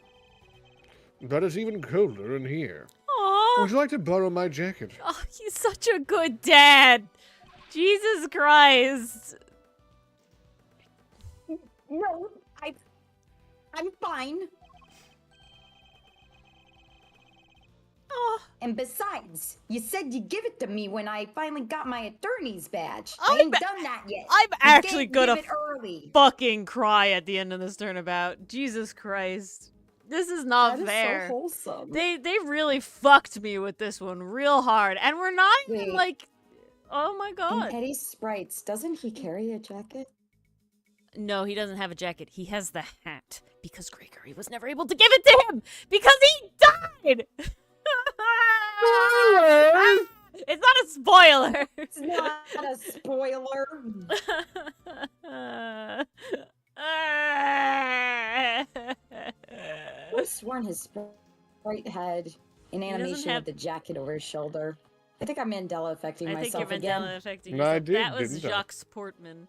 [SPEAKER 2] But it's even colder in here.
[SPEAKER 1] Aw.
[SPEAKER 2] Would you like to borrow my jacket?
[SPEAKER 1] Oh, he's such a good dad. Jesus Christ.
[SPEAKER 4] No, I'm fine.
[SPEAKER 1] Oh,
[SPEAKER 4] And besides, you said you'd give it to me when I finally got my attorney's badge.
[SPEAKER 1] I'm
[SPEAKER 4] I ain't done that yet.
[SPEAKER 1] I'm
[SPEAKER 4] You
[SPEAKER 1] actually
[SPEAKER 4] can't
[SPEAKER 1] gonna
[SPEAKER 4] give it early.
[SPEAKER 1] fucking cry at the end of this turnabout. Jesus Christ. This is not
[SPEAKER 4] That is
[SPEAKER 1] fair.
[SPEAKER 4] so wholesome.
[SPEAKER 1] They really fucked me with this one real hard. And we're not even
[SPEAKER 4] Wait.
[SPEAKER 1] like, oh my
[SPEAKER 4] In
[SPEAKER 1] god.
[SPEAKER 4] Eddie's sprites, doesn't he carry a jacket?
[SPEAKER 1] No, he doesn't have a jacket. He has the hat. Because Gregory was never able to give it to him! Because he died! It's not a spoiler!
[SPEAKER 4] It's not a spoiler. I have sworn his sprite had an animation
[SPEAKER 1] have-
[SPEAKER 4] with the jacket over his shoulder. I think I'm Mandela affecting
[SPEAKER 1] I think
[SPEAKER 4] myself
[SPEAKER 1] you're
[SPEAKER 4] again.
[SPEAKER 1] Mandela affecting
[SPEAKER 2] No, I
[SPEAKER 1] yourself.
[SPEAKER 2] did,
[SPEAKER 1] That was
[SPEAKER 2] didn't I?
[SPEAKER 1] Jacques Portman.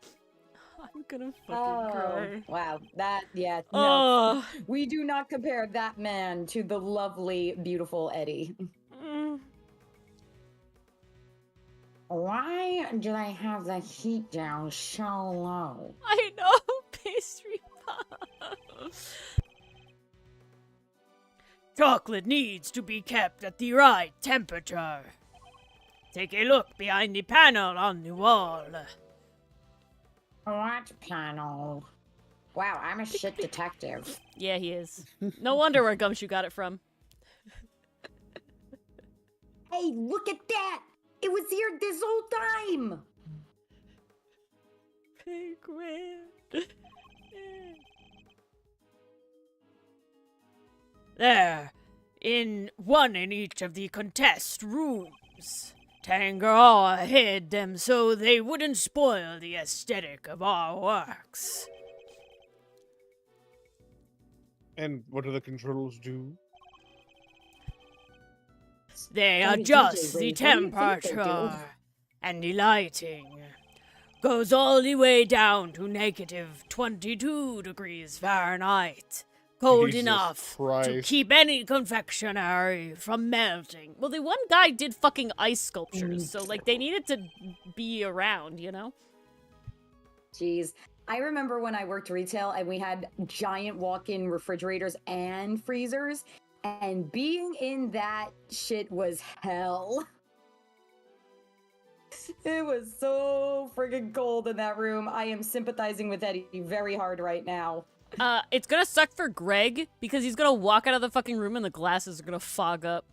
[SPEAKER 1] I'm gonna fucking
[SPEAKER 4] Oh,
[SPEAKER 1] cry.
[SPEAKER 4] wow. That, yeah, no.
[SPEAKER 1] Oh.
[SPEAKER 4] We do not compare that man to the lovely, beautiful Eddie.
[SPEAKER 1] Mm.
[SPEAKER 3] Why do they have the heat down so low?
[SPEAKER 1] I know, pastry puff. Chocolate needs to be kept at the right temperature. Take a look behind the panel on the wall.
[SPEAKER 3] What panel? Wow, I'm a shit detective.
[SPEAKER 1] Yeah, he is. No wonder where Gumshoe got it from.
[SPEAKER 4] Hey, look at that! It was here this whole time!
[SPEAKER 1] Penguin. There, one in each of the contest rooms. Tangaroa hid them so they wouldn't spoil the aesthetic of our works.
[SPEAKER 2] And what do the controls do?
[SPEAKER 1] They
[SPEAKER 4] Hey, DJ
[SPEAKER 1] adjust the
[SPEAKER 4] Ray, what do you think they're
[SPEAKER 1] temperature and the lighting. goes all the way down to negative 22 degrees Fahrenheit. Cold
[SPEAKER 2] Jesus
[SPEAKER 1] enough to
[SPEAKER 2] Christ.
[SPEAKER 1] keep any confectionery from melting. Well, the one guy did fucking ice sculptures, so, like, they needed to be around, you know?
[SPEAKER 4] Jeez. I remember when I worked retail and we had giant walk-in refrigerators and freezers, and being in that shit was hell. It was so friggin' cold in that room. I am sympathizing with Eddie very hard right now.
[SPEAKER 1] It's gonna suck for Greg, because he's gonna walk out of the fucking room and the glasses are gonna fog up.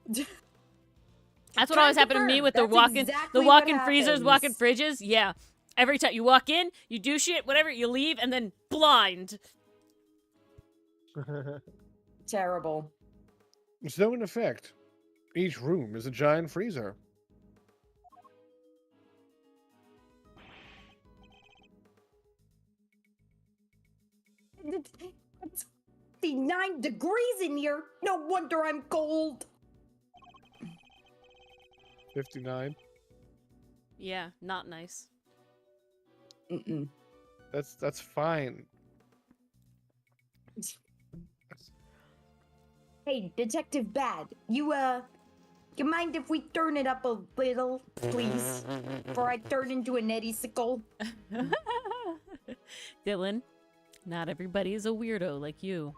[SPEAKER 1] That's what always happened to me with the walk-in freezers, walk-in fridges. Yeah. Every time you walk in, you do shit, whatever, you leave, and then blind.
[SPEAKER 4] Terrible.
[SPEAKER 2] So in effect, each room is a giant freezer.
[SPEAKER 4] It's 59 degrees in here. No wonder I'm cold.
[SPEAKER 2] 59.
[SPEAKER 1] Yeah, not nice.
[SPEAKER 4] Mm-mm.
[SPEAKER 2] That's fine.
[SPEAKER 4] Hey, Detective Badd, you mind if we turn it up a little, please? Before I turn into an Eddie-sicle?
[SPEAKER 1] Dylan, not everybody is a weirdo like you.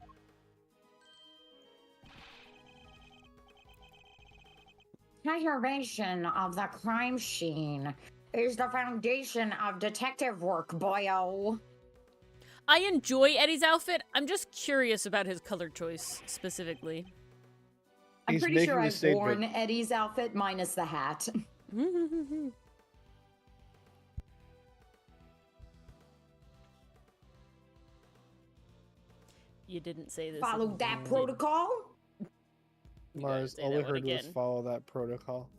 [SPEAKER 3] Preservation of the crime scene is the foundation of detective work, boyo.
[SPEAKER 1] I enjoy Eddie's outfit. I'm just curious about his color choice specifically.
[SPEAKER 4] I'm
[SPEAKER 2] He's
[SPEAKER 4] pretty sure
[SPEAKER 2] making a
[SPEAKER 4] I've
[SPEAKER 2] statement.
[SPEAKER 4] worn Eddie's outfit minus the hat.
[SPEAKER 1] You didn't say this.
[SPEAKER 3] Follow that protocol?
[SPEAKER 2] Mars,
[SPEAKER 1] say
[SPEAKER 2] all we
[SPEAKER 1] that one
[SPEAKER 2] heard was
[SPEAKER 1] again.
[SPEAKER 2] follow that protocol.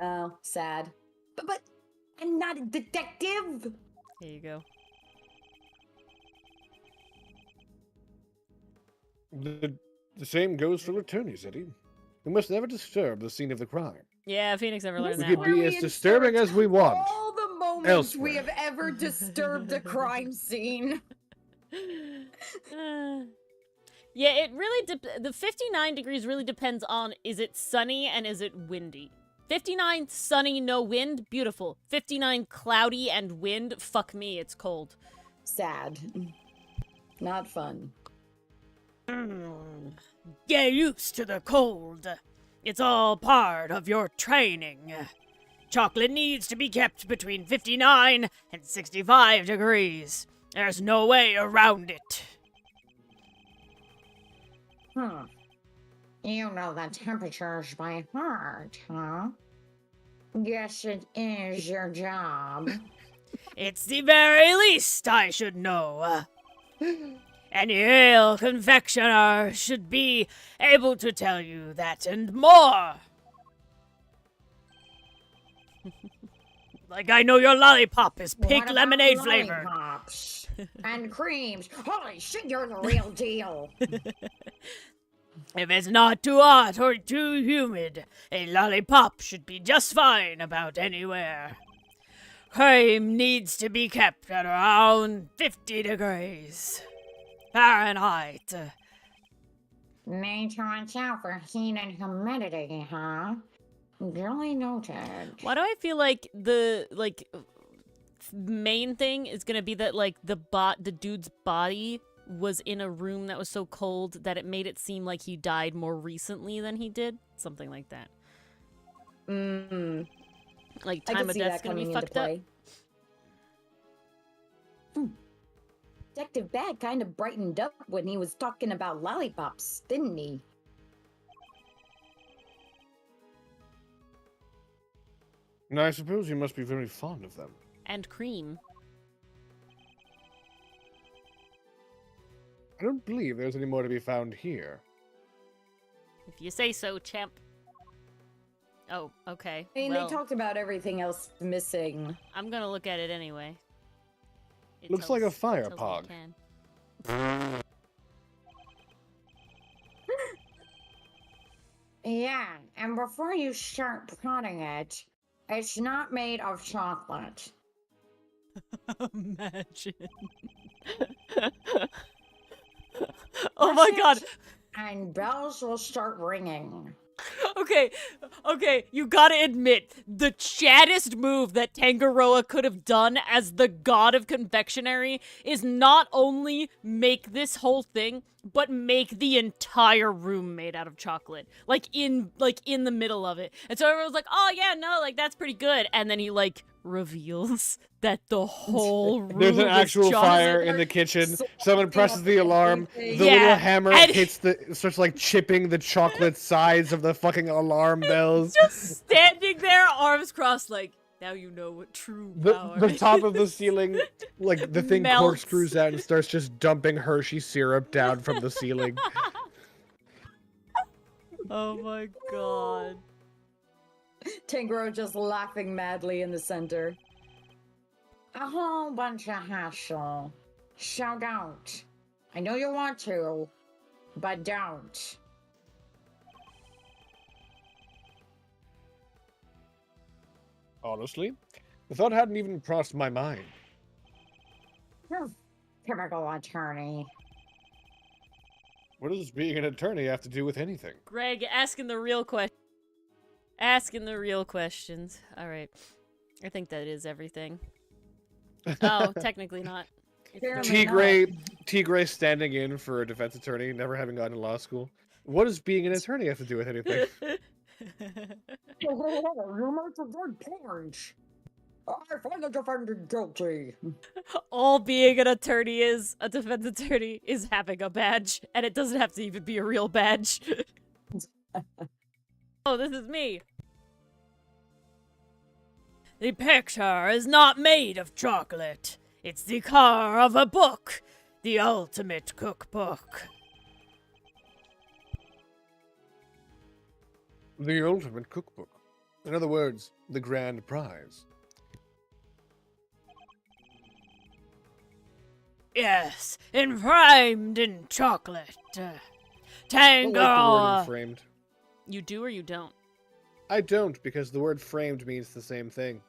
[SPEAKER 4] Oh, sad.
[SPEAKER 3] But I'm not a detective.
[SPEAKER 1] Here you go.
[SPEAKER 2] The same goes for attorneys, Eddie. We must never disturb the scene of the crime.
[SPEAKER 1] Yeah, Phoenix never learned
[SPEAKER 2] We
[SPEAKER 1] that
[SPEAKER 2] could
[SPEAKER 1] one.
[SPEAKER 2] be as disturbing as we want.
[SPEAKER 3] All the moments we
[SPEAKER 2] Elsewhere.
[SPEAKER 3] have ever disturbed a crime scene.
[SPEAKER 1] Yeah, it really the 59 degrees really depends on, is it sunny and is it windy? 59 sunny, no wind, beautiful. 59 cloudy and wind, fuck me, it's cold.
[SPEAKER 4] Sad. Not fun.
[SPEAKER 1] Get used to the cold. It's all part of your training. Chocolate needs to be kept between 59 and 65 degrees. There's no way around it.
[SPEAKER 3] You know the temperatures by heart, huh? Yes, it is your job.
[SPEAKER 1] It's the very least I should know. Any ale confectioner should be able to tell you that and more. Like I know your lollipop is pink
[SPEAKER 3] What about
[SPEAKER 1] lemonade flavored.
[SPEAKER 3] lollipops and creams. Holy shit, you're the real deal.
[SPEAKER 1] If it's not too hot or too humid, a lollipop should be just fine about anywhere. Cream needs to be kept at around 50 degrees Fahrenheit.
[SPEAKER 3] Need to watch out for heat and humidity, huh? Duly noted.
[SPEAKER 1] Why do I feel like the main thing is gonna be that the dude's body was in a room that was so cold that it made it seem like he died more recently than he did? Something like that. Like
[SPEAKER 4] I
[SPEAKER 1] time
[SPEAKER 4] can
[SPEAKER 1] of
[SPEAKER 4] see
[SPEAKER 1] death's
[SPEAKER 4] that
[SPEAKER 1] gonna
[SPEAKER 4] coming
[SPEAKER 1] be
[SPEAKER 4] into
[SPEAKER 1] fucked up.
[SPEAKER 4] play. Detective Badd kind of brightened up when he was talking about lollipops, didn't he?
[SPEAKER 2] And I suppose you must be very fond of them.
[SPEAKER 1] And cream.
[SPEAKER 2] I don't believe there's any more to be found here.
[SPEAKER 1] If you say so, champ. Oh, okay.
[SPEAKER 4] I mean,
[SPEAKER 1] well,
[SPEAKER 4] they talked about everything else missing.
[SPEAKER 1] I'm gonna look at it anyway. It
[SPEAKER 2] Looks like a
[SPEAKER 1] tells- it
[SPEAKER 2] fire
[SPEAKER 1] tells me
[SPEAKER 2] pog.
[SPEAKER 1] it can.
[SPEAKER 3] Yeah, and before you start prodding it, It's not made of chocolate.
[SPEAKER 1] Imagine. Oh my god.
[SPEAKER 3] Push it, and bells will start ringing.
[SPEAKER 1] Okay, you gotta admit, the chaddest move that Tangaroa could have done as the god of confectionery is not only make this whole thing, but make the entire room made out of chocolate. Like in the middle of it. And so everyone's like, oh yeah, no, like that's pretty good. And then he like reveals that the whole room
[SPEAKER 2] There's an
[SPEAKER 1] is
[SPEAKER 2] actual
[SPEAKER 1] chocolate.
[SPEAKER 2] fire in the kitchen. Someone presses the alarm. The
[SPEAKER 1] Yeah,
[SPEAKER 2] little hammer
[SPEAKER 1] and-
[SPEAKER 2] starts like chipping the chocolate sides of the fucking alarm bells.
[SPEAKER 1] Just standing there, arms crossed, like, now you know what true power
[SPEAKER 2] The
[SPEAKER 1] is.
[SPEAKER 2] top of the ceiling, like the thing
[SPEAKER 1] Melts.
[SPEAKER 2] corkscrews out and starts just dumping Hershey syrup down from the ceiling.
[SPEAKER 1] Oh my god.
[SPEAKER 4] Tangaroa just laughing madly in the center.
[SPEAKER 3] A whole bunch of hassle. So don't. I know you want to, but don't.
[SPEAKER 2] Honestly, the thought hadn't even crossed my mind.
[SPEAKER 3] Typical attorney.
[SPEAKER 2] What does being an attorney have to do with anything?
[SPEAKER 1] Greg, asking the real question. Asking the real questions. Alright. I think that is everything. Oh, technically not. It's
[SPEAKER 4] Apparently
[SPEAKER 1] the-
[SPEAKER 2] T. Gray standing in for a defense attorney, never having gone to law school. What does being an attorney have to do with anything?
[SPEAKER 3] You make a good point. I find the defendant guilty.
[SPEAKER 1] All being an attorney is, a defense attorney, is having a badge. And it doesn't have to even be a real badge. Oh, this is me. The picture is not made of chocolate. It's the cover of a book. The ultimate cookbook.
[SPEAKER 2] The ultimate cookbook. In other words, the grand prize.
[SPEAKER 1] Yes, framed in chocolate.
[SPEAKER 2] I don't like the word
[SPEAKER 1] Tangaroa.
[SPEAKER 2] framed.
[SPEAKER 1] You do or you don't?
[SPEAKER 2] I don't, because the word framed means the same thing.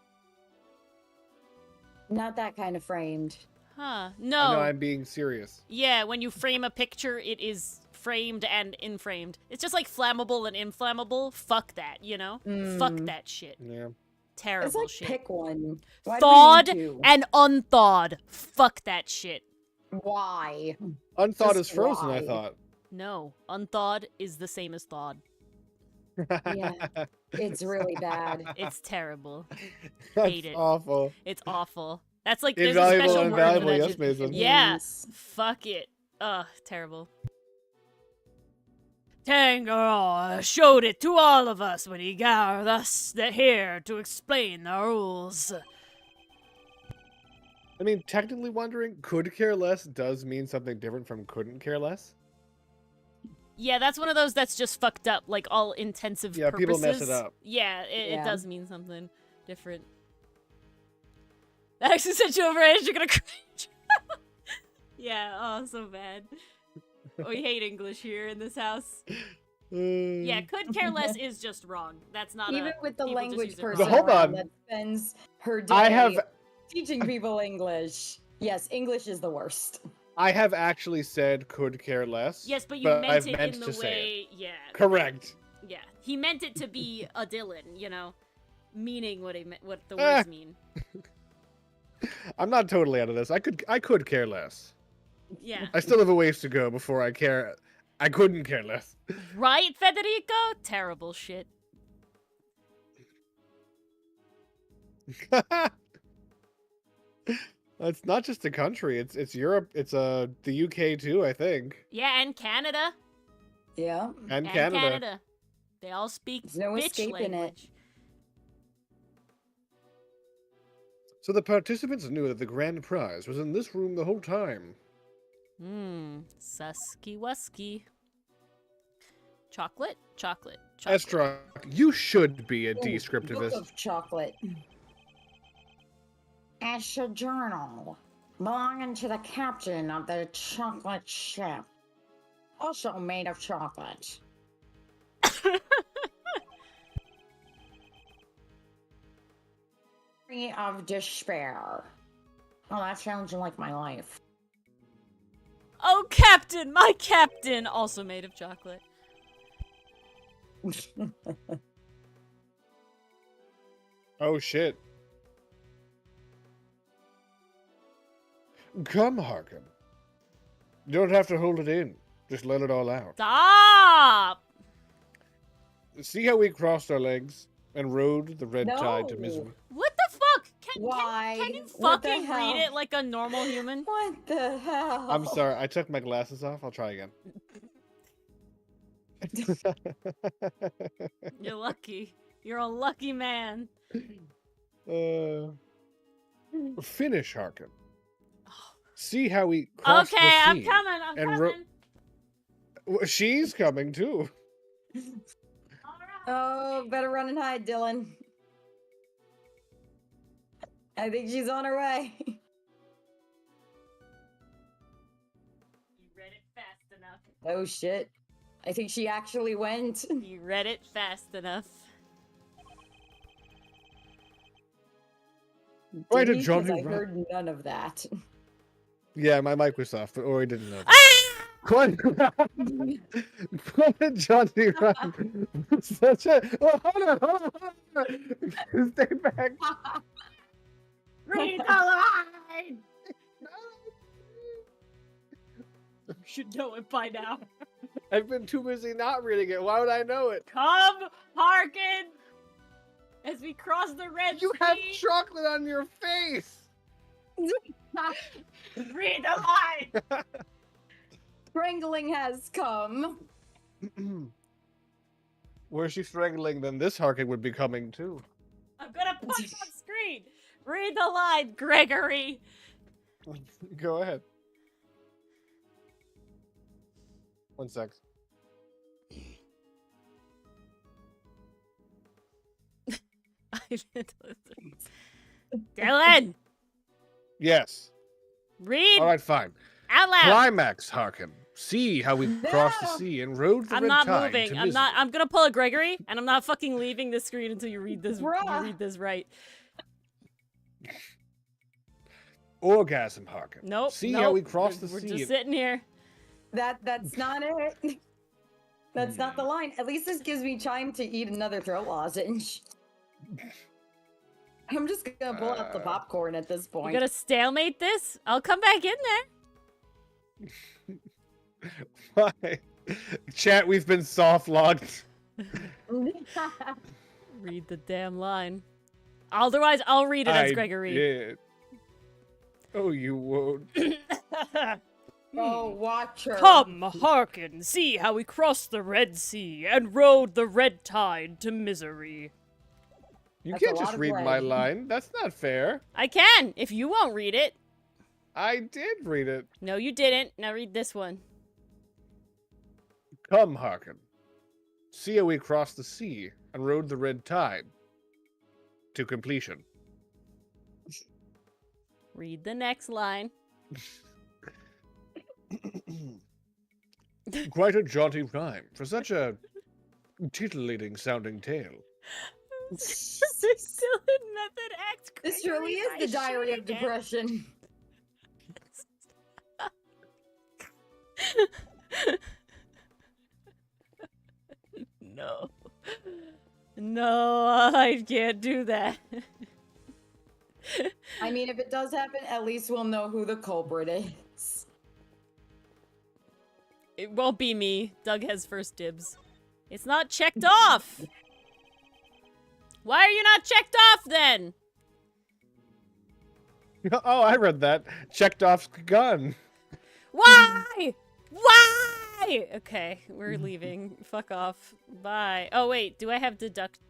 [SPEAKER 4] Not that kind of framed.
[SPEAKER 1] Huh.
[SPEAKER 2] I
[SPEAKER 1] No.
[SPEAKER 2] know I'm being serious.
[SPEAKER 1] Yeah, when you frame a picture, it is framed and inframed. It's just like flammable and inflammable. Fuck that, you know? Fuck that shit.
[SPEAKER 2] Yeah.
[SPEAKER 1] Terrible
[SPEAKER 4] It's like
[SPEAKER 1] shit.
[SPEAKER 4] pick one. Why do we
[SPEAKER 1] Thawed
[SPEAKER 4] need to?
[SPEAKER 1] and unthawed. Fuck that shit.
[SPEAKER 4] Why?
[SPEAKER 2] Unthawed
[SPEAKER 4] Just
[SPEAKER 2] is frozen, I
[SPEAKER 4] why?
[SPEAKER 2] thought.
[SPEAKER 1] No, unthawed is the same as thawed.
[SPEAKER 4] Yeah. It's really bad.
[SPEAKER 1] It's terrible.
[SPEAKER 2] That's
[SPEAKER 1] Hate it.
[SPEAKER 2] awful.
[SPEAKER 1] It's awful. That's like there's a
[SPEAKER 2] Invaluable,
[SPEAKER 1] special word for
[SPEAKER 2] invaluable,
[SPEAKER 1] that
[SPEAKER 2] yes,
[SPEAKER 1] shit.
[SPEAKER 2] Mason.
[SPEAKER 1] Yeah.
[SPEAKER 4] Yes.
[SPEAKER 1] Fuck it. Ugh, terrible. Tangaroa showed it to all of us when he gathered us here to explain the rules.
[SPEAKER 2] I mean, technically wondering, could care less does mean something different from couldn't care less.
[SPEAKER 1] Yeah, that's one of those that's just fucked up, like all intensive
[SPEAKER 2] Yeah,
[SPEAKER 1] purposes.
[SPEAKER 2] people mess it up.
[SPEAKER 1] Yeah, it
[SPEAKER 4] Yeah.
[SPEAKER 1] does mean something different. That actually sent you over edge, you're gonna cringe. Yeah, oh, so bad. We hate English here in this house. Yeah, could care less is just wrong. That's not
[SPEAKER 4] Even with the
[SPEAKER 1] people just
[SPEAKER 4] language
[SPEAKER 1] use it wrong.
[SPEAKER 4] person
[SPEAKER 2] Hold
[SPEAKER 4] around
[SPEAKER 2] on.
[SPEAKER 4] that spends her day
[SPEAKER 2] I have
[SPEAKER 4] teaching people English. Yes, English is the worst.
[SPEAKER 2] I have actually said could care less.
[SPEAKER 1] Yes, but you
[SPEAKER 2] but
[SPEAKER 1] meant
[SPEAKER 2] I've
[SPEAKER 1] it
[SPEAKER 2] meant
[SPEAKER 1] in the
[SPEAKER 2] to say
[SPEAKER 1] way, yeah.
[SPEAKER 2] Correct.
[SPEAKER 1] Yeah, he meant it to be a Dylan, you know, meaning what what the
[SPEAKER 2] Ah.
[SPEAKER 1] words mean.
[SPEAKER 2] I'm not totally out of this. I could care less.
[SPEAKER 1] Yeah,
[SPEAKER 2] I still have a ways to go before I care. I couldn't care less.
[SPEAKER 1] right, Federico? Terrible shit.
[SPEAKER 2] It's not just a country. It's Europe. It's the UK too, I think,
[SPEAKER 1] Yeah, and Canada.
[SPEAKER 4] Yeah.
[SPEAKER 2] and
[SPEAKER 1] And
[SPEAKER 2] Canada.
[SPEAKER 1] They all speak
[SPEAKER 4] There's no
[SPEAKER 1] bitch
[SPEAKER 4] escaping it.
[SPEAKER 1] language.
[SPEAKER 2] So the participants knew that the grand prize was in this room the whole time.
[SPEAKER 1] Susky wusky. Chocolate? Chocolate. Chocolate.
[SPEAKER 2] Estra, you should be a
[SPEAKER 4] Ooh,
[SPEAKER 2] descriptivist.
[SPEAKER 4] Book of chocolate.
[SPEAKER 3] It's a journal belonging to the captain of the chocolate ship. Also made of chocolate. of despair. Oh, that sounds like my life.
[SPEAKER 1] Oh, Captain, my Captain, also made of chocolate.
[SPEAKER 2] Oh shit. Come, Harkin. You don't have to hold it in. Just let it all out.
[SPEAKER 1] Stop!
[SPEAKER 2] See how we crossed our legs and rode the red tide to
[SPEAKER 4] No.
[SPEAKER 2] misery?
[SPEAKER 1] What the fuck?
[SPEAKER 4] Why?
[SPEAKER 1] Can you
[SPEAKER 4] What the
[SPEAKER 1] fucking read
[SPEAKER 4] hell?
[SPEAKER 1] it like a normal human?
[SPEAKER 4] What the hell?
[SPEAKER 2] I'm sorry, I took my glasses off. I'll try again.
[SPEAKER 1] You're lucky. You're a lucky man.
[SPEAKER 2] Finish, Harkin. See how we crossed
[SPEAKER 1] Okay,
[SPEAKER 2] the sea.
[SPEAKER 1] I'm coming. I'm
[SPEAKER 2] and
[SPEAKER 1] coming.
[SPEAKER 2] Well, she's coming too.
[SPEAKER 4] Oh, better run and hide, Dylan. I think she's on her way.
[SPEAKER 1] You read it fast enough.
[SPEAKER 4] Oh shit. I think she actually went.
[SPEAKER 1] You read it fast enough.
[SPEAKER 2] Quite a
[SPEAKER 4] Did he? 'Cause
[SPEAKER 2] jolly
[SPEAKER 4] I
[SPEAKER 2] run.
[SPEAKER 4] heard none of that.
[SPEAKER 2] Yeah, my mic was off, but Ori didn't know.
[SPEAKER 1] Ah!
[SPEAKER 2] Quite a jolly run. Such a. Oh, hold on. Stay back.
[SPEAKER 1] Read the line! You should know it by now.
[SPEAKER 2] I've been too busy not reading it. Why would I know it?
[SPEAKER 1] Come, Harkin! As we cross the Red
[SPEAKER 2] You
[SPEAKER 1] Sea.
[SPEAKER 2] have chocolate on your face.
[SPEAKER 1] Read the line!
[SPEAKER 4] Strangling has come.
[SPEAKER 2] Were she strangling, then this Harkin would be coming too.
[SPEAKER 1] I'm gonna put it on screen. Read the line, Gregory.
[SPEAKER 2] Go ahead. 1 sec.
[SPEAKER 1] Dylan,
[SPEAKER 2] Yes.
[SPEAKER 1] read
[SPEAKER 2] All right, fine.
[SPEAKER 1] out loud.
[SPEAKER 2] Climax, Harkin. See how we crossed the
[SPEAKER 4] No!
[SPEAKER 2] sea and rode the
[SPEAKER 1] I'm
[SPEAKER 2] red
[SPEAKER 1] not
[SPEAKER 2] tide
[SPEAKER 1] moving.
[SPEAKER 2] to
[SPEAKER 1] I'm
[SPEAKER 2] misery.
[SPEAKER 1] not. I'm gonna pull a Gregory, and I'm not fucking leaving the screen until you read this. You
[SPEAKER 4] Bruh.
[SPEAKER 1] read this right.
[SPEAKER 2] Orgasm, Harkin.
[SPEAKER 1] Nope.
[SPEAKER 2] See
[SPEAKER 1] nope.
[SPEAKER 2] how we crossed the
[SPEAKER 1] We're
[SPEAKER 2] sea.
[SPEAKER 1] just sitting here.
[SPEAKER 4] That's not it. That's not the line. At least this gives me time to eat another throat lozenge. I'm just gonna pull out the popcorn at this
[SPEAKER 1] We're
[SPEAKER 4] point.
[SPEAKER 1] gonna stalemate this. I'll come back in there.
[SPEAKER 2] Why? Chat, we've been soft logged.
[SPEAKER 1] Read the damn line. Otherwise, I'll read it as Gregory.
[SPEAKER 2] Did. Oh, you won't.
[SPEAKER 4] Oh, watch her.
[SPEAKER 1] Come, hearken, see how we crossed the Red Sea and rode the red tide to misery.
[SPEAKER 2] You
[SPEAKER 4] That's a
[SPEAKER 2] can't
[SPEAKER 4] lot
[SPEAKER 2] just
[SPEAKER 4] of
[SPEAKER 2] read my
[SPEAKER 4] bread.
[SPEAKER 2] line. That's not fair.
[SPEAKER 1] I can, if you won't read it.
[SPEAKER 2] I did read it.
[SPEAKER 1] No, you didn't. Now read this one.
[SPEAKER 2] Come, Harkin. See how we crossed the sea and rode the red tide to completion.
[SPEAKER 1] Read the next line.
[SPEAKER 2] Quite a jaunty rhyme for such a titillating sounding tale.
[SPEAKER 1] Dylan method act.
[SPEAKER 4] This really is the diary of depression.
[SPEAKER 1] No. No, I can't do that.
[SPEAKER 4] I mean, if it does happen, at least we'll know who the culprit is.
[SPEAKER 1] It won't be me. Doug has first dibs. It's not checked off! Why are you not checked off then?
[SPEAKER 2] Oh, I read that. Checked off gun.
[SPEAKER 1] Why? Why? Okay, we're leaving. Fuck off. Bye. Oh wait, do I have deduction?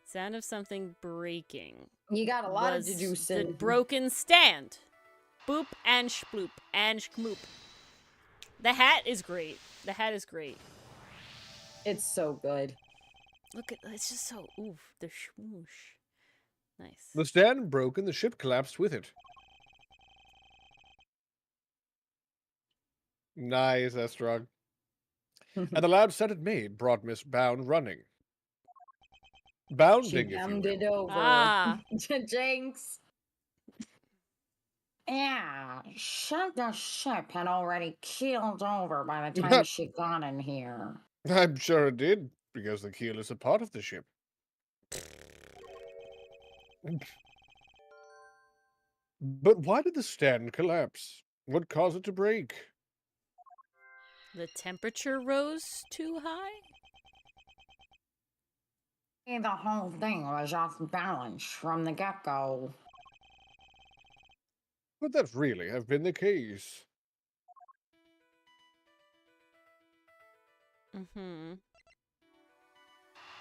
[SPEAKER 1] Sound of something breaking.
[SPEAKER 4] You got a lot of
[SPEAKER 1] Was
[SPEAKER 4] deducing.
[SPEAKER 1] the broken stand. Boop and shploop and shkmoop. The hat is great. The hat is great.
[SPEAKER 4] It's so good.
[SPEAKER 1] Look at it's just so oof the shmoosh. Nice.
[SPEAKER 2] The stand broke and the ship collapsed with it. Nice, Estrog. And the loud sound it made brought Miss Bound running.
[SPEAKER 4] She
[SPEAKER 2] Bounding, if you
[SPEAKER 4] bound
[SPEAKER 2] will.
[SPEAKER 4] it over.
[SPEAKER 1] Ah.
[SPEAKER 4] Jinx.
[SPEAKER 3] Yeah, the ship had already keeled over by the time she got in here.
[SPEAKER 2] I'm sure it did, because the keel is a part of the ship. But why did the stand collapse? What caused it to break?
[SPEAKER 1] The temperature rose too high?
[SPEAKER 3] The whole thing was off balance from the get-go.
[SPEAKER 2] Could that really have been the case?
[SPEAKER 1] Mm-hmm.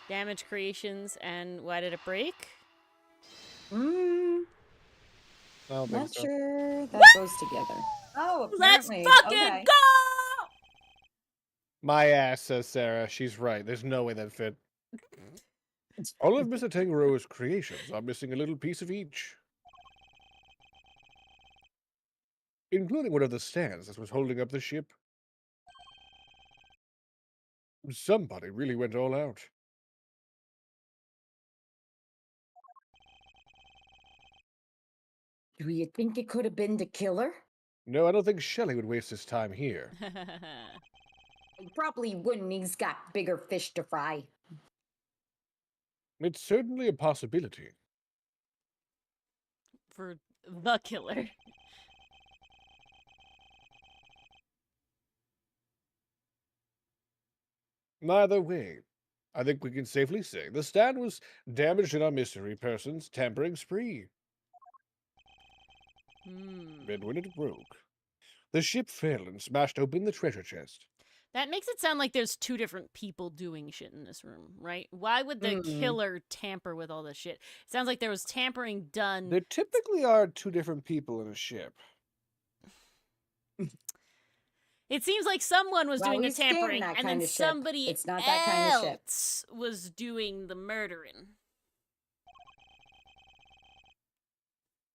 [SPEAKER 1] Damage creations, and why did it break?
[SPEAKER 4] Mm,
[SPEAKER 2] I don't think
[SPEAKER 4] not
[SPEAKER 2] so.
[SPEAKER 4] sure that goes together. Oh,
[SPEAKER 1] Let's
[SPEAKER 4] apparently.
[SPEAKER 1] fucking
[SPEAKER 4] Okay.
[SPEAKER 1] go!
[SPEAKER 2] My ass, says Sarah. She's right. There's no way that fit. All of Mr. Tangaroa's creations are missing a little piece of each. Including one of the stands that was holding up the ship. Somebody really went all out.
[SPEAKER 4] Do you think it could have been the killer?
[SPEAKER 2] No, I don't think Shelley would waste his time here.
[SPEAKER 4] He probably wouldn't. He's got bigger fish to fry.
[SPEAKER 2] It's certainly a possibility.
[SPEAKER 1] For the killer.
[SPEAKER 2] Either way, I think we can safely say the stand was damaged in our mystery person's tampering spree.
[SPEAKER 1] Hmm.
[SPEAKER 2] Then when it broke, the ship fell and smashed open the treasure chest.
[SPEAKER 1] That makes it sound like there's two different people doing shit in this room, right? Why would the killer tamper with all this shit? It sounds like there was tampering done.
[SPEAKER 2] There typically are two different people in a ship.
[SPEAKER 1] It seems like someone was
[SPEAKER 4] Well,
[SPEAKER 1] doing the
[SPEAKER 4] we stand
[SPEAKER 1] tampering,
[SPEAKER 4] that
[SPEAKER 1] and
[SPEAKER 4] kind
[SPEAKER 1] then
[SPEAKER 4] of ship.
[SPEAKER 1] somebody
[SPEAKER 4] It's not that kind of ship.
[SPEAKER 1] else was doing the murdering.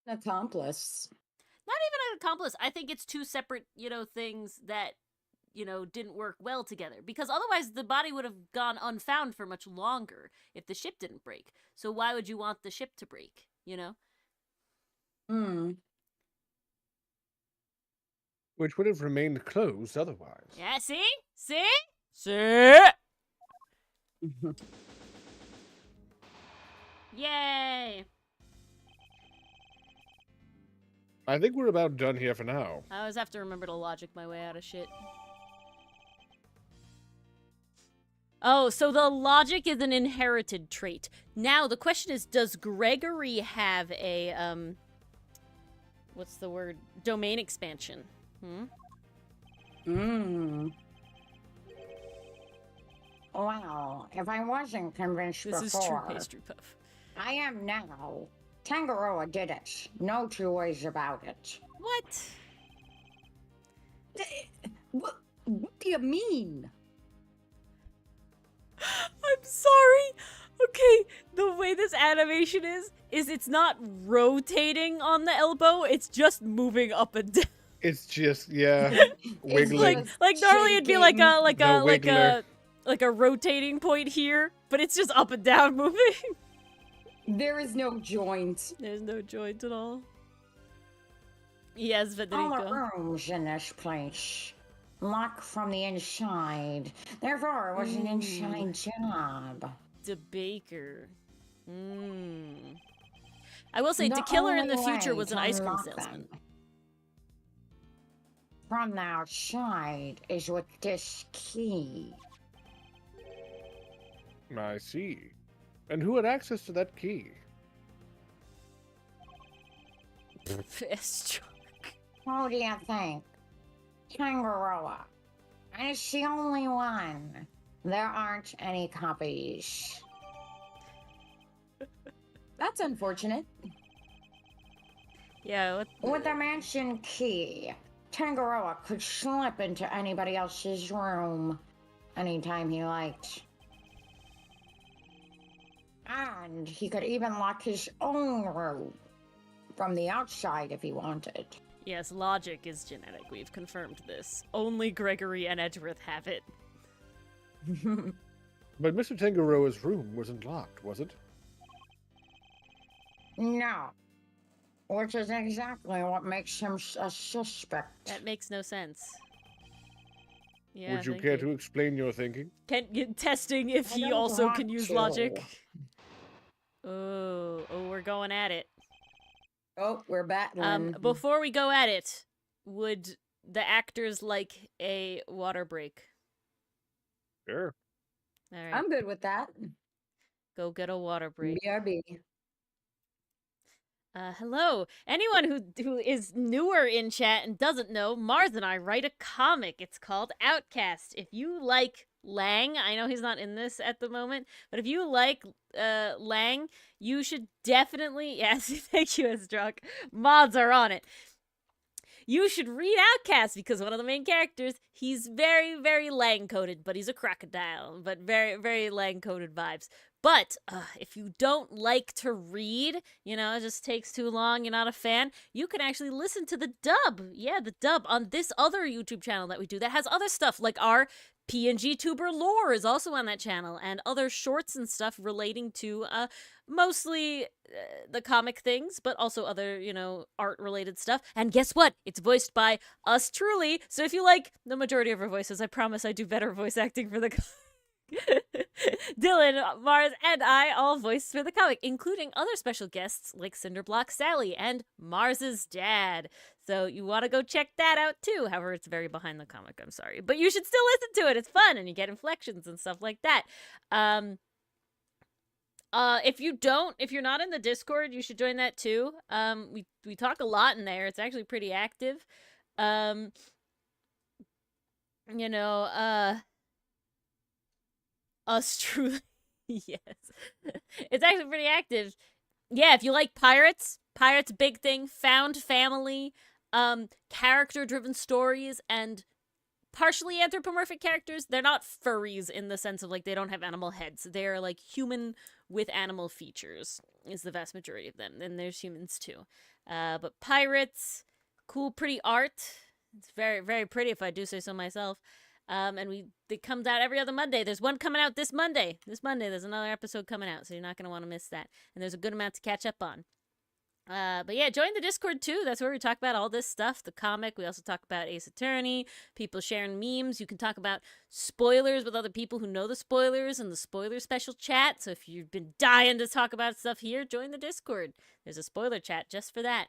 [SPEAKER 4] An accomplice.
[SPEAKER 1] Not even an accomplice. I think it's two separate, things that, didn't work well together. Because otherwise the body would have gone unfound for much longer if the ship didn't break. So why would you want the ship to break,
[SPEAKER 4] Hmm.
[SPEAKER 2] Which would have remained closed otherwise.
[SPEAKER 1] Yeah, see? See? See? Yay!
[SPEAKER 2] I think we're about done here for now.
[SPEAKER 1] I always have to remember to logic my way out of shit. Oh, so the logic is an inherited trait. Now, the question is, does Gregory have a, what's the word? Domain expansion.
[SPEAKER 3] Well, if I wasn't convinced
[SPEAKER 1] This
[SPEAKER 3] before,
[SPEAKER 1] is true, Pastry Puff.
[SPEAKER 3] I am now. Tangaroa did it. No two ways about it.
[SPEAKER 1] What?
[SPEAKER 4] What do you mean?
[SPEAKER 1] I'm sorry. Okay, the way this animation is it's not rotating on the elbow, it's just moving up and down.
[SPEAKER 2] It's just, yeah, wiggling.
[SPEAKER 1] Like normally it'd be like a
[SPEAKER 2] wiggler.
[SPEAKER 1] like a rotating point here, but it's just up and down moving.
[SPEAKER 4] There is no joint.
[SPEAKER 1] There's no joint at all. Yes,
[SPEAKER 3] All
[SPEAKER 1] Federico.
[SPEAKER 3] the rooms in this place lock from the inside. Therefore, it was an inside job.
[SPEAKER 1] The baker. I will say,
[SPEAKER 3] The
[SPEAKER 1] the killer in the
[SPEAKER 3] only
[SPEAKER 1] future
[SPEAKER 3] way
[SPEAKER 1] was an
[SPEAKER 3] to
[SPEAKER 1] ice cream
[SPEAKER 3] unlock
[SPEAKER 1] salesman.
[SPEAKER 3] them from the outside is with this key.
[SPEAKER 2] I see. And who had access to that key?
[SPEAKER 1] Fist.
[SPEAKER 3] Who do you think? Tangaroa. And it's the only one. There aren't any copies.
[SPEAKER 4] That's unfortunate.
[SPEAKER 1] Yeah, what?
[SPEAKER 3] With the mansion key, Tangaroa could slip into anybody else's room anytime he liked. And he could even lock his own room from the outside if he wanted.
[SPEAKER 1] Yes, logic is genetic. We've confirmed this. Only Gregory and Edgeworth have it.
[SPEAKER 2] But Mr. Tangaroa's room wasn't locked, was it?
[SPEAKER 3] No. Which is exactly what makes him a suspect.
[SPEAKER 1] That makes no sense. Yeah,
[SPEAKER 2] Would you
[SPEAKER 1] thank
[SPEAKER 2] care to explain your thinking?
[SPEAKER 1] testing if
[SPEAKER 3] I
[SPEAKER 1] he
[SPEAKER 3] don't
[SPEAKER 1] also
[SPEAKER 3] want
[SPEAKER 1] can use
[SPEAKER 3] to.
[SPEAKER 1] logic. Oh, we're going at it.
[SPEAKER 4] Oh, we're battling.
[SPEAKER 1] Before we go at it, would the actors like a water break?
[SPEAKER 2] Sure.
[SPEAKER 1] All right,
[SPEAKER 4] I'm good with that.
[SPEAKER 1] go get a water break.
[SPEAKER 4] BRB.
[SPEAKER 1] Hello. Anyone who is newer in chat and doesn't know, Mars and I write a comic. It's called Outcast. If you like Lang, I know he's not in this at the moment, but if you like Lang, you should definitely yes, thank you, Esdruk. Mods are on it. You should read Outcast because one of the main characters, he's very, very Lang-coded, but he's a crocodile, but very, very Lang-coded vibes. But if you don't like to read, you know, it just takes too long, you're not a fan, you can actually listen to the dub. Yeah, the dub on this other YouTube channel that we do that has other stuff, like our PNG tuber lore is also on that channel, and other shorts and stuff relating to mostly the comic things, but also other, you know, art-related stuff. And guess what? It's voiced by us truly, so if you like the majority of our voices, I promise I do better voice acting for the Dylan, Mars, and I all voiced for the comic, including other special guests like Cinderblock Sally and Mars's dad. So you want to go check that out too. However, it's very behind the comic, I'm sorry. But you should still listen to it. It's fun and you get inflections and stuff like that. If you're not in the Discord, you should join that too. We talk a lot in there. It's actually pretty active. You know, us truly, yes. It's actually pretty active. Yeah, if you like pirates, big thing, found family, character-driven stories, and partially anthropomorphic characters. They're not furries in the sense of, like, they don't have animal heads. They're, like, human with animal features is the vast majority of them. And there's humans, too. But pirates, cool, pretty art. It's very, very pretty, if I do say so myself. And it comes out every other Monday. There's one coming out this Monday. This Monday, there's another episode coming out, so you're not going to want to miss that. And there's a good amount to catch up on. But yeah, join the Discord too. That's where we talk about all this stuff, the comic. We also talk about Ace Attorney, people sharing memes. You can talk about spoilers with other people who know the spoilers and the spoiler special chat. So if you've been dying to talk about stuff here, join the Discord. There's a spoiler chat just for that.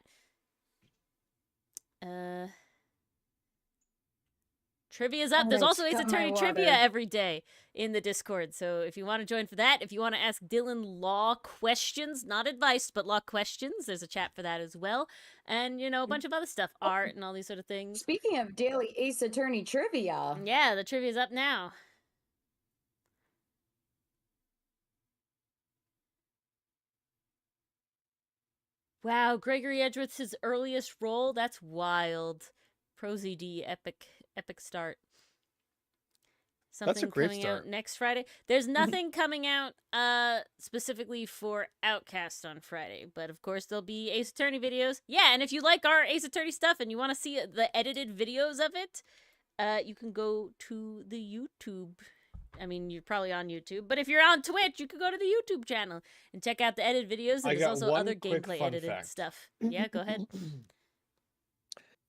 [SPEAKER 1] Trivia's up. There's also Ace Attorney trivia every day in the Discord. So if you want to join for that, if you want to ask Dylan law questions, not advice, but law questions, there's a chat for that as well. And, you know, a bunch of other stuff, art and all these sort of things.
[SPEAKER 4] Speaking of daily Ace Attorney trivia.
[SPEAKER 1] Yeah, the trivia's up now. Wow, Gregory Edgeworth's his earliest role? That's wild. Prosy D, epic start. Something coming out next Friday. There's nothing coming out specifically for Outcast on Friday, but of course there'll be Ace Attorney videos. Yeah, and if you like our Ace Attorney stuff and you want to see the edited videos of it, you can go to the YouTube. I mean, you're probably on YouTube, but if you're on Twitch, you can go to the YouTube channel and check out the edited videos. And there's also other gameplay edited stuff. Yeah, go ahead.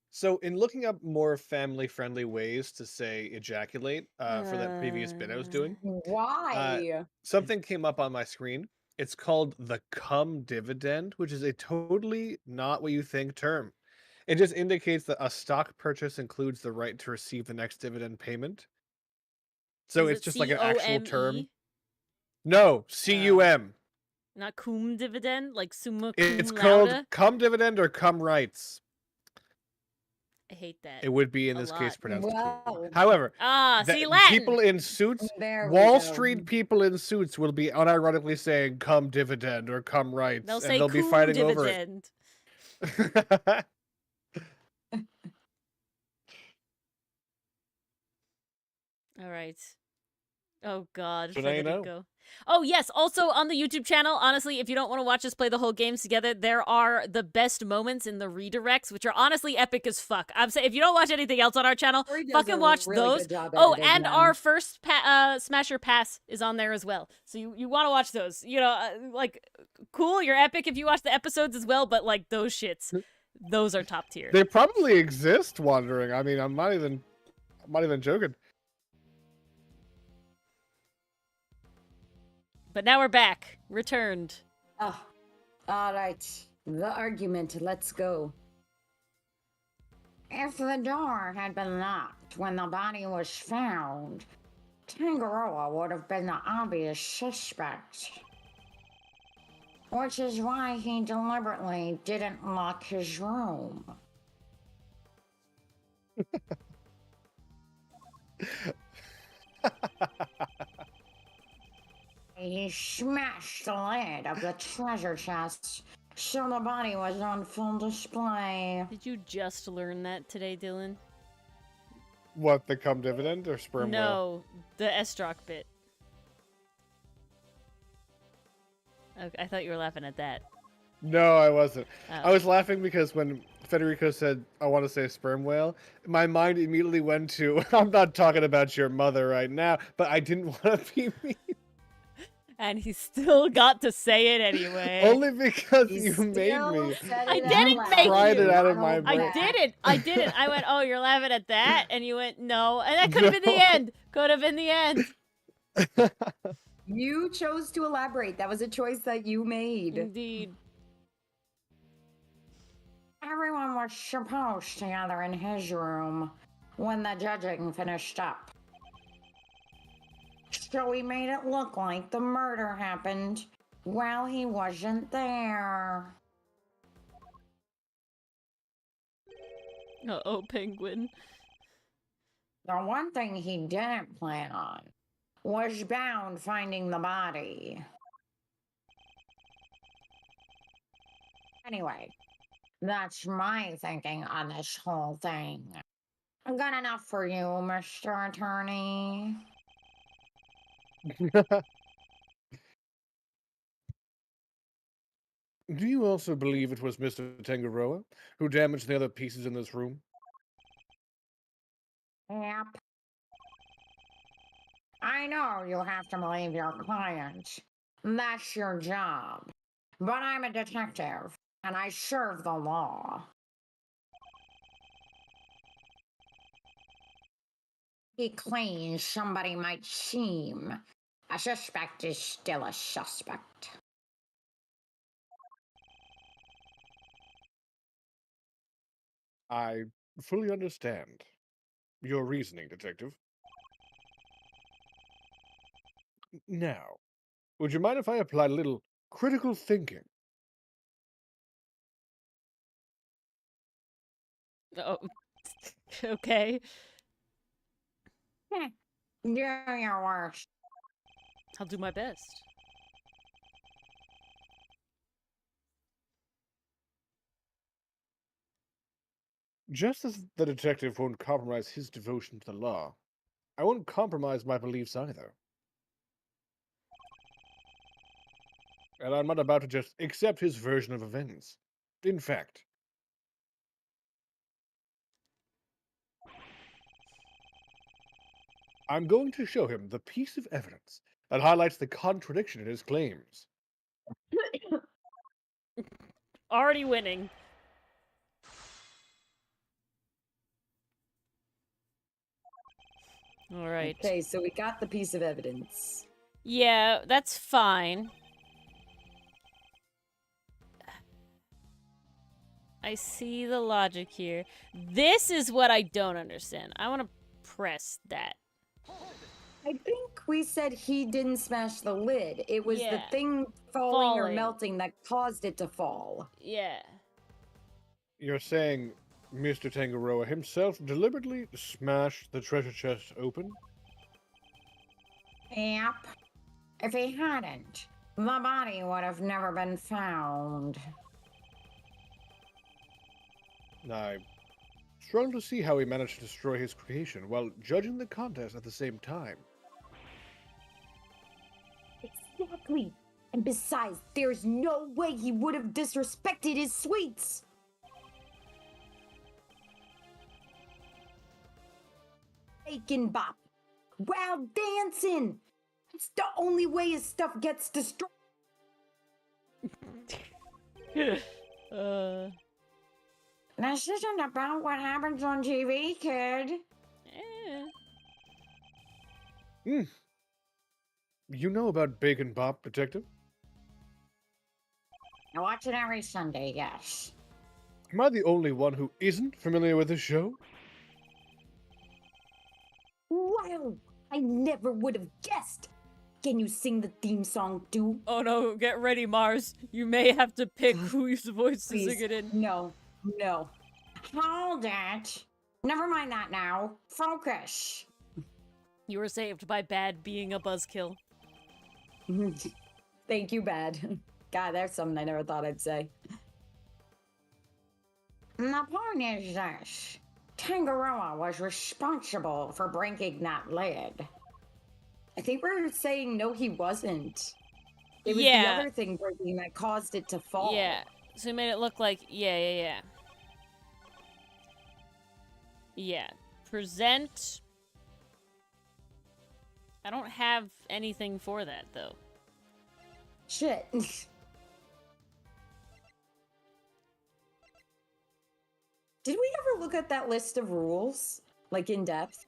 [SPEAKER 2] So, in looking up more family-friendly ways to say ejaculate for that previous bit I was doing,
[SPEAKER 4] why?
[SPEAKER 2] Something came up on my screen. It's called the cum dividend, which is a totally not what you think term. It just indicates that a stock purchase includes the right to receive the next dividend payment. So it's just like an actual term. No, cum.
[SPEAKER 1] Not cum dividend, like summa cum
[SPEAKER 2] It's
[SPEAKER 1] laude?
[SPEAKER 2] called cum dividend or cum rights.
[SPEAKER 1] I hate that.
[SPEAKER 2] It would be in this case pronounced
[SPEAKER 4] Wow.
[SPEAKER 2] However,
[SPEAKER 1] see Latin.
[SPEAKER 2] People in suits, Wall Street people in suits will be unironically saying "cum dividend" or "cum rights,"
[SPEAKER 1] They'll
[SPEAKER 2] and
[SPEAKER 1] say
[SPEAKER 2] they'll be fighting
[SPEAKER 1] dividend.
[SPEAKER 2] over it.
[SPEAKER 1] All right. Oh God,
[SPEAKER 2] So now you know.
[SPEAKER 1] Federico. Oh yes, also on the YouTube channel, honestly, if you don't want to watch us play the whole games together, there are the best moments in the redirects, which are honestly epic as fuck. I'm saying if you don't watch anything else on our channel,
[SPEAKER 4] Corey does
[SPEAKER 1] fucking
[SPEAKER 4] a
[SPEAKER 1] watch
[SPEAKER 4] really
[SPEAKER 1] those.
[SPEAKER 4] good job
[SPEAKER 1] Oh,
[SPEAKER 4] editing
[SPEAKER 1] and
[SPEAKER 4] them.
[SPEAKER 1] our first Smasher Pass is on there as well. So you want to watch those. You know, like cool, you're epic if you watch the episodes as well, but like those shits, those are top tier.
[SPEAKER 2] They probably exist, Wandering. I mean, I'm not even joking.
[SPEAKER 1] But now we're back, returned.
[SPEAKER 4] Oh, all right. The argument. Let's go.
[SPEAKER 3] If the door had been locked when the body was found, Tangaroa would have been the obvious suspect. Which is why he deliberately didn't lock his room. He smashed the lid of the treasure chest, so the body was on full display.
[SPEAKER 1] Did you just learn that today, Dylan?
[SPEAKER 2] What, the cum dividend or sperm whale?
[SPEAKER 1] No, the Estrock bit. Okay, I thought you were laughing at that.
[SPEAKER 2] No, I wasn't.
[SPEAKER 1] Oh.
[SPEAKER 2] I was laughing because when Federico said, I want to say sperm whale, my mind immediately went to, I'm not talking about your mother right now, but I didn't want to be mean.
[SPEAKER 1] And he still got to say it anyway.
[SPEAKER 2] Only because
[SPEAKER 4] He
[SPEAKER 2] you made
[SPEAKER 4] still
[SPEAKER 2] me.
[SPEAKER 4] said
[SPEAKER 1] I
[SPEAKER 4] it
[SPEAKER 1] didn't
[SPEAKER 4] out
[SPEAKER 1] make
[SPEAKER 4] loud.
[SPEAKER 2] Cried it out of
[SPEAKER 4] I
[SPEAKER 2] my
[SPEAKER 4] don't
[SPEAKER 2] brain.
[SPEAKER 1] I
[SPEAKER 4] care.
[SPEAKER 1] didn't. I went, oh, you're laughing at that? And you went, no. And that could have been the
[SPEAKER 2] No.
[SPEAKER 1] end. Could have been the end.
[SPEAKER 4] You chose to elaborate. That was a choice that you made.
[SPEAKER 1] Indeed.
[SPEAKER 3] Everyone was supposed to gather in his room when the judging finished up. So he made it look like the murder happened while he wasn't there.
[SPEAKER 1] Uh-oh, penguin.
[SPEAKER 3] The one thing he didn't plan on was Bound finding the body. Anyway, that's my thinking on this whole thing. Good enough for you, Mr. Attorney.
[SPEAKER 2] Do you also believe it was Mr. Tangaroa who damaged the other pieces in this room?
[SPEAKER 3] Yep. I know you have to believe your client. That's your job. But I'm a detective, and I serve the law. He claims somebody might seem. A suspect is still a suspect.
[SPEAKER 2] I fully understand your reasoning, Detective. Now, would you mind if I applied a little critical thinking?
[SPEAKER 1] Oh, okay.
[SPEAKER 3] Do your worst.
[SPEAKER 1] I'll do my best.
[SPEAKER 2] Just as the detective won't compromise his devotion to the law, I won't compromise my beliefs either. And I'm not about to just accept his version of events. In fact, I'm going to show him the piece of evidence that highlights the contradiction in his claims.
[SPEAKER 1] Already winning. All right.
[SPEAKER 4] Okay, so we got the piece of evidence.
[SPEAKER 1] Yeah, that's fine. I see the logic here. This is what I don't understand. I want to press that.
[SPEAKER 4] I think we said he didn't smash the lid. It was the
[SPEAKER 1] Yeah.
[SPEAKER 4] thing falling or
[SPEAKER 1] Falling.
[SPEAKER 4] melting that caused it to fall.
[SPEAKER 1] Yeah.
[SPEAKER 2] You're saying Mr. Tangaroa himself deliberately smashed the treasure chest open?
[SPEAKER 3] Yep. If he hadn't, the body would have never been found.
[SPEAKER 2] I struggle to see how he managed to destroy his creation while judging the contest at the same time.
[SPEAKER 3] Exactly. And besides, there's no way he would have disrespected his sweets. Bacon bop. Wild dancing. It's the only way his stuff gets destroyed. This isn't about what happens on TV, kid.
[SPEAKER 2] You know about Bacon Bop, Detective?
[SPEAKER 3] I watch it every Sunday, yes.
[SPEAKER 2] Am I the only one who isn't familiar with this show?
[SPEAKER 3] Wow! I never would have guessed. Can you sing the theme song too?
[SPEAKER 1] Oh no, get ready, Mars. You may have to pick whose voice to sing it in.
[SPEAKER 4] No.
[SPEAKER 3] Hold it. Never mind that now. Focus.
[SPEAKER 1] You were saved by Badd being a buzzkill.
[SPEAKER 4] Thank you, Badd. God, that's something I never thought I'd say.
[SPEAKER 3] The point is this. Tangaroa was responsible for breaking that lid.
[SPEAKER 4] I think we're saying no, he wasn't. It was
[SPEAKER 1] Yeah.
[SPEAKER 4] the other thing breaking that caused it to fall.
[SPEAKER 1] Yeah. So he made it look like, yeah. Present. I don't have anything for that, though.
[SPEAKER 4] Shit. Did we ever look at that list of rules? Like, in depth?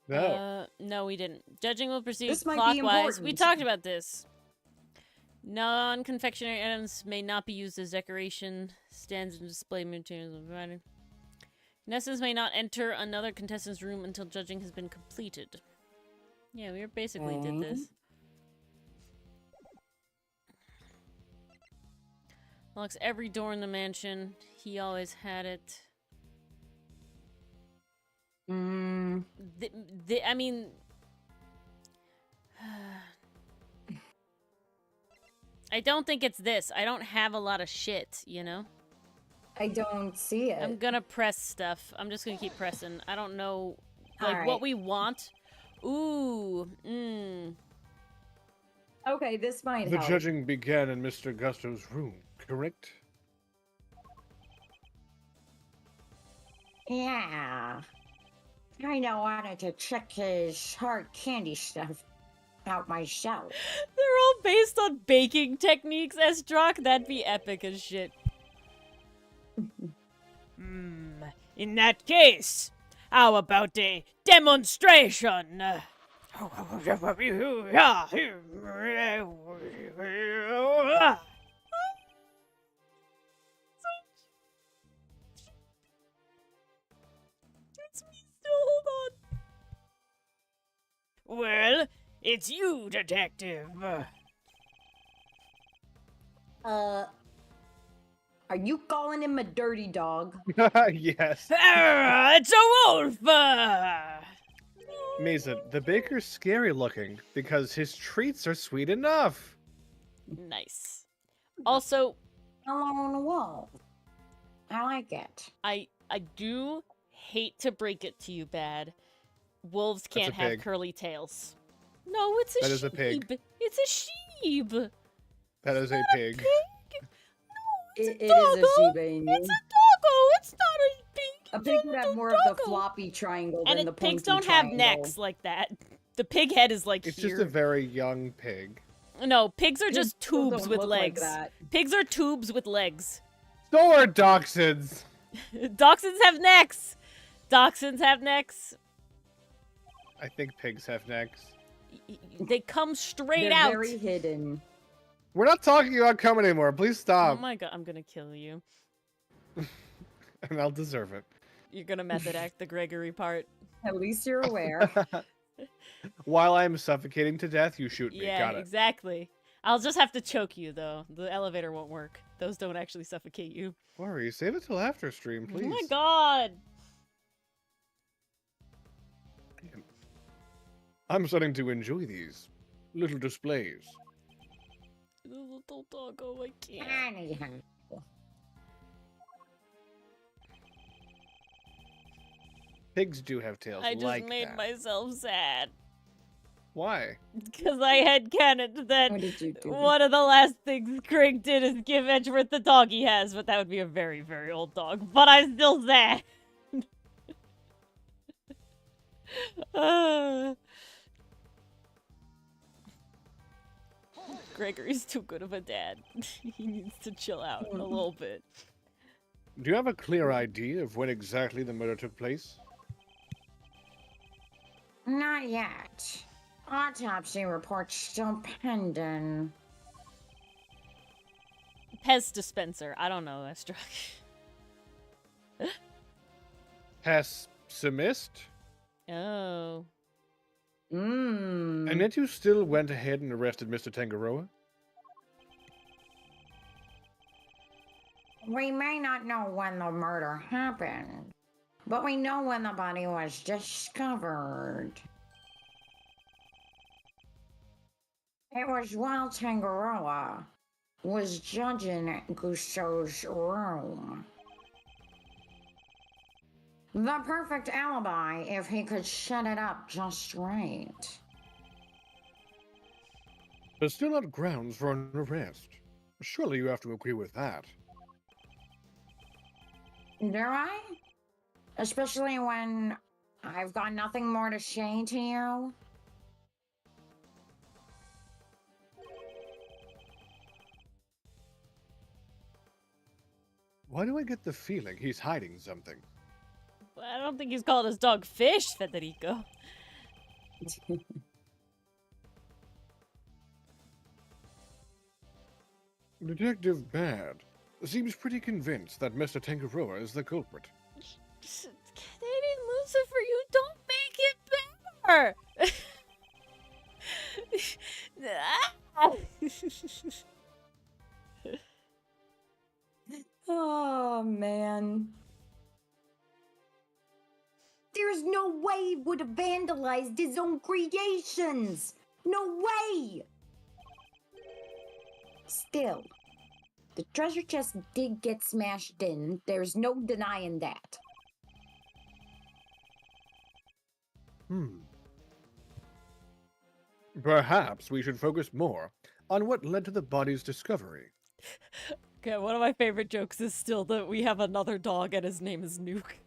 [SPEAKER 2] No.
[SPEAKER 1] No, we didn't. Judging will proceed
[SPEAKER 4] This might be
[SPEAKER 1] clockwise. We
[SPEAKER 4] important.
[SPEAKER 1] talked about this. Non-confectionery items may not be used as decoration, stands and display materials provided. Contestants may not enter another contestant's room until judging has been completed. Yeah, we basically did this. Locks every door in the mansion. He always had it. I mean... I don't think it's this. I don't have a lot of shit, you know?
[SPEAKER 4] I don't see it.
[SPEAKER 1] I'm gonna press stuff. I'm just gonna keep pressing. I don't know, like,
[SPEAKER 4] Alright.
[SPEAKER 1] what we want. Ooh,
[SPEAKER 4] Okay, this might
[SPEAKER 2] The
[SPEAKER 4] help.
[SPEAKER 2] judging began in Mr. Gusto's room, correct?
[SPEAKER 3] Yeah. I wanted to check his hard candy stuff out myself.
[SPEAKER 1] They're all based on baking techniques, Esdrock. That'd be epic as shit. In that case, how about a demonstration? It's me still, hold on. Well, it's you, detective.
[SPEAKER 4] Are you calling him a dirty dog?
[SPEAKER 2] Yes.
[SPEAKER 1] It's a wolf!
[SPEAKER 2] Mason, the baker's scary looking because his treats are sweet enough.
[SPEAKER 1] Nice. Also,
[SPEAKER 3] Alone wolf. I like it.
[SPEAKER 1] I do hate to break it to you, Badd. Wolves
[SPEAKER 2] That's a
[SPEAKER 1] can't have
[SPEAKER 2] pig.
[SPEAKER 1] curly tails. No, it's a
[SPEAKER 2] That
[SPEAKER 1] sheep.
[SPEAKER 2] is a pig.
[SPEAKER 1] It's a sheep.
[SPEAKER 2] That is a pig.
[SPEAKER 1] Pig?
[SPEAKER 4] It is a
[SPEAKER 1] doggo.
[SPEAKER 4] Shiba Inu.
[SPEAKER 1] It's a doggo. It's not a pig.
[SPEAKER 4] A pig would have more of the floppy triangle
[SPEAKER 1] And
[SPEAKER 4] than the
[SPEAKER 1] pigs
[SPEAKER 4] pointy
[SPEAKER 1] don't have
[SPEAKER 4] triangle.
[SPEAKER 1] necks like that. The pig head is like
[SPEAKER 2] It's
[SPEAKER 1] here.
[SPEAKER 2] just a very young pig.
[SPEAKER 1] No, pigs are just
[SPEAKER 4] Pigs still
[SPEAKER 1] tubes
[SPEAKER 4] don't
[SPEAKER 1] with
[SPEAKER 4] look like
[SPEAKER 1] legs.
[SPEAKER 4] that.
[SPEAKER 1] Pigs are tubes with legs.
[SPEAKER 2] So are dachshunds.
[SPEAKER 1] Dachshunds have necks. Dachshunds have necks.
[SPEAKER 2] I think pigs have necks.
[SPEAKER 1] They come straight
[SPEAKER 4] They're
[SPEAKER 1] out.
[SPEAKER 4] very hidden.
[SPEAKER 2] We're not talking about cum anymore. Please
[SPEAKER 1] Oh
[SPEAKER 2] stop.
[SPEAKER 1] my god, I'm gonna kill you.
[SPEAKER 2] And I'll deserve it.
[SPEAKER 1] You're gonna method act the Gregory part.
[SPEAKER 4] At least you're aware.
[SPEAKER 2] While I'm suffocating to death, you shoot me.
[SPEAKER 1] Yeah,
[SPEAKER 2] Got it.
[SPEAKER 1] exactly. I'll just have to choke you though. The elevator won't work. Those don't actually suffocate you.
[SPEAKER 2] Worry, save it till after stream, please.
[SPEAKER 1] Oh my god!
[SPEAKER 2] I'm starting to enjoy these little displays.
[SPEAKER 1] The little doggo, I can't.
[SPEAKER 3] Anyhow.
[SPEAKER 2] Pigs do have tails
[SPEAKER 1] I just
[SPEAKER 2] like
[SPEAKER 1] made
[SPEAKER 2] that.
[SPEAKER 1] myself sad.
[SPEAKER 2] Why?
[SPEAKER 1] Because I had cannoned that
[SPEAKER 4] What did you do?
[SPEAKER 1] one of the last things Craig did is give Edgeworth the dog he has, but that would be a very, very old dog. But I'm still sad. Gregory's too good of a dad. He needs to chill out a little bit.
[SPEAKER 2] Do you have a clear idea of when exactly the murder took place?
[SPEAKER 3] Not yet. Autopsy report's still pending.
[SPEAKER 1] Pez dispenser. I don't know, Estra.
[SPEAKER 2] Pessimist?
[SPEAKER 1] Oh.
[SPEAKER 2] And yet you still went ahead and arrested Mr. Tangaroa?
[SPEAKER 3] We may not know when the murder happened, but we know when the body was discovered. It was while Tangaroa was judging Gusteau's room. The perfect alibi if he could set it up just right.
[SPEAKER 2] But still not grounds for an arrest. Surely you have to agree with that.
[SPEAKER 3] Do I? Especially when I've got nothing more to say to you?
[SPEAKER 2] Why do I get the feeling he's hiding something?
[SPEAKER 1] I don't think he's called his dog Fish, Federico.
[SPEAKER 2] Detective Badd seems pretty convinced that Mr. Tangaroa is the culprit.
[SPEAKER 1] Canadian Lucifer, you don't make it better!
[SPEAKER 4] Oh, man. There's no way he would have vandalized his own creations. No way. Still, the treasure chest did get smashed in. There's no denying that.
[SPEAKER 2] Perhaps we should focus more on what led to the body's discovery.
[SPEAKER 1] Okay, one of my favorite jokes is still that we have another dog and his name is Nuke.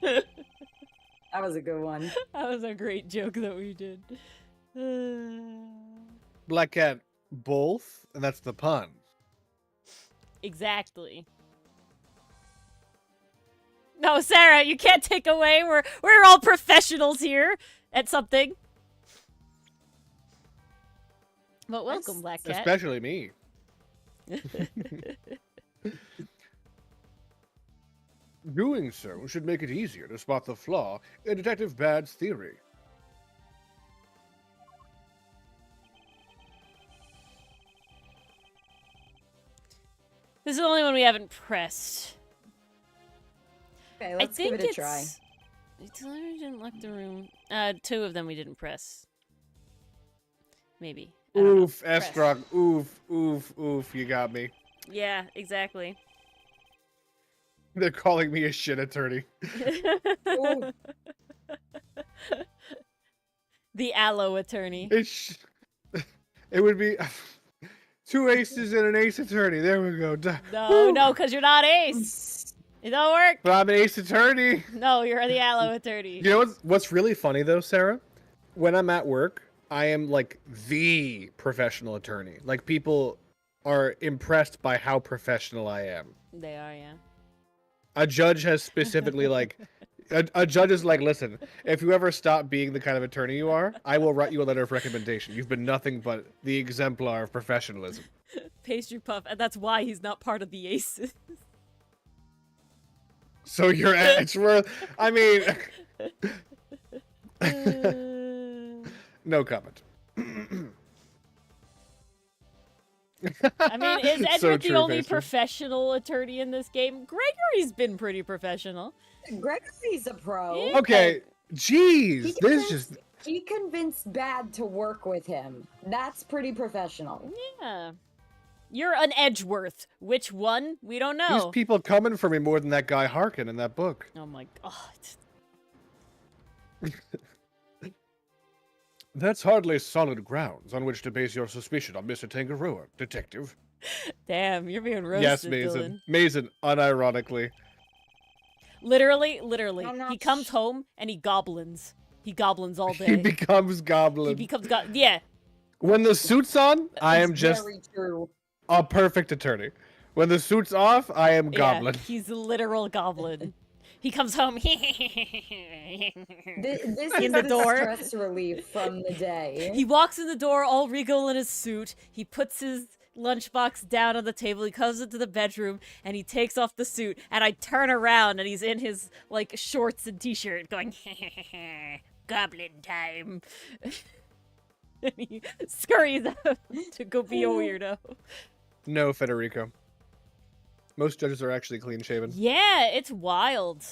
[SPEAKER 4] That was a good one.
[SPEAKER 1] That was a great joke that we did.
[SPEAKER 2] Black Cat both, and that's the pun.
[SPEAKER 1] Exactly. No, Sarah, you can't take away. We're all professionals here at something. But welcome, Black Cat.
[SPEAKER 2] Especially me. Doing so should make it easier to spot the flaw in Detective Badd's theory.
[SPEAKER 1] This is the only one we haven't pressed.
[SPEAKER 4] Okay, let's give it a try.
[SPEAKER 1] We didn't lock the room. Two of them we didn't press. Maybe.
[SPEAKER 2] Oof, Estrog. Oof, oof, oof. You got me.
[SPEAKER 1] Yeah, exactly.
[SPEAKER 2] They're calling me a shit attorney.
[SPEAKER 1] The aloe attorney.
[SPEAKER 2] It would be 2 aces and an ace attorney. There we go.
[SPEAKER 1] No, because you're not ace. It don't work.
[SPEAKER 2] But I'm an ace attorney.
[SPEAKER 1] No, you're the aloe attorney.
[SPEAKER 2] You know what's really funny though, Sarah? When I'm at work, I am like the professional attorney. Like people are impressed by how professional I am.
[SPEAKER 1] They are, yeah.
[SPEAKER 2] A judge has specifically like, a judge is like, listen, if you ever stop being the kind of attorney you are, I will write you a letter of recommendation. You've been nothing but the exemplar of professionalism.
[SPEAKER 1] Pastry Puff, and that's why he's not part of the aces.
[SPEAKER 2] So you're at Edgeworth? I mean, no comment.
[SPEAKER 1] I mean, is Edgeworth
[SPEAKER 2] So
[SPEAKER 1] the
[SPEAKER 2] true,
[SPEAKER 1] only
[SPEAKER 2] Pastry.
[SPEAKER 1] professional attorney in this game? Gregory's been pretty professional.
[SPEAKER 4] Gregory's a pro.
[SPEAKER 1] Yeah.
[SPEAKER 2] Okay, jeez, this is just...
[SPEAKER 4] He convinced Badd to work with him. That's pretty professional.
[SPEAKER 1] Yeah. You're an Edgeworth. Which one? We don't know.
[SPEAKER 2] These people coming for me more than that guy Harkin in that book.
[SPEAKER 1] Oh my god.
[SPEAKER 2] That's hardly solid grounds on which to base your suspicion on Mr. Tangaroa, detective.
[SPEAKER 1] Damn, you're being roasted,
[SPEAKER 2] Yes,
[SPEAKER 1] Dylan.
[SPEAKER 2] Mason. Mason, unironically.
[SPEAKER 1] Literally,
[SPEAKER 3] I'm not
[SPEAKER 1] he comes
[SPEAKER 3] sh-
[SPEAKER 1] home and he goblins. He goblins all day.
[SPEAKER 2] He becomes goblin.
[SPEAKER 1] He becomes yeah.
[SPEAKER 2] When the suit's on, I am
[SPEAKER 4] It's
[SPEAKER 2] just
[SPEAKER 4] very true.
[SPEAKER 2] a perfect attorney. When the suit's off, I am goblin.
[SPEAKER 1] Yeah, he's a literal goblin. He comes home.
[SPEAKER 4] This
[SPEAKER 1] In
[SPEAKER 4] is
[SPEAKER 1] the
[SPEAKER 4] the
[SPEAKER 1] door.
[SPEAKER 4] stress relief from the day.
[SPEAKER 1] He walks in the door all regal in his suit. He puts his lunchbox down on the table. He comes into the bedroom and he takes off the suit. And I turn around and he's in his like shorts and t-shirt going, goblin time. And he scurries out to go be a weirdo.
[SPEAKER 2] No, Federico. Most judges are actually clean shaven.
[SPEAKER 1] Yeah, it's wild.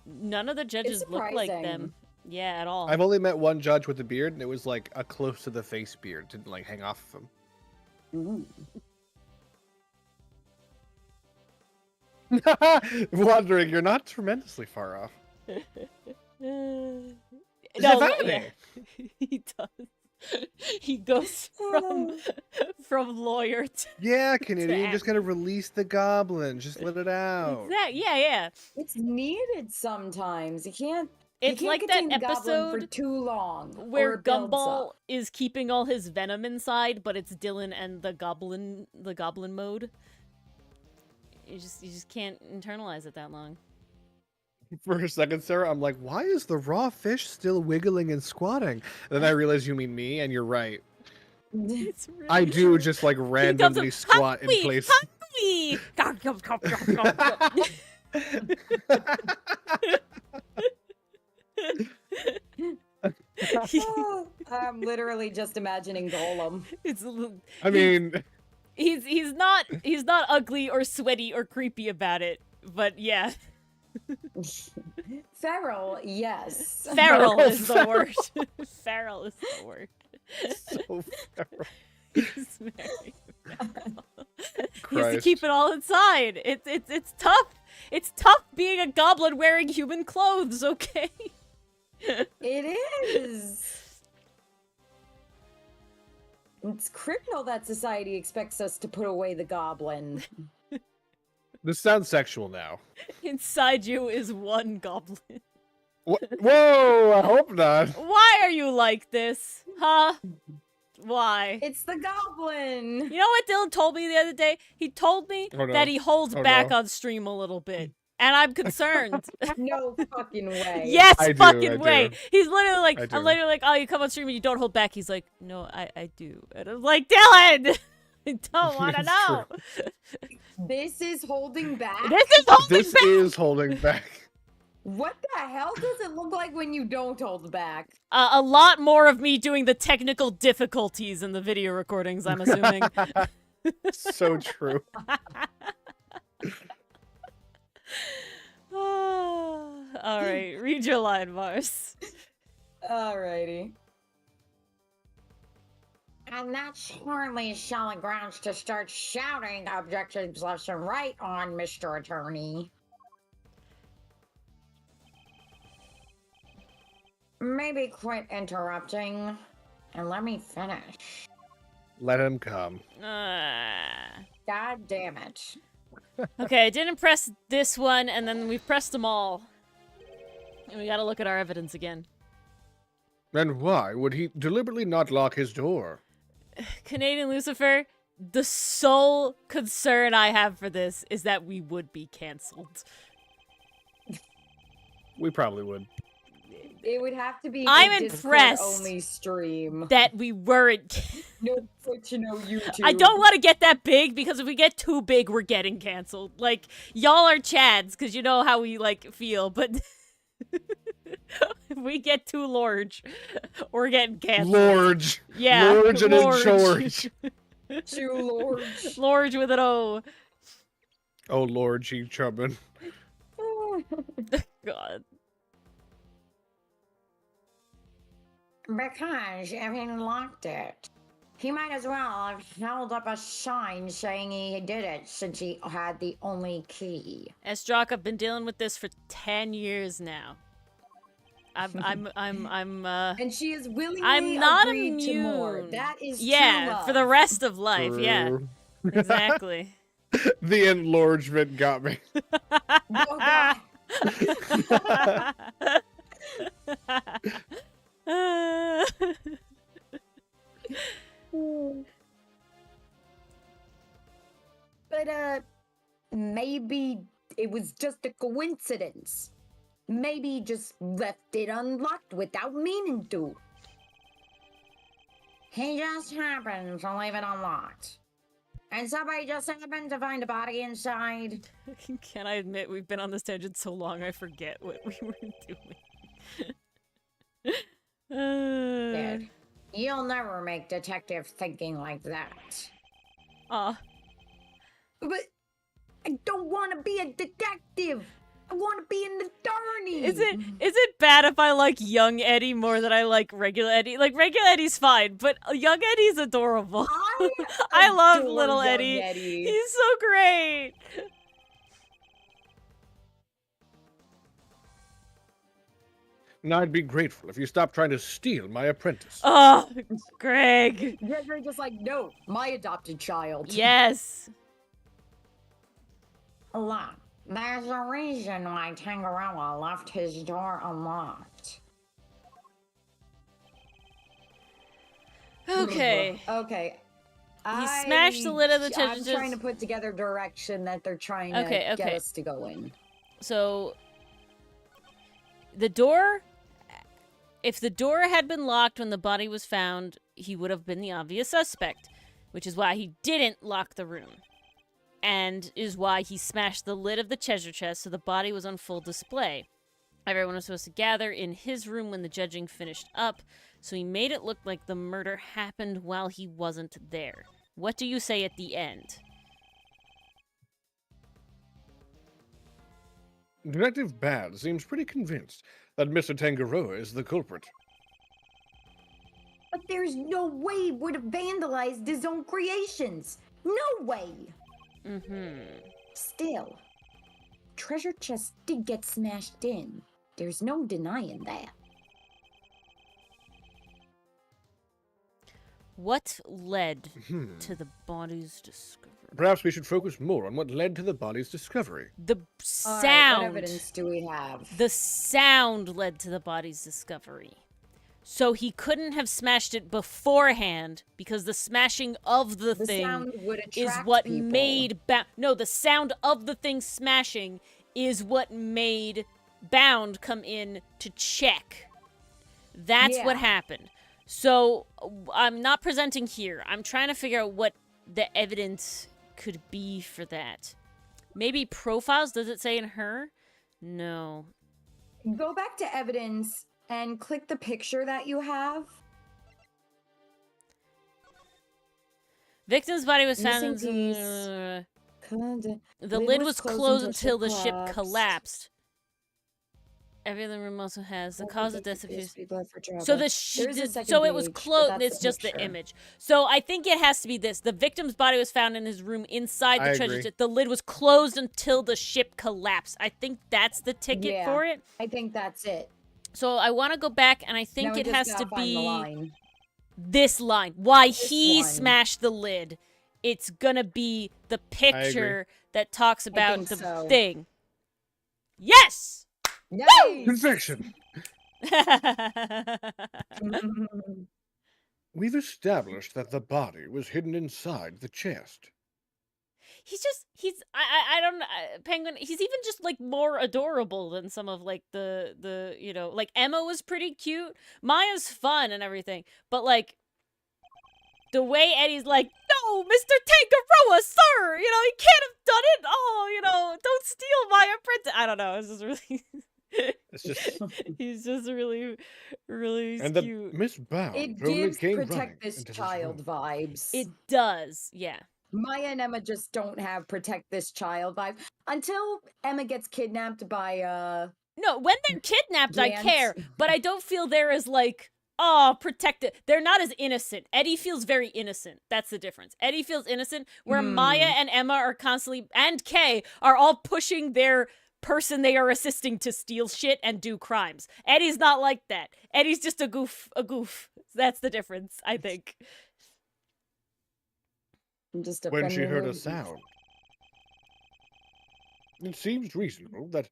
[SPEAKER 1] None of the judges
[SPEAKER 4] It's
[SPEAKER 1] look like
[SPEAKER 4] surprising.
[SPEAKER 1] them. Yeah, at all.
[SPEAKER 2] I've only met one judge with a beard, and it was like a close to the face beard. It didn't like hang off of him. Wondering, you're not tremendously far off.
[SPEAKER 1] No,
[SPEAKER 2] Giovanni!
[SPEAKER 1] he does. He goes from lawyer to
[SPEAKER 2] Yeah, Canadian,
[SPEAKER 1] act.
[SPEAKER 2] just gotta release the goblin. Just let it out.
[SPEAKER 1] yeah.
[SPEAKER 4] It's needed sometimes. You can't.
[SPEAKER 1] It's
[SPEAKER 4] you can't
[SPEAKER 1] like that
[SPEAKER 4] contain the goblin for
[SPEAKER 1] episode
[SPEAKER 4] too long.
[SPEAKER 1] where
[SPEAKER 4] or it builds
[SPEAKER 1] Gumball
[SPEAKER 4] up.
[SPEAKER 1] is keeping all his venom inside, but it's Dylan and the goblin mode. You just can't internalize it that long.
[SPEAKER 2] For a second, Sarah, I'm like, why is the raw fish still wiggling and squatting? And then I realize you mean me, and you're right.
[SPEAKER 1] It's really
[SPEAKER 2] I do just like
[SPEAKER 1] comes
[SPEAKER 2] randomly
[SPEAKER 1] up,
[SPEAKER 2] squat in
[SPEAKER 1] "Hungry,
[SPEAKER 2] place.
[SPEAKER 4] I'm literally just imagining Golem.
[SPEAKER 1] It's a little-
[SPEAKER 2] I mean,
[SPEAKER 1] he's not ugly or sweaty or creepy about it, but yeah,
[SPEAKER 4] Feral, yes.
[SPEAKER 1] feral is the word. Feral is the word.
[SPEAKER 2] so feral.
[SPEAKER 1] He's very feral. He has to
[SPEAKER 2] Christ.
[SPEAKER 1] keep it all inside. It's tough. It's tough being a goblin wearing human clothes. Okay.
[SPEAKER 4] It is. It's criminal that society expects us to put away the goblin.
[SPEAKER 2] This sounds sexual now.
[SPEAKER 1] Inside you is one goblin.
[SPEAKER 2] Whoa, I hope not.
[SPEAKER 1] Why are you like this? Huh? Why?
[SPEAKER 4] It's the goblin.
[SPEAKER 1] You know what Dylan told me the other day? He told me
[SPEAKER 2] Oh, no.
[SPEAKER 1] that he holds
[SPEAKER 2] Oh,
[SPEAKER 1] back
[SPEAKER 2] no.
[SPEAKER 1] on stream a little bit. And I'm concerned.
[SPEAKER 4] No fucking way.
[SPEAKER 1] Yes,
[SPEAKER 2] I do,
[SPEAKER 1] fucking
[SPEAKER 2] I
[SPEAKER 1] way.
[SPEAKER 2] do.
[SPEAKER 1] He's literally like,
[SPEAKER 2] I
[SPEAKER 1] I'm
[SPEAKER 2] do.
[SPEAKER 1] literally like, oh, you come on stream and you don't hold back. He's like, no, I do. And I'm like, Dylan! I don't want to
[SPEAKER 2] It's
[SPEAKER 1] know.
[SPEAKER 4] This is holding back.
[SPEAKER 1] This is holding
[SPEAKER 2] This
[SPEAKER 1] back.
[SPEAKER 2] is holding back.
[SPEAKER 4] What the hell does it look like when you don't hold back?
[SPEAKER 1] A lot more of me doing the technical difficulties in the video recordings, I'm assuming.
[SPEAKER 2] So true.
[SPEAKER 1] All right, read your line, Mars.
[SPEAKER 4] Alrighty.
[SPEAKER 3] And that's hardly solid grounds to start shouting objectives left and right on, Mr. Attorney. Maybe quit interrupting and let me finish.
[SPEAKER 2] Let him come.
[SPEAKER 3] God damn it.
[SPEAKER 1] Okay, I didn't press this one, and then we pressed them all. And we gotta look at our evidence again.
[SPEAKER 2] And why would he deliberately not lock his door?
[SPEAKER 1] Canadian Lucifer, the sole concern I have for this is that we would be cancelled.
[SPEAKER 2] We probably would.
[SPEAKER 4] It would have to be
[SPEAKER 1] I'm
[SPEAKER 4] a
[SPEAKER 1] impressed.
[SPEAKER 4] Discord-only stream.
[SPEAKER 1] That we weren't.
[SPEAKER 4] No Twitch, no YouTube.
[SPEAKER 1] I don't want to get that big because if we get too big, we're getting canceled. Like, y'all are Chads because you know how we, like, feel, but if we get too large, we're getting canceled.
[SPEAKER 2] Lorge.
[SPEAKER 1] Yeah,
[SPEAKER 2] Lorge and
[SPEAKER 1] Lorge.
[SPEAKER 2] in George.
[SPEAKER 4] Too large.
[SPEAKER 1] Lorge with an O.
[SPEAKER 2] Oh, Lord, G. Chubbin.
[SPEAKER 1] God.
[SPEAKER 3] Because if he locked it, he might as well have held up a sign saying he did it since he had the only key.
[SPEAKER 1] Estrock, I've been dealing with this for 10 years now.
[SPEAKER 4] And she is willingly
[SPEAKER 1] I'm not
[SPEAKER 4] agreed to more.
[SPEAKER 1] immune.
[SPEAKER 4] That is true
[SPEAKER 1] yeah,
[SPEAKER 4] love.
[SPEAKER 1] for the rest of life. Yeah,
[SPEAKER 2] True.
[SPEAKER 1] exactly.
[SPEAKER 2] The enlargement got me.
[SPEAKER 4] Oh, God. But, maybe it was just a coincidence. Maybe he just left it unlocked without meaning to.
[SPEAKER 3] He just happened to leave it unlocked. And somebody just happened to find a body inside.
[SPEAKER 1] Can I admit we've been on this tangent so long I forget what we were doing.
[SPEAKER 3] Dad, you'll never make detective thinking like that.
[SPEAKER 1] Aw.
[SPEAKER 4] But I don't want to be a detective. I want to be an attorney.
[SPEAKER 1] Is it bad if I like young Eddie more than I like regular Eddie? Like regular Eddie's fine, but young Eddie's adorable. I love
[SPEAKER 4] adore
[SPEAKER 1] little
[SPEAKER 4] young
[SPEAKER 1] Eddie.
[SPEAKER 4] Eddie.
[SPEAKER 1] He's so great.
[SPEAKER 2] And I'd be grateful if you stopped trying to steal my apprentice.
[SPEAKER 1] Oh, Greg.
[SPEAKER 4] Gregory just like, no, my adopted child.
[SPEAKER 1] Yes.
[SPEAKER 3] Look, there's a reason why Tangaroa left his door unlocked.
[SPEAKER 1] Okay.
[SPEAKER 4] Okay.
[SPEAKER 1] He smashed the lid of the treasure
[SPEAKER 4] I'm
[SPEAKER 1] chest.
[SPEAKER 4] trying to put together direction that they're trying to
[SPEAKER 1] Okay,
[SPEAKER 4] get
[SPEAKER 1] okay.
[SPEAKER 4] us to go in.
[SPEAKER 1] So the door, if the door had been locked when the body was found, he would have been the obvious suspect, which is why he didn't lock the room. And is why he smashed the lid of the treasure chest so the body was on full display. Everyone was supposed to gather in his room when the judging finished up, so he made it look like the murder happened while he wasn't there. What do you say at the end?
[SPEAKER 2] Detective Badd seems pretty convinced that Mr. Tangaroa is the culprit.
[SPEAKER 4] But there's no way he would have vandalized his own creations. No way.
[SPEAKER 1] Mm-hmm.
[SPEAKER 4] Still, treasure chest did get smashed in. There's no denying that.
[SPEAKER 1] What led to the body's discovery?
[SPEAKER 2] Perhaps we should focus more on what led to the body's discovery.
[SPEAKER 1] The
[SPEAKER 4] All right,
[SPEAKER 1] sound.
[SPEAKER 4] what evidence do we have?
[SPEAKER 1] The sound led to the body's discovery. So he couldn't have smashed it beforehand because the smashing of the thing
[SPEAKER 4] sound would
[SPEAKER 1] is
[SPEAKER 4] attract
[SPEAKER 1] what
[SPEAKER 4] people.
[SPEAKER 1] made no, the sound of the thing smashing is what made Bound come in to check. That's what
[SPEAKER 4] Yeah.
[SPEAKER 1] happened. So I'm not presenting here. I'm trying to figure out what the evidence could be for that. Maybe profiles? Does it say in her? No.
[SPEAKER 4] Go back to evidence and click the picture that you have.
[SPEAKER 1] Victim's body was found
[SPEAKER 4] Missing
[SPEAKER 1] in...
[SPEAKER 4] piece.
[SPEAKER 1] The lid was closed until the ship collapsed. Every other room also has the cause of death. So the so it was closed. It's just the image. So I think it has to be this. The victim's body was found in his room inside the
[SPEAKER 2] I
[SPEAKER 1] treasure
[SPEAKER 2] agree.
[SPEAKER 1] chest. The lid was closed until the ship collapsed. I think that's the ticket
[SPEAKER 4] Yeah.
[SPEAKER 1] for it.
[SPEAKER 4] I think that's it.
[SPEAKER 1] So I want to go back, and I think
[SPEAKER 4] Now we
[SPEAKER 1] it
[SPEAKER 4] just
[SPEAKER 1] has
[SPEAKER 4] gotta
[SPEAKER 1] to
[SPEAKER 4] find the
[SPEAKER 1] be
[SPEAKER 4] line.
[SPEAKER 1] this line. Why he
[SPEAKER 4] one.
[SPEAKER 1] smashed the lid. It's gonna be the picture that talks about
[SPEAKER 4] think
[SPEAKER 1] the
[SPEAKER 4] so.
[SPEAKER 1] thing. Yes!
[SPEAKER 4] Nice!
[SPEAKER 2] Confession! We've established that the body was hidden inside the chest.
[SPEAKER 1] I don't Penguin, he's even just like more adorable than some of like the you know, like Emma was pretty cute. Maya's fun and everything, but like the way Eddie's like, no, Mr. Tangaroa, sir, you know, he can't have done it. Oh, you know, don't steal my apprentice. I don't know. It's just really
[SPEAKER 2] It's just...
[SPEAKER 1] he's just really, really
[SPEAKER 2] And
[SPEAKER 1] cute.
[SPEAKER 2] that Miss Bound
[SPEAKER 4] It
[SPEAKER 2] only
[SPEAKER 4] gives
[SPEAKER 2] came running
[SPEAKER 4] protect this
[SPEAKER 2] into his
[SPEAKER 4] child
[SPEAKER 2] room.
[SPEAKER 4] vibes.
[SPEAKER 1] It does, yeah.
[SPEAKER 4] Maya and Emma just don't have protect this child vibes until Emma gets kidnapped by
[SPEAKER 1] No, when they're kidnapped, I
[SPEAKER 4] Grant.
[SPEAKER 1] care, but I don't feel they're as like, oh, protected. They're not as innocent. Eddie feels very innocent. That's the difference. Eddie feels innocent, where Maya and Emma are constantly, and Kay, are all pushing their person they are assisting to steal shit and do crimes. Eddie's not like that. Eddie's just a goof. That's the difference, I think.
[SPEAKER 4] Just a
[SPEAKER 2] When she
[SPEAKER 4] friendly
[SPEAKER 2] heard a
[SPEAKER 4] little-
[SPEAKER 2] sound, it seems reasonable that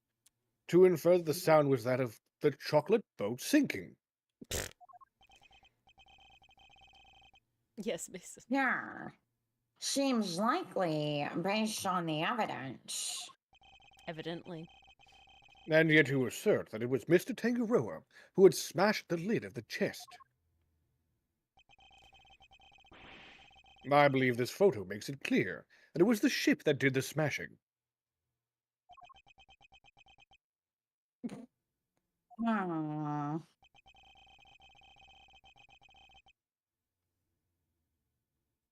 [SPEAKER 2] to infer that the sound was that of the chocolate boat sinking.
[SPEAKER 1] Yes, Mason.
[SPEAKER 3] Yeah. Seems likely based on the evidence.
[SPEAKER 1] Evidently.
[SPEAKER 2] And yet you assert that it was Mr. Tangaroa who had smashed the lid of the chest. I believe this photo makes it clear that it was the ship that did the smashing.
[SPEAKER 3] Hmm.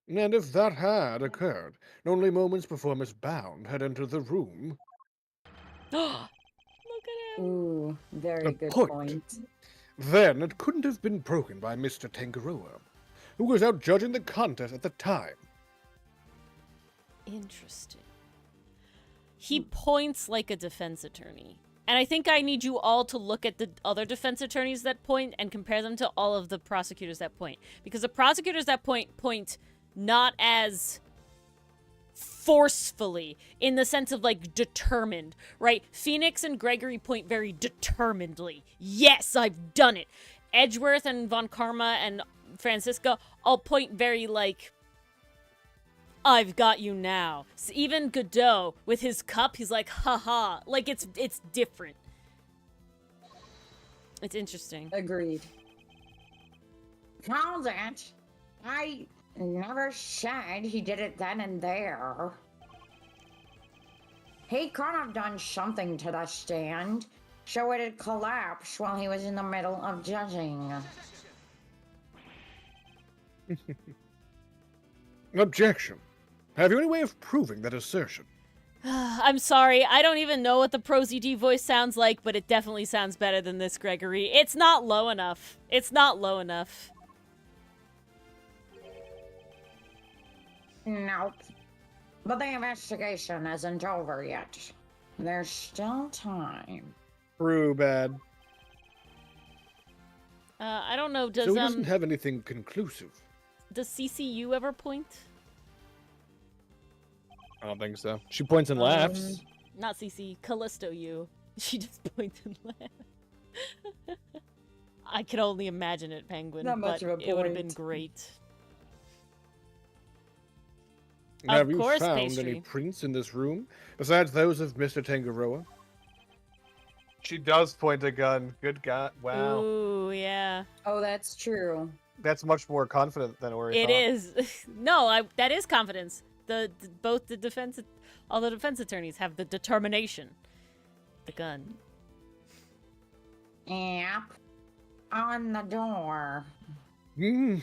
[SPEAKER 2] And if that had occurred only moments before Miss Bound had entered the room,
[SPEAKER 1] Look at him.
[SPEAKER 4] Ooh, very
[SPEAKER 2] A
[SPEAKER 4] good
[SPEAKER 2] point.
[SPEAKER 4] point.
[SPEAKER 2] then it couldn't have been broken by Mr. Tangaroa, who was out judging the contest at the time.
[SPEAKER 1] Interesting. He points like a defense attorney. And I think I need you all to look at the other defense attorneys that point and compare them to all of the prosecutors that point. Because the prosecutors that point not as forcefully, in the sense of, like, determined, right? Phoenix and Gregory point very determinedly. Yes, I've done it. Edgeworth and Von Karma and Francisca all point very, like, I've got you now. So even Godot, with his cup, he's like, haha. Like, it's different. It's interesting.
[SPEAKER 4] Agreed.
[SPEAKER 3] Called it. I never said he did it then and there. He could have done something to the stand, so it'd collapse while he was in the middle of judging.
[SPEAKER 2] Objection. Have you any way of proving that assertion?
[SPEAKER 1] I'm sorry, I don't even know what the ProZD voice sounds like, but it definitely sounds better than this, Gregory. It's not low enough. It's not low enough.
[SPEAKER 3] Nope. But the investigation isn't over yet. There's still time.
[SPEAKER 2] True, bad.
[SPEAKER 1] I don't know,
[SPEAKER 2] So he doesn't have anything conclusive.
[SPEAKER 1] does CCU ever point?
[SPEAKER 2] I don't think so. She points and laughs.
[SPEAKER 1] Not CC, Callisto U. She just points and laughs. I can only imagine it, Penguin,
[SPEAKER 4] Not much
[SPEAKER 1] but
[SPEAKER 4] of a
[SPEAKER 1] it would have been
[SPEAKER 4] point.
[SPEAKER 1] great.
[SPEAKER 2] Have you
[SPEAKER 1] course,
[SPEAKER 2] found
[SPEAKER 1] Pastry.
[SPEAKER 2] any prints in this room besides those of Mr. Tangaroa?
[SPEAKER 5] She does point a gun. Good God. Wow.
[SPEAKER 1] Ooh, yeah.
[SPEAKER 4] Oh, that's true.
[SPEAKER 5] That's much more confident than Ori
[SPEAKER 1] It
[SPEAKER 5] thought.
[SPEAKER 1] is. No, that is confidence. Both the defense, all the defense attorneys have the determination. The gun.
[SPEAKER 3] Yep. On the door.
[SPEAKER 2] Hmm.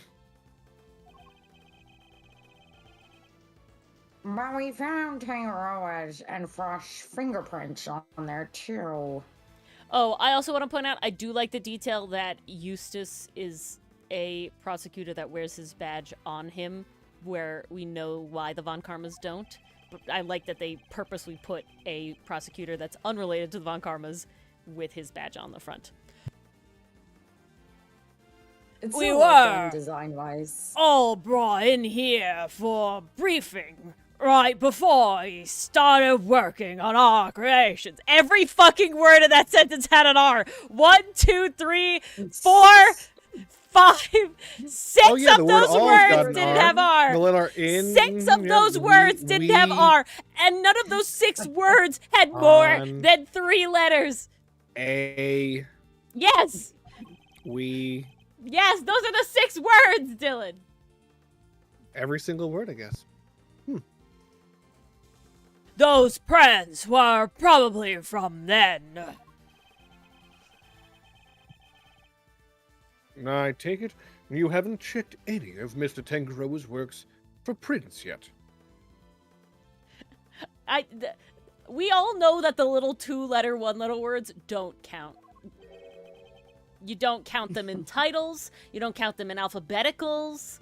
[SPEAKER 3] But we found Tangaroa's and Frost's fingerprints on there too.
[SPEAKER 1] Oh, I also want to point out, I do like the detail that Eustace is a prosecutor that wears his badge on him, where we know why the Von Karmas don't. But I like that they purposely put a prosecutor that's unrelated to the Von Karmas with his badge on the front.
[SPEAKER 4] It's
[SPEAKER 1] We
[SPEAKER 4] so well done
[SPEAKER 1] were.
[SPEAKER 4] design-wise.
[SPEAKER 1] All brought in here for briefing right before he started working on our creations. Every fucking word of that sentence had an R. 1, 2, 3, 4, 5, 6
[SPEAKER 2] Oh, yeah, the
[SPEAKER 1] of
[SPEAKER 2] word
[SPEAKER 1] those
[SPEAKER 2] all's got
[SPEAKER 1] words
[SPEAKER 2] an
[SPEAKER 1] didn't
[SPEAKER 2] R.
[SPEAKER 1] have R.
[SPEAKER 2] The letter in.
[SPEAKER 1] 6 of
[SPEAKER 2] yeah,
[SPEAKER 1] those words didn't have R. And none of those 6 words had more
[SPEAKER 2] On.
[SPEAKER 1] than 3 letters.
[SPEAKER 2] A.
[SPEAKER 1] Yes.
[SPEAKER 2] We.
[SPEAKER 1] Yes, those are the 6 words, Dylan.
[SPEAKER 2] Every single word, I guess.
[SPEAKER 1] Those prints were probably from then.
[SPEAKER 2] I take it you haven't checked any of Mr. Tangaroa's works for prints yet.
[SPEAKER 1] We all know that the little 2-letter, 1-letter words don't count. You don't count them in titles. You don't count them in alphabeticals.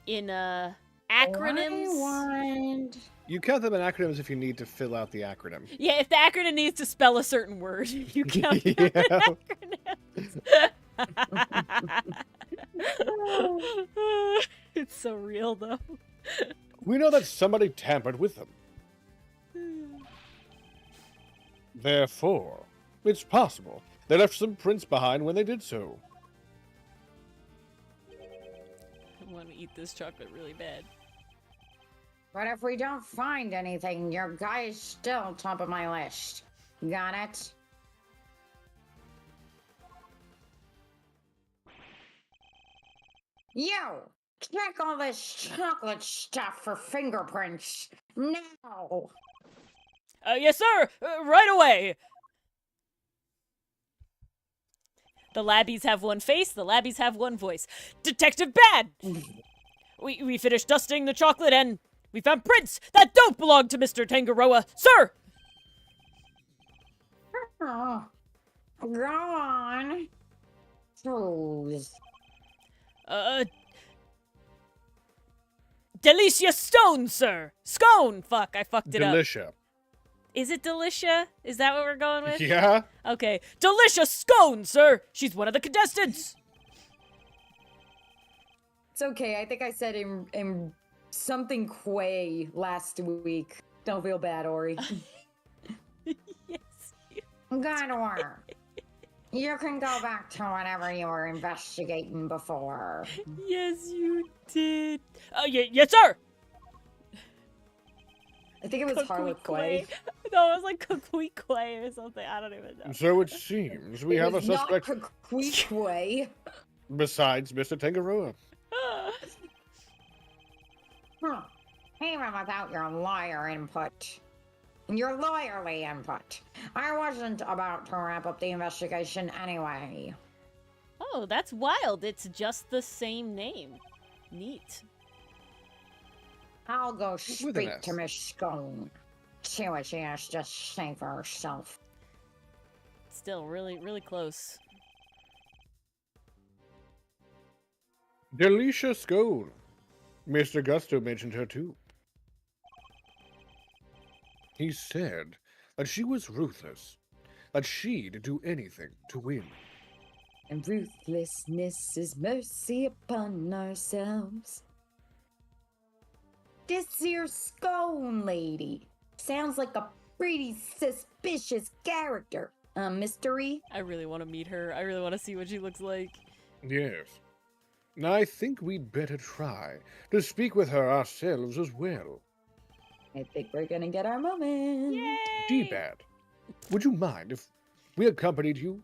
[SPEAKER 1] In acronyms.
[SPEAKER 3] Rewind.
[SPEAKER 2] You count them in acronyms if you need to fill out the acronym.
[SPEAKER 1] Yeah, if the acronym needs to spell a certain word, you count them in
[SPEAKER 2] Yeah.
[SPEAKER 1] acronyms. It's so real, though.
[SPEAKER 2] We know that somebody tampered with them. Therefore, it's possible they left some prints behind when they did so.
[SPEAKER 1] I want to eat this chocolate really bad.
[SPEAKER 3] But if we don't find anything, your guy is still top of my list. Got it? Yo! Check all this chocolate stuff for fingerprints. Now!
[SPEAKER 1] Yes, sir! Right away! The labbies have one face, the labbies have one voice. Detective Badd! We finished dusting the chocolate and we found prints that don't belong to Mr. Tangaroa, sir!
[SPEAKER 3] Oh. Go on. Choose.
[SPEAKER 1] Delicia Stone, sir! Scone! Fuck, I fucked it up.
[SPEAKER 2] Delicia.
[SPEAKER 1] Is it Delicia? Is that what we're going with?
[SPEAKER 2] Yeah?
[SPEAKER 1] Okay. Delicia Scone, sir! She's one of the contestants!
[SPEAKER 4] It's okay. I think I said in something quay last week. Don't feel bad, Ori.
[SPEAKER 1] Yes.
[SPEAKER 3] Good work. You can go back to whatever you were investigating before.
[SPEAKER 1] Yes, you did. Yes, sir!
[SPEAKER 4] I think it was Harlequin.
[SPEAKER 1] No, it was like Cookbook or something. I don't even know.
[SPEAKER 2] So it seems we have a suspect
[SPEAKER 4] Not Harlequin.
[SPEAKER 2] besides Mr. Tangaroa.
[SPEAKER 3] Huh. Even without your lawyer input. Your lawyerly input. I wasn't about to wrap up the investigation anyway.
[SPEAKER 1] Oh, that's wild. It's just the same name. Neat.
[SPEAKER 3] I'll go
[SPEAKER 2] an
[SPEAKER 3] speak
[SPEAKER 2] S.
[SPEAKER 3] to Miss Scone. See what she has to say for herself.
[SPEAKER 1] Still really, really close.
[SPEAKER 2] Delicia Scone. Mr. Gusto mentioned her too. He said that she was ruthless, that she'd do anything to win.
[SPEAKER 4] And ruthlessness is mercy upon ourselves. This here Scone lady sounds like a pretty suspicious character. A mystery?
[SPEAKER 1] I really want to meet her. I really want to see what she looks like.
[SPEAKER 2] Yes. I think we'd better try to speak with her ourselves as well.
[SPEAKER 4] I think we're gonna get our moment.
[SPEAKER 1] Yay!
[SPEAKER 2] D-Bad, would you mind if we accompanied you?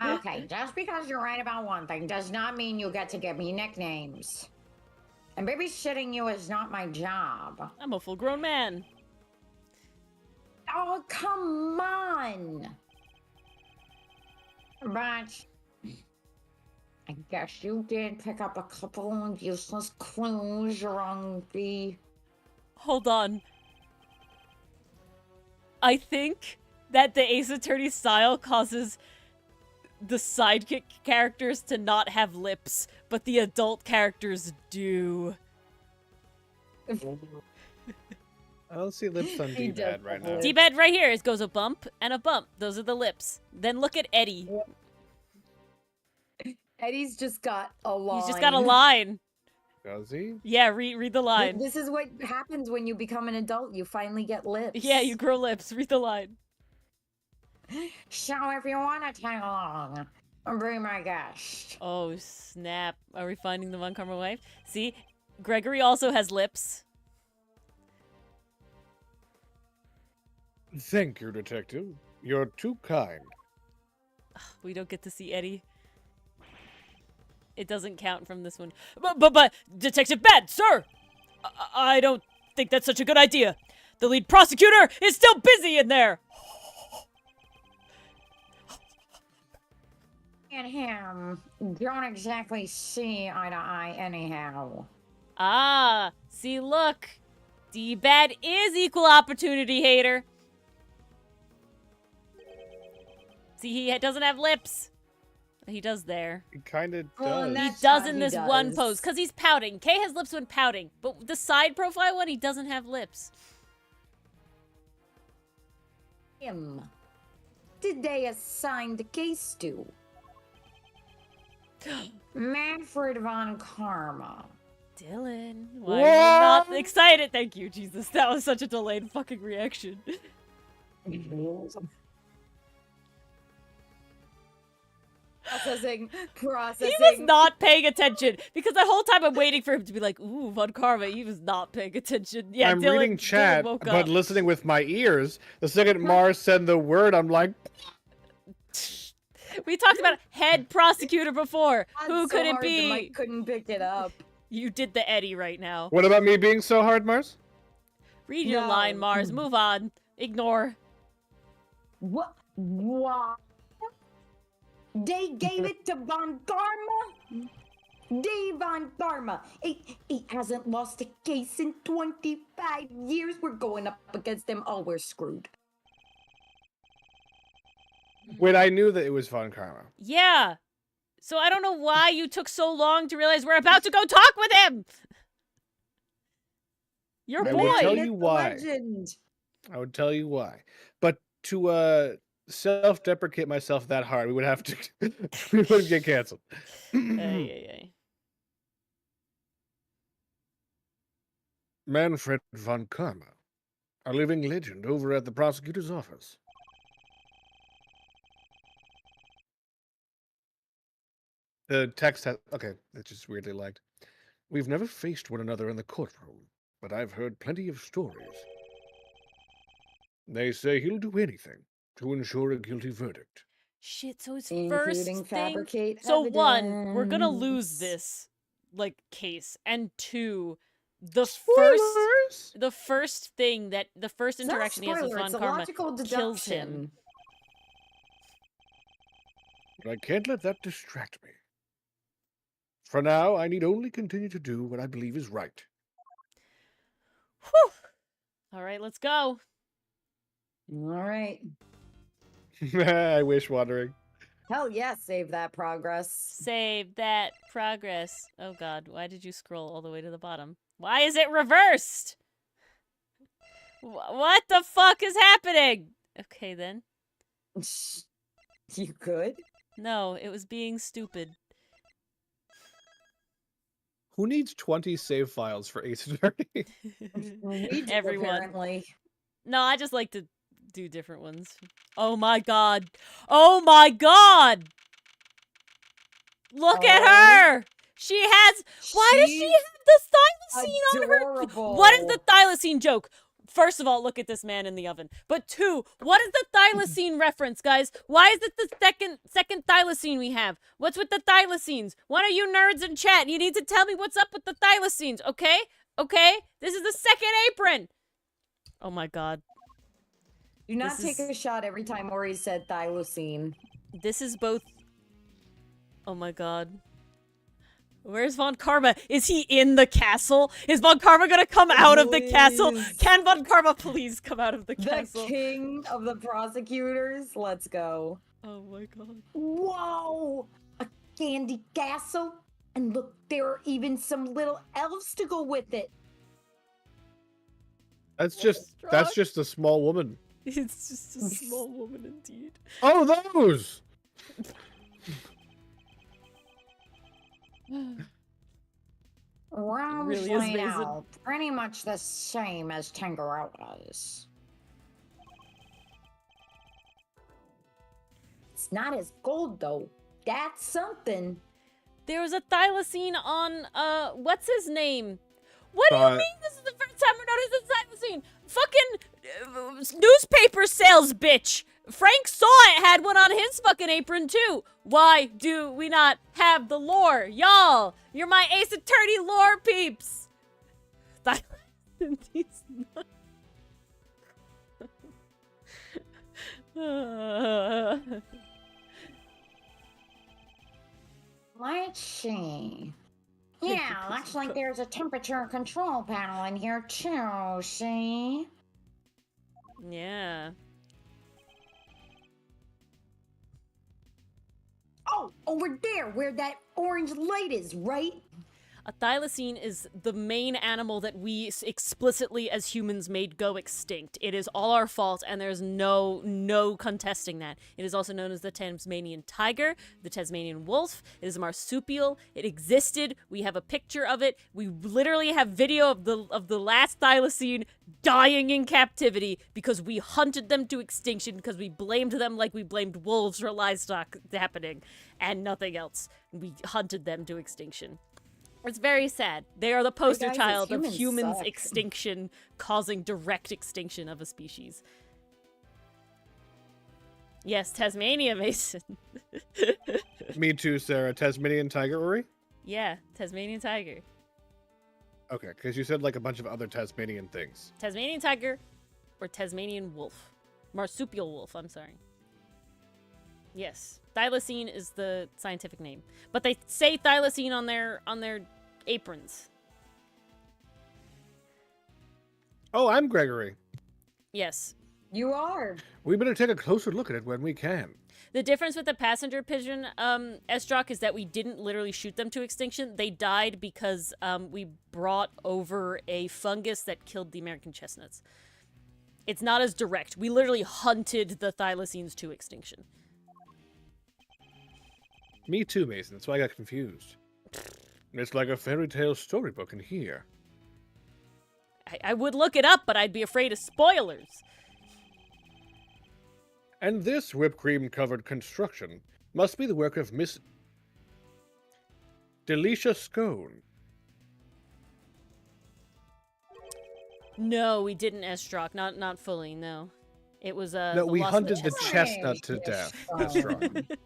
[SPEAKER 3] Okay, just because you're right about one thing does not mean you get to give me nicknames. And babysitting you is not my job.
[SPEAKER 1] I'm a full-grown man.
[SPEAKER 3] Oh, come on! But I guess you did pick up a couple of useless clues around the...
[SPEAKER 1] Hold on. I think that the Ace Attorney style causes the sidekick characters to not have lips, but the adult characters do.
[SPEAKER 2] I don't see lips on
[SPEAKER 4] He
[SPEAKER 2] D-Bad
[SPEAKER 4] does
[SPEAKER 2] right
[SPEAKER 4] have
[SPEAKER 2] now.
[SPEAKER 4] lips.
[SPEAKER 1] D-Bad right here. It goes a bump and a bump. Those are the lips. Then look at Eddie.
[SPEAKER 4] Eddie's just got a line.
[SPEAKER 1] He's just got a line.
[SPEAKER 2] Does he?
[SPEAKER 1] Yeah, read the line.
[SPEAKER 4] This is what happens when you become an adult. You finally get lips.
[SPEAKER 1] Yeah, you grow lips. Read the line.
[SPEAKER 3] So if you want to tag along, be my guest.
[SPEAKER 1] Oh, snap. Are we finding the Von Karma wife? See? Gregory also has lips.
[SPEAKER 2] Thank you, Detective. You're too kind.
[SPEAKER 1] We don't get to see Eddie. It doesn't count from this one. But, Detective Badd, sir! I don't think that's such a good idea. The lead prosecutor is still busy in there!
[SPEAKER 3] And him don't exactly see eye to eye anyhow.
[SPEAKER 1] Ah, see, look. D-Bad is equal opportunity hater. See, he doesn't have lips. He does there.
[SPEAKER 2] He kind of
[SPEAKER 3] Well, and
[SPEAKER 2] does.
[SPEAKER 1] He
[SPEAKER 3] That's
[SPEAKER 1] does
[SPEAKER 3] how
[SPEAKER 1] in
[SPEAKER 3] he
[SPEAKER 1] this one
[SPEAKER 3] does.
[SPEAKER 1] pose because he's pouting. Kay has lips when pouting, but the side profile one, he doesn't have lips.
[SPEAKER 4] Him. Did they assign the case to?
[SPEAKER 3] Manfred von Karma.
[SPEAKER 1] Dylan, why are you not excited? Thank you, Jesus. That was such a delayed fucking reaction.
[SPEAKER 4] Processing.
[SPEAKER 1] He was not paying attention because the whole time I'm waiting for him to be like, "Ooh, Von Karma." He was not paying attention. Yeah,
[SPEAKER 2] I'm
[SPEAKER 1] Dylan,
[SPEAKER 2] reading chat,
[SPEAKER 1] Dylan woke
[SPEAKER 2] but
[SPEAKER 1] up.
[SPEAKER 2] listening with my ears. The second Mars said the word, I'm like,
[SPEAKER 1] We talked about head prosecutor before. Who could it
[SPEAKER 4] The
[SPEAKER 1] be?
[SPEAKER 4] mic couldn't pick it up.
[SPEAKER 1] You did the Eddie right now.
[SPEAKER 2] what about me being so hard, Mars?
[SPEAKER 1] Read your
[SPEAKER 4] No.
[SPEAKER 1] line, Mars. Move on. Ignore.
[SPEAKER 4] What? They gave it to Von Karma? Dave Von Karma. He hasn't lost a case in 25 years. We're going up against him. Oh, we're screwed.
[SPEAKER 2] Wait, I knew that it was Von Karma.
[SPEAKER 1] Yeah. So I don't know why you took so long to realize we're about to go talk with him. Your
[SPEAKER 2] I
[SPEAKER 1] boy.
[SPEAKER 2] will tell
[SPEAKER 4] It's
[SPEAKER 2] you
[SPEAKER 4] the
[SPEAKER 2] why.
[SPEAKER 4] legend.
[SPEAKER 2] I would tell you why. But to self-deprecate myself that hard, we would have to we would get canceled.
[SPEAKER 1] Ay.
[SPEAKER 2] Manfred von Karma, a living legend over at the prosecutor's office. The text has okay, it's just weirdly lagged. We've never faced one another in the courtroom, but I've heard plenty of stories. They say he'll do anything to ensure a guilty verdict.
[SPEAKER 1] Shit, so his
[SPEAKER 4] Including
[SPEAKER 1] first thing.
[SPEAKER 4] fabricate
[SPEAKER 1] So one, we're gonna
[SPEAKER 4] evidence.
[SPEAKER 1] lose this case, and two, the
[SPEAKER 2] Spoilers!
[SPEAKER 1] first thing that the first
[SPEAKER 4] It's not a
[SPEAKER 1] interaction he has with
[SPEAKER 4] spoiler,
[SPEAKER 1] Von
[SPEAKER 4] it's a
[SPEAKER 1] Karma
[SPEAKER 4] logical
[SPEAKER 1] kills him.
[SPEAKER 4] deduction.
[SPEAKER 2] But I can't let that distract me. For now, I need only continue to do what I believe is right.
[SPEAKER 1] Whew. All right, let's go.
[SPEAKER 4] All right.
[SPEAKER 2] I wish wondering.
[SPEAKER 4] Hell yeah, save that progress.
[SPEAKER 1] Save that progress. Oh god, why did you scroll all the way to the bottom? Why is it reversed? What the fuck is happening? Okay then.
[SPEAKER 4] You good?
[SPEAKER 1] No, it was being stupid.
[SPEAKER 2] Who needs 20 save files for Ace Attorney?
[SPEAKER 4] We do,
[SPEAKER 1] Everyone.
[SPEAKER 4] apparently.
[SPEAKER 1] No, I just like to do different ones. Oh my god. Oh my god! Look at her! She has... Why does she have the thylacine on her?
[SPEAKER 4] Adorable.
[SPEAKER 1] What is the thylacine joke? First of all, look at this man in the oven. But two, what is the thylacine reference, guys? Why is it the second thylacine we have? What's with the thylacines? One of you nerds in chat, you need to tell me what's up with the thylacines, okay? Okay? This is the second apron! Oh my god.
[SPEAKER 4] Do not
[SPEAKER 1] This
[SPEAKER 4] take a shot every time Ori said thylacine.
[SPEAKER 1] This is both... Oh my god. Where's Von Karma? Is he in the castle? Is Von Karma gonna come out of the castle?
[SPEAKER 4] Please.
[SPEAKER 1] Can Von Karma please come out of the
[SPEAKER 4] The
[SPEAKER 1] castle?
[SPEAKER 4] king of the prosecutors. Let's go.
[SPEAKER 1] Oh my god.
[SPEAKER 4] Whoa! A candy castle? And look, there are even some little elves to go with it.
[SPEAKER 2] That's just a small woman.
[SPEAKER 1] It's just a small woman indeed.
[SPEAKER 2] Oh, those!
[SPEAKER 3] Realms
[SPEAKER 1] really is
[SPEAKER 3] laid
[SPEAKER 1] amazing.
[SPEAKER 3] out pretty much the same as Tangaroa's.
[SPEAKER 4] It's not as gold though. That's something.
[SPEAKER 1] There was a thylacine on, what's his name? What do you
[SPEAKER 2] Thought-
[SPEAKER 1] mean this is the first time we're noticing thylacine? Fucking newspaper sales bitch! Frank saw it, had one on his fucking apron too! Why do we not have the lore? Y'all! You're my Ace Attorney lore peeps! Thylacine, he's not...
[SPEAKER 3] Let's see. Yeah, looks like there's a temperature control panel in here too, see?
[SPEAKER 1] Yeah.
[SPEAKER 4] Oh, over there, where that orange light is, right?
[SPEAKER 1] A thylacine is the main animal that we explicitly as humans made go extinct. It is all our fault, and there's no contesting that. It is also known as the Tasmanian tiger, the Tasmanian wolf. It is a marsupial. It existed. We have a picture of it. We literally have video of the last thylacine dying in captivity because we hunted them to extinction because we blamed them like we blamed wolves for livestock happening and nothing else. We hunted them to extinction. It's very sad. They are the poster
[SPEAKER 4] guys,
[SPEAKER 1] child of
[SPEAKER 4] humans
[SPEAKER 1] humans'
[SPEAKER 4] suck.
[SPEAKER 1] extinction, causing direct extinction of a species. Yes, Tasmania, Mason.
[SPEAKER 2] Me too, Sarah. Tasmanian tiger, Uri?
[SPEAKER 1] Yeah, Tasmanian tiger.
[SPEAKER 2] Okay, because you said like a bunch of other Tasmanian things.
[SPEAKER 1] Tasmanian tiger or Tasmanian wolf. Marsupial wolf, I'm sorry. Yes. Thylacine is the scientific name. But they say thylacine on their aprons.
[SPEAKER 2] Oh, I'm Gregory.
[SPEAKER 1] Yes.
[SPEAKER 4] You are.
[SPEAKER 2] We better take a closer look at it when we can.
[SPEAKER 1] The difference with the passenger pigeon, Esdrock, is that we didn't literally shoot them to extinction. They died because we brought over a fungus that killed the American chestnuts. It's not as direct. We literally hunted the thylacines to extinction.
[SPEAKER 2] Me too, Mason. That's why I got confused. It's like a fairy tale storybook in here.
[SPEAKER 1] I would look it up, but I'd be afraid of spoilers.
[SPEAKER 2] And this whipped cream-covered construction must be the work of Miss Delicia Scone.
[SPEAKER 1] No, we didn't, Esdrock. Not fully, no. It was,
[SPEAKER 2] No,
[SPEAKER 1] the
[SPEAKER 2] we
[SPEAKER 1] loss of
[SPEAKER 2] hunted the
[SPEAKER 1] chestnut.
[SPEAKER 2] chestnut to death. That's right.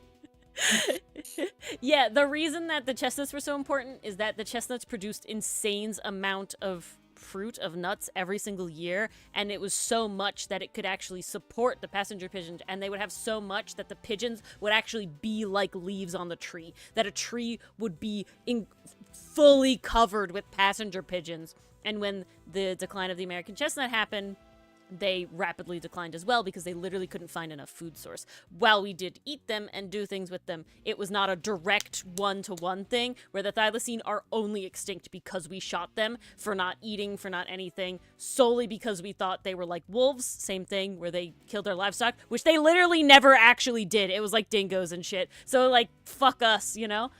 [SPEAKER 1] Yeah, the reason that the chestnuts were so important is that the chestnuts produced insane amount of fruit, of nuts, every single year, and it was so much that it could actually support the passenger pigeons, and they would have so much that the pigeons would actually be like leaves on the tree, that a tree would be fully covered with passenger pigeons. And when the decline of the American chestnut happened, they rapidly declined as well because they literally couldn't find enough food source. While we did eat them and do things with them, it was not a direct one-to-one thing where the thylacine are only extinct because we shot them for not eating, for not anything, solely because we thought they were like wolves. Same thing where they killed their livestock, which they literally never actually did. It was like dingoes and shit. So like, fuck us, you know?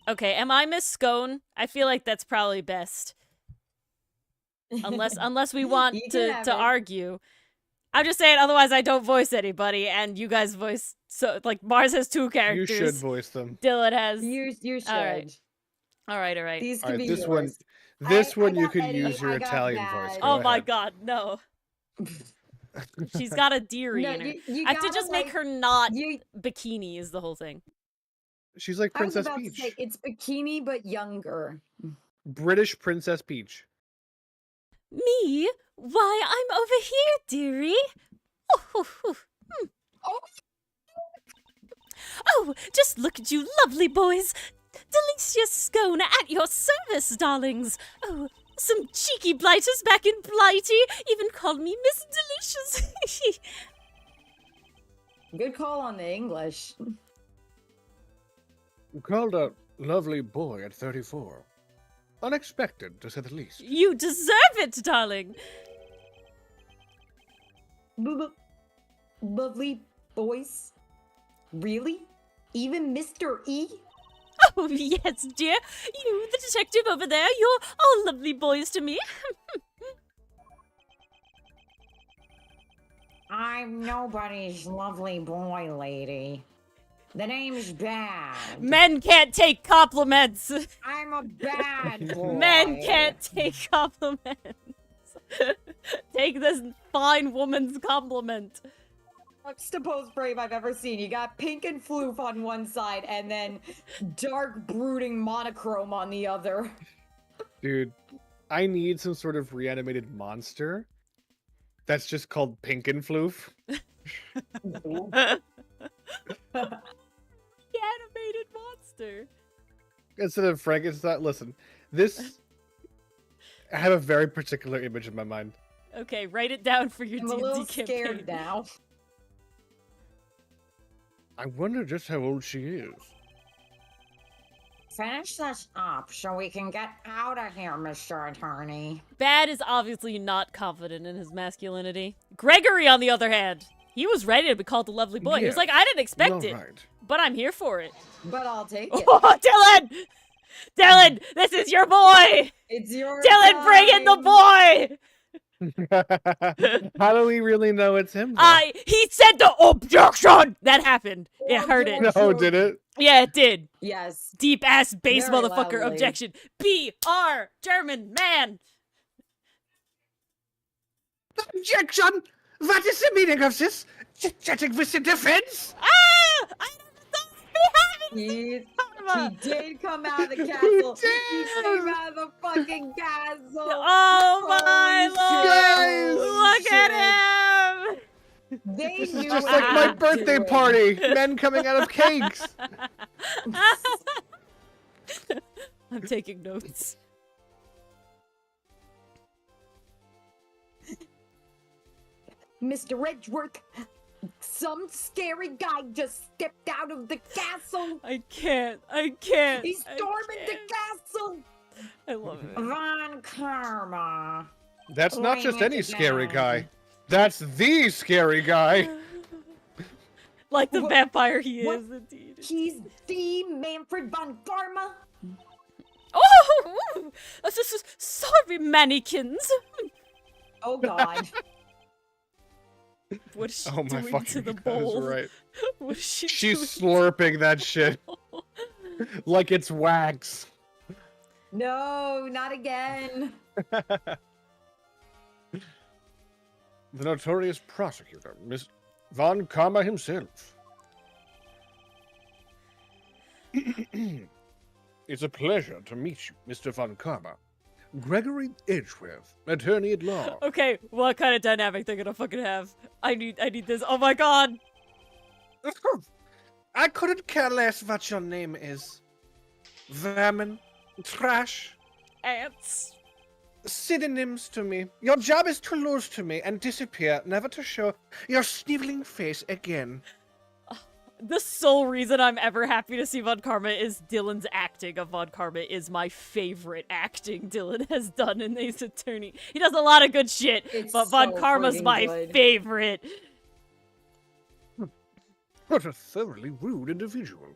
[SPEAKER 1] Okay, am I Miss Scone? I feel like that's probably best. Unless we want
[SPEAKER 4] You can
[SPEAKER 1] to
[SPEAKER 4] have it.
[SPEAKER 1] argue. I'm just saying, otherwise I don't voice anybody, and you guys voice, so, like, Mars has 2
[SPEAKER 2] You
[SPEAKER 1] characters.
[SPEAKER 2] should voice them.
[SPEAKER 1] Dylan has...
[SPEAKER 4] You should.
[SPEAKER 1] Alright. Alright.
[SPEAKER 4] These
[SPEAKER 2] All
[SPEAKER 4] could
[SPEAKER 2] right,
[SPEAKER 4] be
[SPEAKER 2] this one,
[SPEAKER 4] yours.
[SPEAKER 2] this
[SPEAKER 4] I
[SPEAKER 2] one you
[SPEAKER 4] got
[SPEAKER 2] can
[SPEAKER 4] Eddie,
[SPEAKER 2] use your
[SPEAKER 4] I got
[SPEAKER 2] Italian
[SPEAKER 4] Badd.
[SPEAKER 2] voice.
[SPEAKER 1] Oh
[SPEAKER 2] Go
[SPEAKER 1] my
[SPEAKER 2] ahead.
[SPEAKER 1] god, no. She's got a deerie
[SPEAKER 4] No,
[SPEAKER 1] in her.
[SPEAKER 4] you
[SPEAKER 1] I have to
[SPEAKER 4] gotta,
[SPEAKER 1] just make
[SPEAKER 4] like,
[SPEAKER 1] her not
[SPEAKER 4] You,
[SPEAKER 1] bikini is the whole thing.
[SPEAKER 2] She's like
[SPEAKER 4] I was
[SPEAKER 2] Princess
[SPEAKER 4] about
[SPEAKER 2] Peach.
[SPEAKER 4] to say it's bikini but younger.
[SPEAKER 2] British Princess Peach.
[SPEAKER 1] Me? Why, I'm over here, dearie. Oh, just look at you lovely boys. Delicia Scone at your service, darlings. Oh, some cheeky blighters back in Blighty even called me Miss Delicious.
[SPEAKER 4] Good call on the English.
[SPEAKER 2] Called a lovely boy at 34. Unexpected, to say the least.
[SPEAKER 1] You deserve it, darling.
[SPEAKER 4] Lovely voice. Really? Even Mr. E?
[SPEAKER 1] Oh, yes, dear. You, the detective over there, you're all lovely boys to me.
[SPEAKER 3] I'm nobody's lovely boy, lady. The name's Bad.
[SPEAKER 1] Men can't take compliments.
[SPEAKER 3] I'm a bad boy.
[SPEAKER 1] Men can't take compliments. Take this fine woman's compliment.
[SPEAKER 4] That's the most brave I've ever seen. You got pink and floof on one side and then dark brooding monochrome on the other.
[SPEAKER 2] Dude, I need some sort of reanimated monster that's just called Pink and Floof.
[SPEAKER 1] Animated monster.
[SPEAKER 2] Instead of Frankenstein. Listen, this... I have a very particular image in my mind.
[SPEAKER 1] Okay, write it down for your
[SPEAKER 4] I'm a
[SPEAKER 1] D&D
[SPEAKER 4] little
[SPEAKER 1] campaign.
[SPEAKER 4] scared now.
[SPEAKER 2] I wonder just how old she is.
[SPEAKER 3] Finish this up so we can get out of here, Mr. Attorney.
[SPEAKER 1] Badd is obviously not confident in his masculinity. Gregory, on the other hand, he was ready to be called the lovely boy. He was
[SPEAKER 2] Yes,
[SPEAKER 1] like, I didn't expect
[SPEAKER 2] you're
[SPEAKER 1] it,
[SPEAKER 2] right.
[SPEAKER 1] but I'm here for it.
[SPEAKER 4] But I'll take it.
[SPEAKER 1] Oh, Dylan! Dylan, this is your boy!
[SPEAKER 4] It's your
[SPEAKER 1] Dylan, bring in the boy!
[SPEAKER 2] How do we really know it's him? though?
[SPEAKER 1] He said the objection! That happened. It heard it.
[SPEAKER 2] No, did it?
[SPEAKER 1] Yeah, it did.
[SPEAKER 4] Yes.
[SPEAKER 1] Deep ass bass
[SPEAKER 4] Very
[SPEAKER 1] motherfucker
[SPEAKER 4] loudly.
[SPEAKER 1] objection. BR German man.
[SPEAKER 2] Objection! What is the meaning of this? Chatting with the defense?
[SPEAKER 1] Ah! I don't know.
[SPEAKER 4] He
[SPEAKER 1] Karma.
[SPEAKER 4] did come out of the castle. He
[SPEAKER 2] did!
[SPEAKER 4] came out of the fucking castle.
[SPEAKER 1] Oh my
[SPEAKER 4] Holy
[SPEAKER 1] lord!
[SPEAKER 4] shit.
[SPEAKER 1] Look at him!
[SPEAKER 4] They
[SPEAKER 2] This is
[SPEAKER 4] knew
[SPEAKER 2] just
[SPEAKER 4] what
[SPEAKER 2] like
[SPEAKER 4] they
[SPEAKER 2] my
[SPEAKER 4] were
[SPEAKER 2] birthday
[SPEAKER 4] doing.
[SPEAKER 2] party. Men coming out of cakes.
[SPEAKER 1] I'm taking notes.
[SPEAKER 4] Mr. Edgeworth, some scary guy just stepped out of the castle.
[SPEAKER 1] I can't. I can't.
[SPEAKER 4] He's
[SPEAKER 1] I
[SPEAKER 4] storming the
[SPEAKER 1] can't.
[SPEAKER 4] castle.
[SPEAKER 1] I love it.
[SPEAKER 3] Von Karma.
[SPEAKER 2] That's not
[SPEAKER 3] Laying
[SPEAKER 2] just
[SPEAKER 3] it
[SPEAKER 2] any scary
[SPEAKER 3] down.
[SPEAKER 2] guy. That's the scary guy.
[SPEAKER 1] Like the
[SPEAKER 4] What-
[SPEAKER 1] vampire he
[SPEAKER 4] what-
[SPEAKER 1] is, indeed.
[SPEAKER 4] He's the Manfred von Karma.
[SPEAKER 1] Oh! Sorry, mannequins.
[SPEAKER 4] Oh God.
[SPEAKER 1] What is she
[SPEAKER 2] Oh my
[SPEAKER 1] doing
[SPEAKER 2] fucking
[SPEAKER 1] to the
[SPEAKER 2] God,
[SPEAKER 1] bowl?
[SPEAKER 2] that's right.
[SPEAKER 1] What is she
[SPEAKER 2] She's
[SPEAKER 1] doing?
[SPEAKER 2] slurping that shit like it's wax.
[SPEAKER 4] No, not again.
[SPEAKER 2] The notorious prosecutor, Miss Von Karma himself. It's a pleasure to meet you, Mr. Von Karma. Gregory Edgeworth, attorney at law.
[SPEAKER 1] Okay, what kind of dynamic they're gonna fucking have? I need this. Oh my god!
[SPEAKER 2] I couldn't care less what your name is. Vermin, trash,
[SPEAKER 1] Ants.
[SPEAKER 2] synonyms to me. Your job is to lose to me and disappear, never to show your sniveling face again.
[SPEAKER 1] The sole reason I'm ever happy to see Von Karma is Dylan's acting of Von Karma is my favorite acting Dylan has done in Ace Attorney. He does a lot of good shit,
[SPEAKER 4] It's
[SPEAKER 1] but Von
[SPEAKER 4] so
[SPEAKER 1] Karma's
[SPEAKER 4] friggin'
[SPEAKER 1] my
[SPEAKER 4] good.
[SPEAKER 1] favorite.
[SPEAKER 2] What a thoroughly rude individual.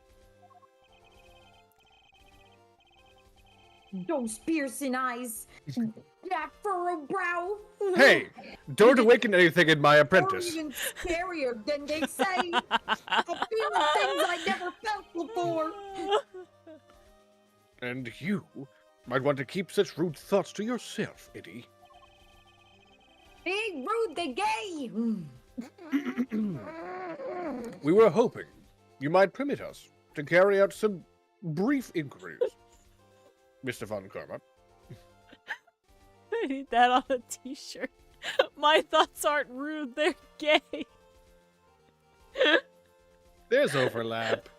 [SPEAKER 4] Those piercing eyes. That furrowed brow.
[SPEAKER 2] Hey, don't awaken anything in my
[SPEAKER 4] Or
[SPEAKER 2] apprentice.
[SPEAKER 4] even scarier than they say. I'm feeling things I never felt before.
[SPEAKER 2] And you might want to keep such rude thoughts to yourself, Eddie.
[SPEAKER 4] Big rude the gay.
[SPEAKER 2] We were hoping you might permit us to carry out some brief inquiries, Mr. Von Karma.
[SPEAKER 1] I need that on a t-shirt. My thoughts aren't rude, they're gay.
[SPEAKER 2] There's overlap.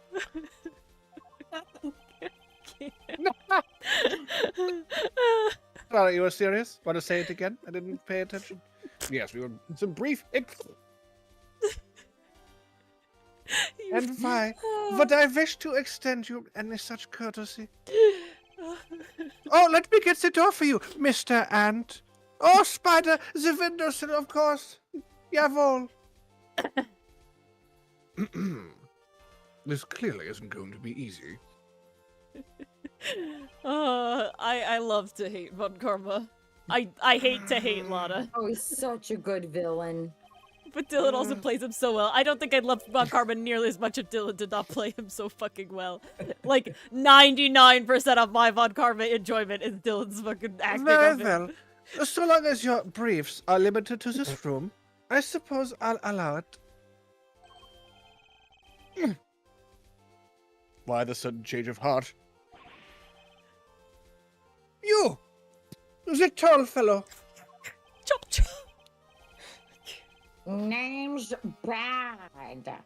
[SPEAKER 2] Are you serious? Want to say it again? I didn't pay attention. Yes, we were some brief. And why would I wish to extend you any such courtesy? Oh, let me get the door for you, Mr. Ant. Oh, Spider, the windowsill, of course. Jawohl. This clearly isn't going to be easy.
[SPEAKER 1] I love to hate Von Karma. I hate to hate Lana.
[SPEAKER 4] Oh, he's such a good villain.
[SPEAKER 1] But Dylan also plays him so well. I don't think I'd love Von Karma nearly as much if Dylan did not play him so fucking well. Like, 99% of my Von Karma enjoyment is Dylan's fucking acting
[SPEAKER 2] Very
[SPEAKER 1] of it.
[SPEAKER 2] well. So long as your briefs are limited to this room, I suppose I'll allow it. Why the sudden change of heart? You! The tall fellow.
[SPEAKER 1] Chop, chop.
[SPEAKER 3] Name's Badd.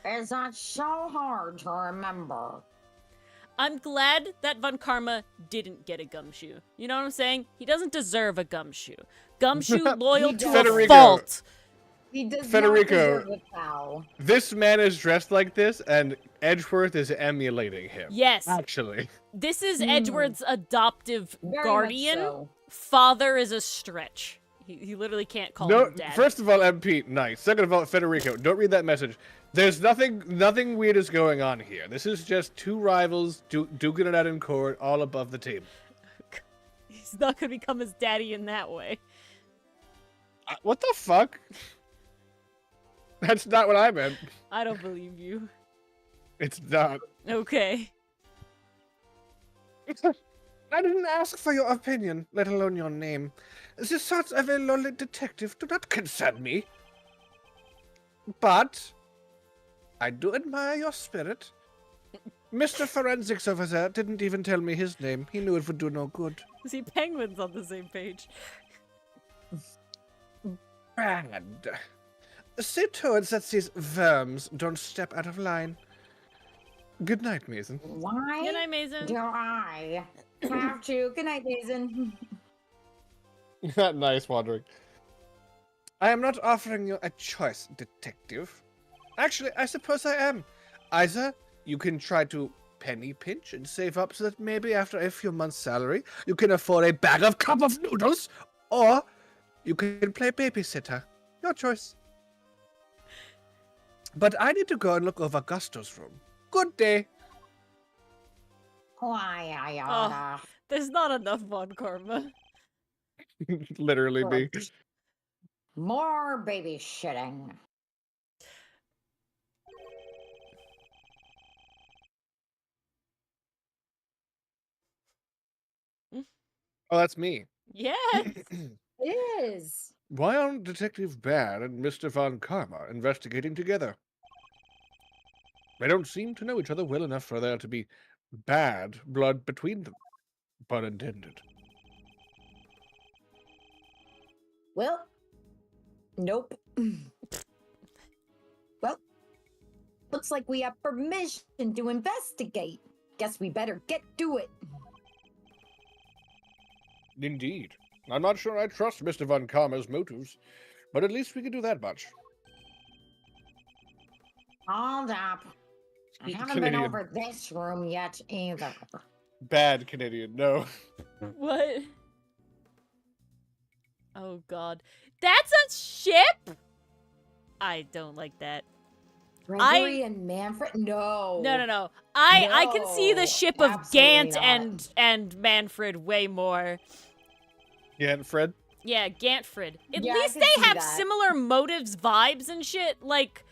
[SPEAKER 3] Is that so hard to remember?
[SPEAKER 1] I'm glad that Von Karma didn't get a gumshoe. You know what I'm saying? He doesn't deserve a gumshoe. Gumshoe loyal to a
[SPEAKER 2] Federico.
[SPEAKER 1] fault.
[SPEAKER 4] He does
[SPEAKER 2] Federico.
[SPEAKER 4] not deserve a foul.
[SPEAKER 2] This man is dressed like this, and Edgeworth is emulating him.
[SPEAKER 1] Yes.
[SPEAKER 2] Actually.
[SPEAKER 1] This is Edgeworth's adoptive
[SPEAKER 4] Very much
[SPEAKER 1] guardian.
[SPEAKER 4] so.
[SPEAKER 1] Father is a stretch. He literally can't call
[SPEAKER 2] No,
[SPEAKER 1] him dad.
[SPEAKER 2] first of all, MP, nice. Second of all, Federico, don't read that message. There's nothing weird is going on here. This is just two rivals duking it out in court, all above the table.
[SPEAKER 1] He's not gonna become his daddy in that way.
[SPEAKER 2] What the fuck? That's not what I meant.
[SPEAKER 1] I don't believe you.
[SPEAKER 2] It's not.
[SPEAKER 1] Okay.
[SPEAKER 2] I didn't ask for your opinion, let alone your name. The thoughts of a lowly detective do not concern me. But I do admire your spirit. Mr. Forensics over there didn't even tell me his name. He knew it would do no good.
[SPEAKER 1] See, Penguin's on the same page.
[SPEAKER 2] Brad. See to it that these worms don't step out of line. Good night, Mason.
[SPEAKER 3] Why
[SPEAKER 1] Good night, Mason.
[SPEAKER 3] do I have to?
[SPEAKER 4] Good night, Mason.
[SPEAKER 2] Nice wandering. I am not offering you a choice, detective. Actually, I suppose I am. Either you can try to penny pinch and save up so that maybe after a few months' salary, you can afford a bag of cup of noodles, or you can play babysitter. Your choice. But I need to go and look over Gusto's room. Good day.
[SPEAKER 3] Why I oughta.
[SPEAKER 1] There's not enough Von Karma.
[SPEAKER 2] Literally me.
[SPEAKER 3] More babysitting.
[SPEAKER 2] Oh, that's me.
[SPEAKER 1] Yes.
[SPEAKER 4] It is.
[SPEAKER 2] Why aren't Detective Badd and Mr. Von Karma investigating together? They don't seem to know each other well enough for there to be bad blood between them. Pun intended.
[SPEAKER 4] Well, nope. Well, looks like we have permission to investigate. Guess we better get to it.
[SPEAKER 2] Indeed. I'm not sure I trust Mr. Von Karma's motives, but at least we can do that much.
[SPEAKER 3] Hold up. I haven't been
[SPEAKER 2] Canadian.
[SPEAKER 3] over this room yet either.
[SPEAKER 2] Bad Canadian, no.
[SPEAKER 1] What? Oh god. That's a ship? I don't like that.
[SPEAKER 4] Gregory and Manfred? No.
[SPEAKER 1] No. I can see the
[SPEAKER 4] No,
[SPEAKER 1] ship of
[SPEAKER 4] absolutely
[SPEAKER 1] Gant
[SPEAKER 4] not.
[SPEAKER 1] and Manfred way more.
[SPEAKER 2] Yeah, and Fred?
[SPEAKER 1] Yeah, Gantfred. At
[SPEAKER 4] Yeah, I
[SPEAKER 1] least
[SPEAKER 4] could
[SPEAKER 1] they
[SPEAKER 4] see
[SPEAKER 1] have
[SPEAKER 4] that.
[SPEAKER 1] similar motives, vibes, and shit. Like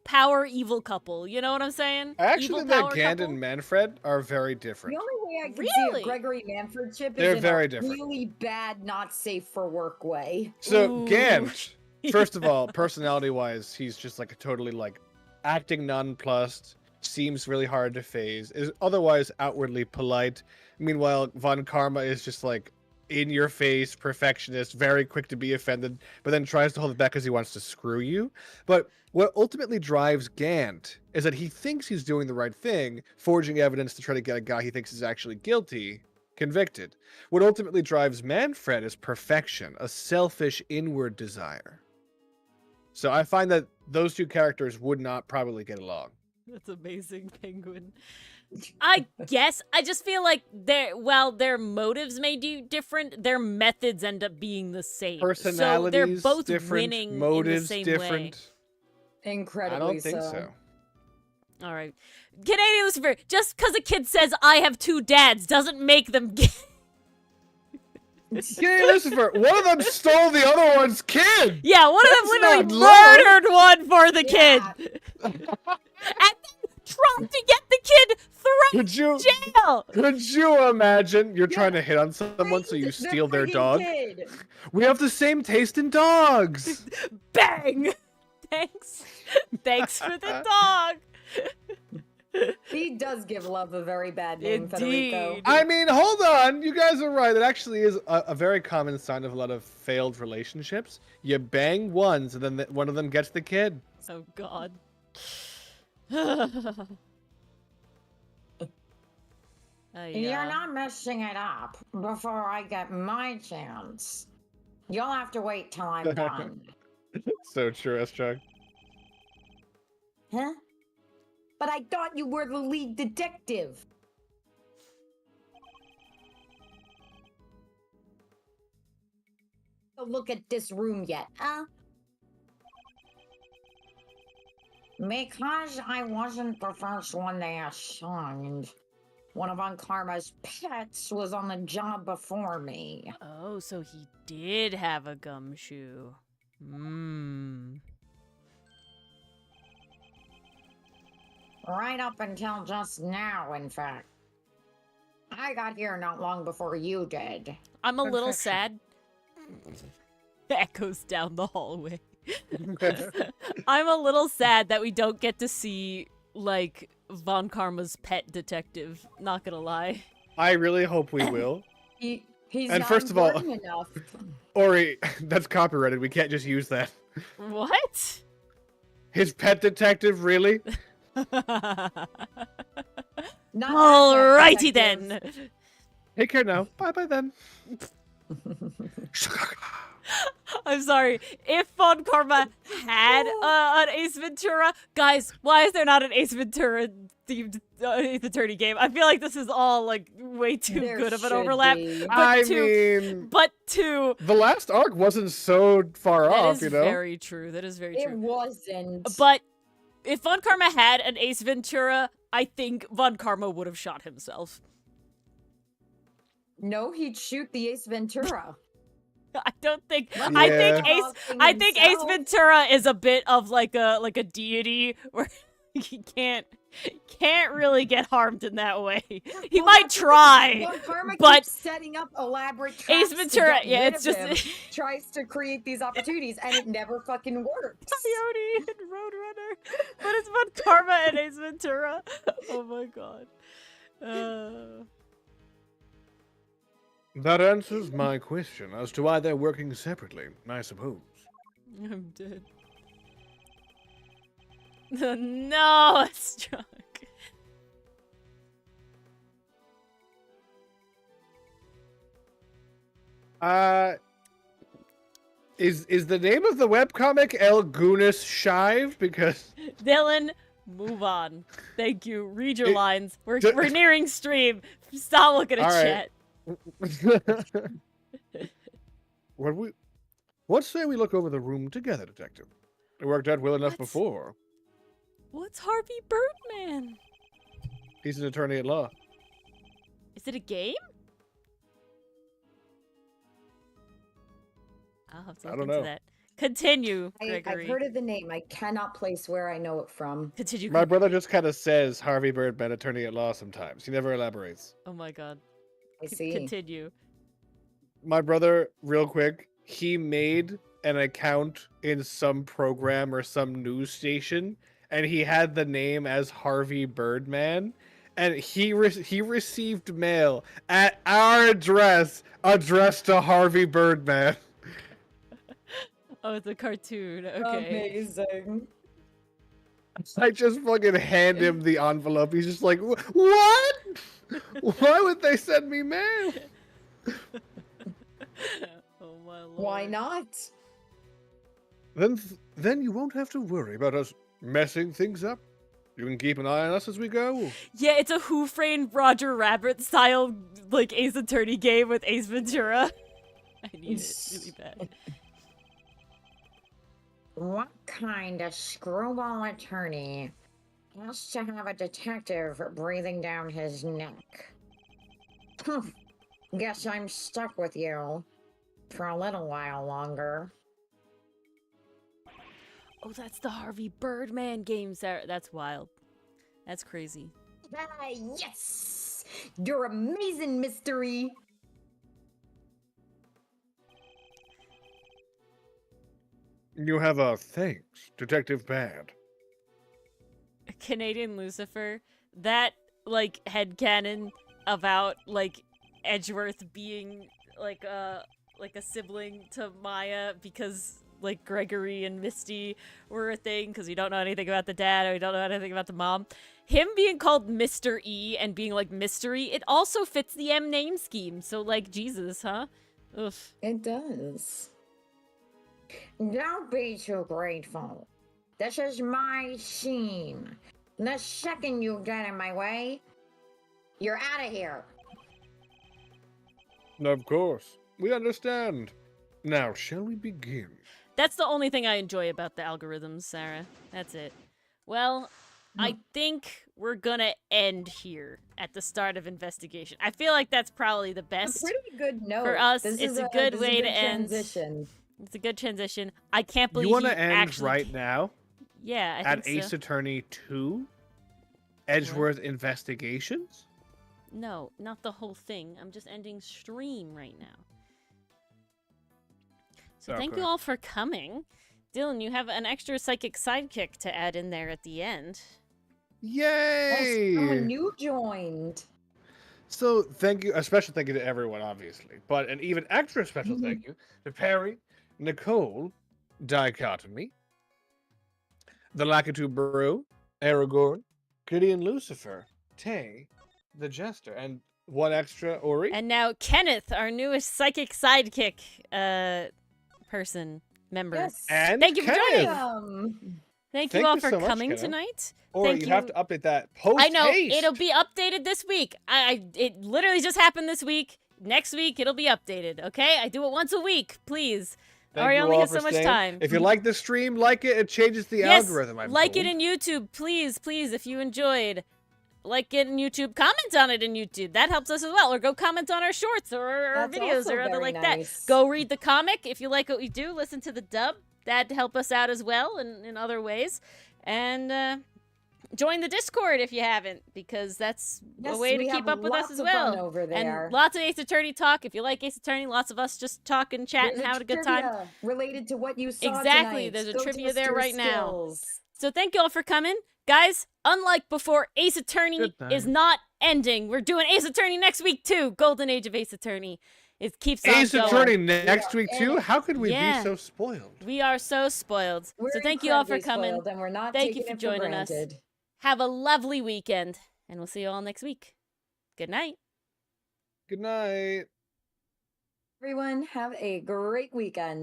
[SPEAKER 1] power evil couple. You know what I'm saying?
[SPEAKER 2] Actually,
[SPEAKER 1] evil
[SPEAKER 2] that
[SPEAKER 1] power
[SPEAKER 2] Gant
[SPEAKER 1] couple?
[SPEAKER 2] and Manfred are very
[SPEAKER 4] The
[SPEAKER 2] different.
[SPEAKER 4] only way I can see
[SPEAKER 1] Really?
[SPEAKER 4] a Gregory Manfred ship
[SPEAKER 2] They're
[SPEAKER 4] is in
[SPEAKER 2] very
[SPEAKER 4] a
[SPEAKER 2] different.
[SPEAKER 4] really bad, not safe for work way.
[SPEAKER 2] So,
[SPEAKER 1] Ooh.
[SPEAKER 2] Gant, first of all, personality-wise, he's just like a totally like acting nonplussed, seems really hard to phase, is otherwise outwardly polite. Meanwhile, Von Karma is just like in your face, perfectionist, very quick to be offended, but then tries to hold it back because he wants to screw you. But what ultimately drives Gant is that he thinks he's doing the right thing, forging evidence to try to get a guy he thinks is actually guilty convicted. What ultimately drives Manfred is perfection, a selfish inward desire. So I find that those two characters would not probably get along.
[SPEAKER 1] That's amazing, Penguin. I guess I just feel like their motives may be different, their methods end up being the same.
[SPEAKER 2] Personalities
[SPEAKER 1] so they're both
[SPEAKER 2] different,
[SPEAKER 1] winning
[SPEAKER 2] motives
[SPEAKER 1] in the same
[SPEAKER 2] different.
[SPEAKER 4] Incredibly
[SPEAKER 2] I don't think so.
[SPEAKER 1] way. All right, Canadian Lucifer. Just because a kid says I have two dads doesn't make them gay.
[SPEAKER 2] Hey, Lucifer, one of them stole the other one's kid!
[SPEAKER 1] Yeah, one of them
[SPEAKER 2] That's
[SPEAKER 1] literally
[SPEAKER 2] not love.
[SPEAKER 1] murdered one for the
[SPEAKER 4] Yeah.
[SPEAKER 1] kid, and then tried to get the kid thrown
[SPEAKER 2] Could you,
[SPEAKER 1] in jail.
[SPEAKER 2] could you imagine you're trying to hit on someone so you
[SPEAKER 4] The
[SPEAKER 2] steal their
[SPEAKER 4] friggin'
[SPEAKER 2] dog?
[SPEAKER 4] kid.
[SPEAKER 2] We have the same taste in dogs!
[SPEAKER 1] Bang! Thanks for the dog.
[SPEAKER 4] He does give love a very bad name, Federico.
[SPEAKER 1] Indeed.
[SPEAKER 2] I mean, hold on. You guys are right. It actually is a very common sign of a lot of failed relationships. You bang once, and then one of them gets the kid.
[SPEAKER 1] Oh God.
[SPEAKER 3] You're not messing it up before I get my chance. You'll have to wait till I'm done.
[SPEAKER 2] So true, S-Chuck.
[SPEAKER 4] Huh? But I thought you were the lead detective. Look at this room yet, huh?
[SPEAKER 3] Because I wasn't the first one they assigned. One of Aunt Karma's pets was on the job before me.
[SPEAKER 1] Oh, so he did have a gumshoe. Hmm.
[SPEAKER 3] Right up until just now, in fact. I got here not long before you did.
[SPEAKER 1] I'm a little
[SPEAKER 2] Perfection.
[SPEAKER 1] sad. Echoes down the hallway. I'm a little sad that we don't get to see, like, Von Karma's pet detective. Not gonna lie.
[SPEAKER 2] I really hope we will.
[SPEAKER 4] He's
[SPEAKER 2] And
[SPEAKER 4] not
[SPEAKER 2] first of all-
[SPEAKER 4] important enough.
[SPEAKER 2] Ori, that's copyrighted. We can't just use that.
[SPEAKER 1] What?
[SPEAKER 2] His pet detective, really?
[SPEAKER 4] Not
[SPEAKER 1] Alrighty
[SPEAKER 4] that
[SPEAKER 1] then.
[SPEAKER 2] Take care now. Bye-bye then.
[SPEAKER 1] I'm sorry. If Von Karma had an Ace Ventura, guys, why is there not an Ace Ventura themed Ace Attorney game? I feel like this is all like way too
[SPEAKER 4] There
[SPEAKER 1] good of an
[SPEAKER 4] should
[SPEAKER 1] overlap.
[SPEAKER 4] be.
[SPEAKER 2] I
[SPEAKER 1] But two,
[SPEAKER 2] the last arc wasn't so far
[SPEAKER 1] that
[SPEAKER 2] off,
[SPEAKER 1] is
[SPEAKER 2] you know?
[SPEAKER 1] very true. That is very
[SPEAKER 4] It
[SPEAKER 1] true.
[SPEAKER 4] wasn't.
[SPEAKER 1] But if Von Karma had an Ace Ventura, I think Von Karma would have shot himself.
[SPEAKER 4] No, he'd shoot the Ace Ventura.
[SPEAKER 1] I don't think.
[SPEAKER 2] Yeah.
[SPEAKER 1] I think Ace.
[SPEAKER 4] Crossing
[SPEAKER 1] I think Ace
[SPEAKER 4] himself.
[SPEAKER 1] Ventura is a bit of like a deity where he can't really get harmed in that way. He
[SPEAKER 4] Well,
[SPEAKER 1] might
[SPEAKER 4] that's the
[SPEAKER 1] try.
[SPEAKER 4] thing. Von Karma
[SPEAKER 1] but-
[SPEAKER 4] keeps setting up elaborate
[SPEAKER 1] Ace
[SPEAKER 4] traps
[SPEAKER 1] Ventura,
[SPEAKER 4] to get
[SPEAKER 1] yeah,
[SPEAKER 4] rid
[SPEAKER 1] it's
[SPEAKER 4] of
[SPEAKER 1] just
[SPEAKER 4] him, tries to create these opportunities, and it never fucking works.
[SPEAKER 1] Coyote and Roadrunner, but it's Von Karma and Ace Ventura. Oh my god.
[SPEAKER 2] That answers my question as to why they're working separately, I suppose.
[SPEAKER 1] I'm dead. No, it's drunk.
[SPEAKER 2] Is the name of the webcomic El Gunis Shive? Because
[SPEAKER 1] Dylan, move on. Thank you. Read your
[SPEAKER 2] It-
[SPEAKER 1] lines. We're
[SPEAKER 2] d-
[SPEAKER 1] nearing stream. Stop looking at
[SPEAKER 2] All right.
[SPEAKER 1] chat.
[SPEAKER 2] What say we look over the room together, Detective? It worked out well enough
[SPEAKER 1] What?
[SPEAKER 2] before.
[SPEAKER 1] What's Harvey Birdman?
[SPEAKER 2] He's an attorney at law.
[SPEAKER 1] Is it a game? I'll have to
[SPEAKER 2] I
[SPEAKER 1] look
[SPEAKER 2] don't
[SPEAKER 1] into
[SPEAKER 2] know.
[SPEAKER 1] that. Continue,
[SPEAKER 4] I've
[SPEAKER 1] Gregory.
[SPEAKER 4] heard of the name. I cannot place where I know it from.
[SPEAKER 1] Continue.
[SPEAKER 2] My
[SPEAKER 1] Gregory.
[SPEAKER 2] brother just kind of says Harvey Birdman, attorney at law sometimes. He never elaborates.
[SPEAKER 1] Oh my god.
[SPEAKER 4] I see.
[SPEAKER 1] Continue.
[SPEAKER 2] My brother, real quick, he made an account in some program or some news station, and he had the name as Harvey Birdman, and he received mail at our address addressed to Harvey Birdman.
[SPEAKER 1] Oh, it's a cartoon. Okay.
[SPEAKER 4] Amazing.
[SPEAKER 2] I just fucking hand him the envelope. He's just like, what? Why would they send me mail?
[SPEAKER 1] Oh my lord.
[SPEAKER 4] Why not?
[SPEAKER 2] Then you won't have to worry about us messing things up. You can keep an eye on us as we go.
[SPEAKER 1] Yeah, it's a Who Framed Roger Rabbit style like Ace Attorney game with Ace Ventura. I need it really bad.
[SPEAKER 3] What kind of screwball attorney has to have a detective breathing down his neck? Guess I'm stuck with you for a little while longer.
[SPEAKER 1] Oh, that's the Harvey Birdman game, Sarah. That's wild. That's crazy.
[SPEAKER 4] Ah, yes! You're amazing, mystery!
[SPEAKER 2] You have a thanks, Detective Badd.
[SPEAKER 1] Canadian Lucifer, that like headcanon about like Edgeworth being like a sibling to Maya because like Gregory and Misty were a thing because we don't know anything about the dad or we don't know anything about the mom. Him being called Mr. E and being like mystery, it also fits the M name scheme. So like Jesus, huh? Ugh.
[SPEAKER 4] It does.
[SPEAKER 3] Don't be too grateful. This is my scene. The second you get in my way, you're out of here.
[SPEAKER 2] Of course. We understand. Now, shall we begin?
[SPEAKER 1] That's the only thing I enjoy about the algorithms, Sarah. That's it. Well, I think we're gonna end here at the start of investigation. I feel like that's probably the
[SPEAKER 4] A
[SPEAKER 1] best
[SPEAKER 4] pretty good note.
[SPEAKER 1] for us.
[SPEAKER 4] This
[SPEAKER 1] It's
[SPEAKER 4] is
[SPEAKER 1] a good
[SPEAKER 4] this is
[SPEAKER 1] way
[SPEAKER 4] good
[SPEAKER 1] to end.
[SPEAKER 4] transition.
[SPEAKER 1] It's a good transition. I can't believe
[SPEAKER 2] You want
[SPEAKER 1] he
[SPEAKER 2] to end
[SPEAKER 1] actually...
[SPEAKER 2] right now
[SPEAKER 1] Yeah, I
[SPEAKER 2] at
[SPEAKER 1] think
[SPEAKER 2] Ace
[SPEAKER 1] so.
[SPEAKER 2] Attorney 2? Edgeworth Investigations?
[SPEAKER 1] No, not the whole thing. I'm just ending stream right now. So thank
[SPEAKER 2] Okay.
[SPEAKER 1] you all for coming. Dylan, you have an extra psychic sidekick to add in there at the end.
[SPEAKER 2] Yay!
[SPEAKER 4] Someone new joined.
[SPEAKER 2] So thank you, a special thank you to everyone, obviously, but an even extra special thank you to Perry, Nicole, Dichotomy, the Lakitu Brew, Aragorn, Gideon Lucifer, Tay, the Jester, and one extra, Ori.
[SPEAKER 1] And now Kenneth, our newest psychic sidekick member.
[SPEAKER 4] Yes.
[SPEAKER 2] And
[SPEAKER 1] Thank you for
[SPEAKER 2] Kenneth.
[SPEAKER 1] joining. Thank
[SPEAKER 2] Thank
[SPEAKER 1] you all
[SPEAKER 2] you
[SPEAKER 1] for
[SPEAKER 2] so much,
[SPEAKER 1] coming
[SPEAKER 2] Kenneth.
[SPEAKER 1] tonight.
[SPEAKER 2] Ori,
[SPEAKER 1] Thank
[SPEAKER 2] you have
[SPEAKER 1] you.
[SPEAKER 2] to update that post.
[SPEAKER 1] I know it'll be updated this week. It literally just happened this week. Next week it'll be updated. Okay, I do it once a week, please. Or I only get so much time.
[SPEAKER 2] If you like the stream, like it. It changes the
[SPEAKER 1] Yes,
[SPEAKER 2] algorithm. I'm
[SPEAKER 1] like
[SPEAKER 2] told.
[SPEAKER 1] it in YouTube, please, if you enjoyed. Like it in YouTube, comment on it in YouTube. That helps us as well. Or go comment on our shorts or our
[SPEAKER 4] That's
[SPEAKER 1] videos
[SPEAKER 4] also
[SPEAKER 1] or other
[SPEAKER 4] very
[SPEAKER 1] like
[SPEAKER 4] nice.
[SPEAKER 1] that. Go read the comic if you like what we do. Listen to the dub. That'd help us out as well in other ways. And join the Discord if you haven't, because that's a way to keep up with us as well.
[SPEAKER 4] Over there.
[SPEAKER 1] And lots of Ace Attorney talk. If you like Ace Attorney, lots of us just talk and chat and have a good time.
[SPEAKER 4] trivia related to what you saw
[SPEAKER 1] Exactly,
[SPEAKER 4] tonight.
[SPEAKER 1] there's a
[SPEAKER 4] Go
[SPEAKER 1] trivia
[SPEAKER 4] test
[SPEAKER 1] there
[SPEAKER 4] your
[SPEAKER 1] right now.
[SPEAKER 4] skills.
[SPEAKER 1] So thank you all for coming. Guys, unlike before, Ace Attorney
[SPEAKER 2] Good
[SPEAKER 1] is
[SPEAKER 2] night.
[SPEAKER 1] not ending. We're doing Ace Attorney next week too. Golden Age of Ace Attorney. It keeps on
[SPEAKER 2] Ace
[SPEAKER 1] going.
[SPEAKER 2] Attorney next week too. How could we
[SPEAKER 1] Yeah.
[SPEAKER 2] be so spoiled?
[SPEAKER 1] We are so spoiled.
[SPEAKER 4] We're
[SPEAKER 1] So thank you all for
[SPEAKER 4] incredibly
[SPEAKER 1] coming.
[SPEAKER 4] spoiled, and we're not
[SPEAKER 1] Thank you
[SPEAKER 4] taking
[SPEAKER 1] for
[SPEAKER 4] it
[SPEAKER 1] joining us.
[SPEAKER 4] granted.
[SPEAKER 1] Have a lovely weekend, and we'll see you all next week. Good night.
[SPEAKER 2] Good night.
[SPEAKER 4] Everyone, have a great weekend.